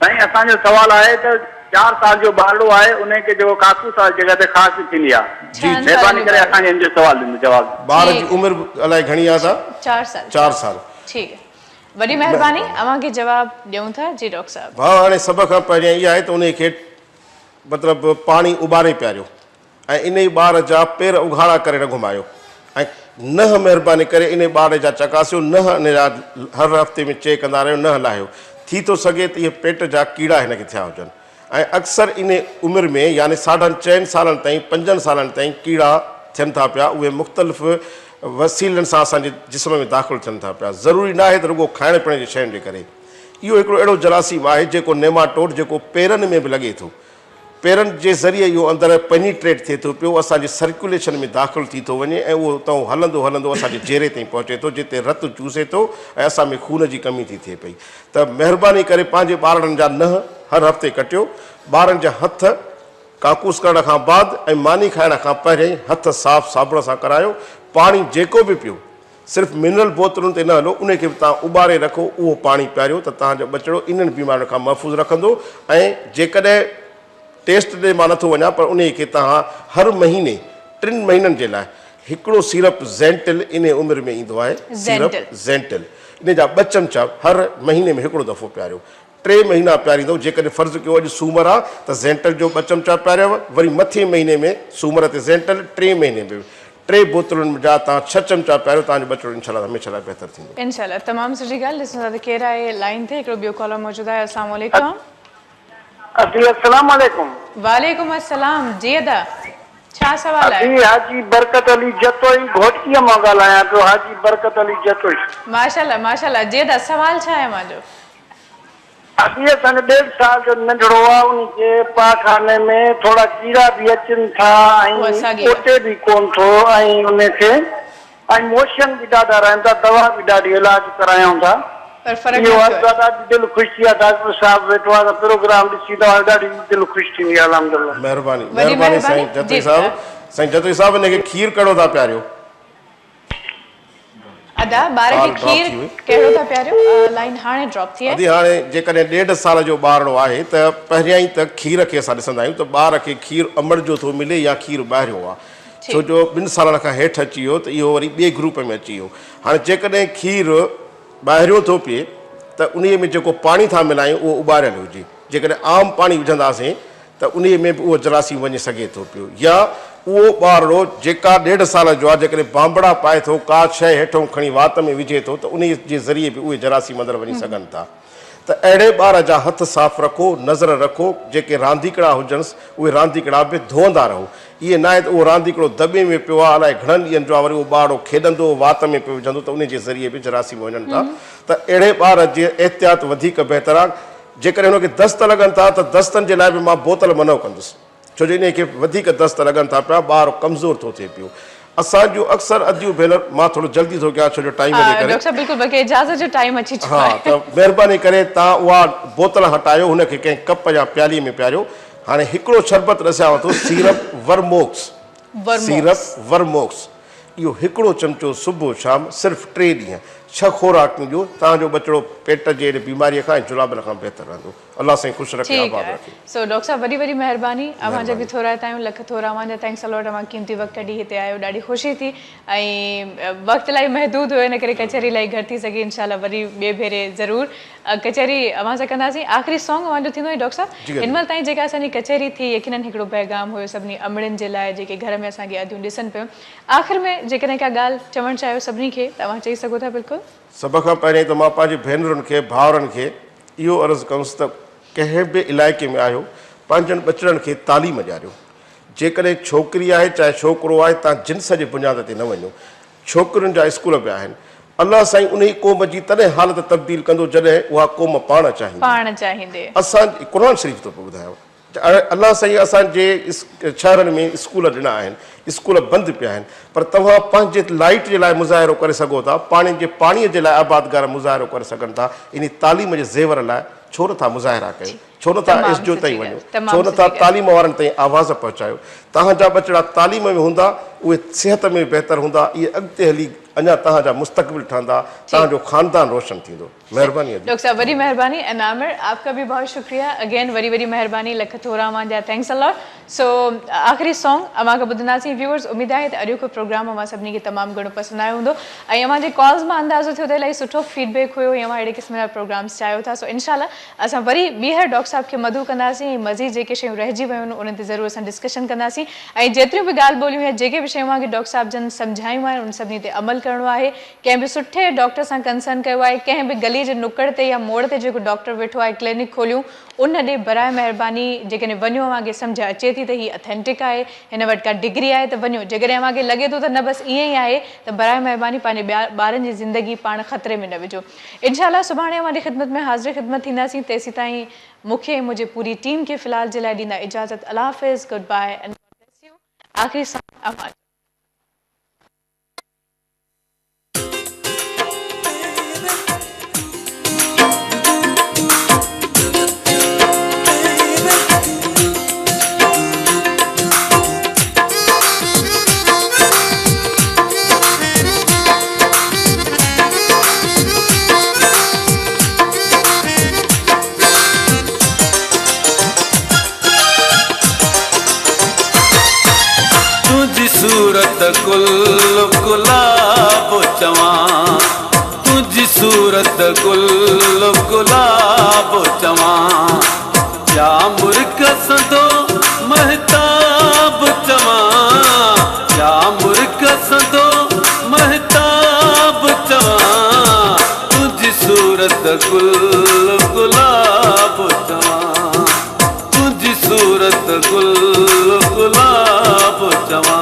साईं असांजो सवाल आहे त 4 साल जो भाड़ो आहे, उनखे जो काकूसाल जॻह ते ख़ासि थींदी आहे। महिरबानी करे असांखे हिन जो सवाल ॾिनो जवाबु। ॿार जी उमिरि अलाए घणी आहे? 4 साल। ठीकु आहे, वॾी महिरबानी, अव्हांखे जवाबु ॾियूं था। जी डॉक्टर साहब। भाउ, हाणे सभ खां पहिरियों इहा आहे त उनखे मतिलबु पाणी उॿारे पियारियो, ऐं इन ई ॿार जा पेर उघाड़ा करे न घुमायो, ऐं न महिरबानी करे इन ॿार जा चकासियो, न इन जा हर हफ़्ते में चेक कंदा रहियो, न हलायो। थी थो सघे त इहे पेट जा कीड़ा हिनखे थिया हुजनि ऐं अक्सर इन उमिरि में यानी 4.5 सालनि ताईं 5 सालनि ताईं कीड़ा थियनि था पिया। उहे मुख़्तलिफ़ वसीलनि सां असांजे जिस्म में दाख़िल थियनि था पिया। ज़रूरी न आहे त रुॻो खाइण पीअण जी शयुनि जे करे। इहो हिकिड़ो अहिड़ो जरासीम आहे जेको नेमाटोड जेको पेरनि में बि लॻे थो, पेरनि जे ज़रिए इहो अंदरि पेनिट्रेट थिए थो पियो, असांजे सर्कुलेशन में दाख़िल थी थो वञे ऐं उहो उतां हलंदो हलंदो असांजे चेहरे ताईं पहुचे थो, जिते रतु चूसे थो ऐं असां में खून जी कमी थी थिए पई। त महिरबानी करे पंहिंजे ॿारनि जा नंहं हर हफ़्ते कटियो, ॿारनि जा हथ काकूस करण खां बाद ऐं मानी खाइण खां पहिरियों हथ साफ़ साबुण सां करायो। पाणी जेको बि पियो सिर्फ़ु मिनरल बोतलुनि ते न हलो, उनखे बि तव्हां उॿारे रखो, उहो पाणी पीआरियो त तव्हांजो बचिड़ो इन्हनि बीमारियुनि खां महफ़ूज़ रखंदो। ऐं जेकॾहिं टेस्ट ॾे मां नथो वञा पर उन खे तव्हां हर महीने 3 महीननि जे लाइ हिकिड़ो सीरप ज़ेंटिल इन उमिरि में ईंदो आहे, सीरप ज़ेंटिल, इन जा 2 चमचा हर महीने में हिकिड़ो दफ़ो पीआरियो। 3 महीना पीआरींदो। जेकॾहिं फ़र्ज़ु कयो अॼु सूमरु आहे त ज़ेंटिल जो 2 चमचा पीआरियव, वरी मथे महीने में सूमर ते ज़ेंटिल, 3 महीने में 3 बोतलुनि जा तव्हां 6 चमचा पीआरियो, तव्हांजो बचिड़ो इंशाल्लाह हमेशह लाइ बहितर थींदो। इंशाल्लाह तमामु सुठी ॻाल्हि। ॾिसो था त केरु आहे लाइन ते, हिकिड़ो ॿियो कॉलर मौजूदु आहे। अस्सलाम वालेकुम। अस्सलाम वालेकुम। वालेकुम अस्सलाम। जी अदा छा सवाल आहे? हाजी बरकत अली जतोई घोटिया मां ॻाल्हायां पियो। हाजी बरकत अली जतोई। माशाल्लाह माशाल्लाह। जी अदा सवाल छा आहे मुंहिंजो? अभी असांजो 1.5 साल जो नंढड़ो आहे, उनखे पाखाने में थोड़ा कीड़ा बि अचनि था ऐं ओटे बि कोन थो ऐं उनखे ऐं मोशन बि ॾाढा रहनि था, दवा बि ॾाढी इलाज करायूं था। इहो ॾाढा दिलि ख़ुशि थी आहे। डॉक्टर साहिब वेठो आहे त प्रोग्राम ॾिसी त ॾाढी दिलि ख़ुशि थींदी आहे। अल्हम्दुलिल्लाह। महिरबानी महिरबानी साईं जतोई साहिब। साईं जतोई साहिब हिनखे खीर कहिड़ो था पीआरियो? अदा ॿार खे खीर कहिड़ो था पीआरियो? लाइन हाणे ड्रॉप थी आहे। हाणे जेकॾहिं 1.5 साल जो ॿारड़ो आहे त पहिरियां ई त खीर खे असां ॾिसंदा आहियूं त ॿार खे खीर अमड़ जो थो मिले या खीर ॿाहिरियों आहे, छो जो 2 सालनि खां हेठि अची वियो त इहो वरी ॿिए ग्रुप में अची वियो। हाणे जेकॾहिं खीर ॿाहिरियों थो पिए त उन में जेको पाणी था मिलायूं उहो उॿारियल हुजे। जेकॾहिं आम पाणी विझंदासीं त उन में बि उहो जरासीम वञी सघे थो पियो। या उहो ॿारड़ो जेका 1.5 साल जो आहे जेकॾहिं बांबड़ा पाए थो, का शइ हेठों खणी वात में विझे थो त उन जे ज़रिए बि उहे जरासीम अंदरि वञी सघनि था। त अहिड़े ॿार जा हथ साफ़ रखो, नज़र रखो। जेके रांदीकड़ा हुजनि उहे रांदीकड़ा बि धोअंदा रहो। इहे न आहे त उहो रांदीकड़ो दॿे में पियो आहे, अलाए घणनि ॾींहंनि जो आहे, वरी उहो ॿारड़ो खेॾंदो वात में पियो विझंदो त उन जे ज़रिए बि जरासीम वञनि था। त अहिड़े ॿार जे एहतियात वधीक बहितर आहे। जेकॾहिं हुनखे दस्त लॻनि था त दस्तनि जे लाइ बि मां बोतल मनो कंदुसि, छो जो इन खे वधीक दस्त लॻनि था पिया, ॿार कमज़ोर थो थिए पियो। असांजो अक्सर अदियूं भेनर, मां थोरो जल्दी थो कयां छो जो टाइम जे करे। डॉक्टर साहब बिल्कुलु बल्कि इजाज़त जो टाइम अची चुको आहे। त महिरबानी करे तव्हां उहा बोतल हटायो, हुनखे कंहिं कप या प्याली में पियारियो। हाणे हिकिड़ो शरबत ॾसांव थो, सीरप वर्मोक्स। सीरप वर्मोक्स इहो हिकिड़ो चमचो सुबुह शाम सिर्फ़ु 3 ॾींहं 6 खोराकूं ॾियो, तव्हांजो बचिड़ो पेट जे बीमारीअ खां ऐं जुलाबनि खां बहितर रहंदो। अल्लाह साईं ख़ुशि रखे, आबाद रखे। सो डॉक्टर साहब वॾी वॾी महिरबानी। अवांजा बि थोरा आहियूं, लख थोरा अवांजा थैंक्स अलॉट। अवां क़ीमती वक़्तु कढी हिते आयो, ॾाढी ख़ुशी थी। ऐं वक़्तु इलाही महदूद हुयो, इन करे कचहरी इलाही घटि थी सघी। इंशाल्लाह वरी ॿिए भेरे ज़रूरु कचहरी अवां सां कंदासीं। आख़िरी सॉन्ग अवांजो थींदो आहे डॉक्टर साहब। हिन महिल ताईं जेका असांजी कचहरी थी, यकीनन हिकिड़ो पैगाम हुयो सभिनी अमड़ियुनि जे लाइ जेके घर में असांखे अदियूं ॾिसनि पियूं। आख़िर में जेकॾहिं का ॻाल्हि चवणु चाहियो सभिनी खे त अवां चई सघो था। बिल्कुलु सभ खां पहिरीं त मां पंहिंजी भेनरुनि खे, भाउरनि खे इहो अर्ज़ु कंदुसि त कंहिं बि इलाइक़े में आहियो, पंहिंजनि बचिड़नि खे तालीम ॾियारियो। जेकॾहिं छोकिरी आहे चाहे छोकिरो आहे, तव्हां जिन्स जे बुनियाद ते न वञो। छोकिरियुनि जा स्कूल बि आहिनि। अलाह साईं उन क़ौम जी तॾहिं हालत तब्दील कंदो जॾहिं उहा क़ौम पाण चाहींदे। असां क़ुर शरीफ़ थो ॿुधायो, अलाह साईं असांजे शहरनि में स्कूल ॾिना आहिनि, स्कूल बंदि पिया आहिनि, पर तव्हां पंहिंजे लाइट जे लाइ मुज़ाहिरो करे सघो था, पाणीअ जे लाइ आबादगार मुज़ाहिरो करे सघनि था। इन तालीम जे ज़ेवर लाइ छो नथा मुज़ाहिरा कयो, छो नथा इज़्जो ताईं वञो, छो नथा तालीम वारनि ताईं आवाज़ पहुचायो। तव्हांजा बचिड़ा तालीम में हूंदा, उहे सिहत में बहितर हूंदा, इहे अॻिते हली अञा तव्हांजा मुस्तक़बिल ठहंदा, तव्हांजो ख़ानदान रोशन थींदो। मेहरबानी डॉक्टर साहब, वरी मेहरबानी। एंड आमिर, आपका भी बहुत शुक्रिया अगेन, वरी वरी मेहरबानी, लख थोरा मांजा, थैंक्स अ लॉट। सो आख़िरी सॉन्ग अमां खां ॿुधंदासीं। व्यूअर्स, उम्मीद आहे त अॼु को प्रोग्राम अमां सभिनी खे तमामु घणो पसंदि आयो हूंदो ऐं अमां जे कॉल्स मां अंदाज़ो थियो त इलाही सुठो फीडबैक हुयो ऐं अमां अहिड़े क़िस्म जा प्रोग्राम्स चाहियो था। सो इनशाला असां वरी ॿीहर डॉक्टर साहब खे मधु कंदासीं ऐं मज़ीद जेके शयूं रहिजी वियूं आहिनि उन्हनि ते ज़रूरु असां डिस्कशन कंदासीं ऐं जेतिरियूं बि ॻाल्हि ॿोलियूं या जेके बि शयूं मूंखे डॉक्टर साहब जन सम्झायूं आहिनि उन सभिनी ते अमल करिणो आहे। कंहिं बि सुठे डॉक्टर सां कंसर्न कयो आहे, कंहिं बि गली जे नुकड़ ते या मोड़ ते जेको डॉक्टर वेठो आहे, क्लिनिक खोलियूं, उन ॾे बराए महिरबानी जेकॾहिं वञो अव्हांखे सम्झ अचे थी त हीअ अथेंटिक आहे, हिन वटि का डिग्री आहे त वञो। जेकॾहिं अव्हांखे लॻे थो त न बसि ईअं ई आहे त बराए महिरबानी पंहिंजे ॿारनि जी ज़िंदगी पाण ख़तरे में न विझो। इनशाला सुभाणे अव्हांजी ख़िदमत में हाज़िर ख़िदमत थींदासीं। तेसीं ताईं मूंखे मुंहिंजी पूरी टीम खे फ़िलहाल जे लाइ ॾींदा इजाज़त। अल्लाह हाफ़िज़, गुड बाय एंड आख़िरी सॉन्ग अव्हां सूरत गुल गुलाब चवां, तुझी सूरत गुल गुलाब चवां, या मुर्ख संदो महताब चवां, या मुर्ख संदो महताब चवां, तुझी सूरत गुल गुलाब चवां, तुझी सूरत गुल गुलाब चवां।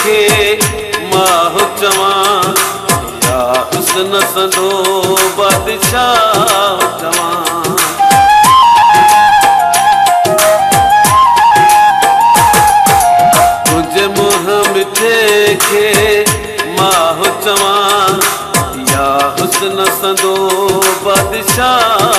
खे माह चवां, या हुस्न संदो बादशाह चवां, तुझे मुँह मिठे खे माह चवां, या हुस्न संदो बादशाह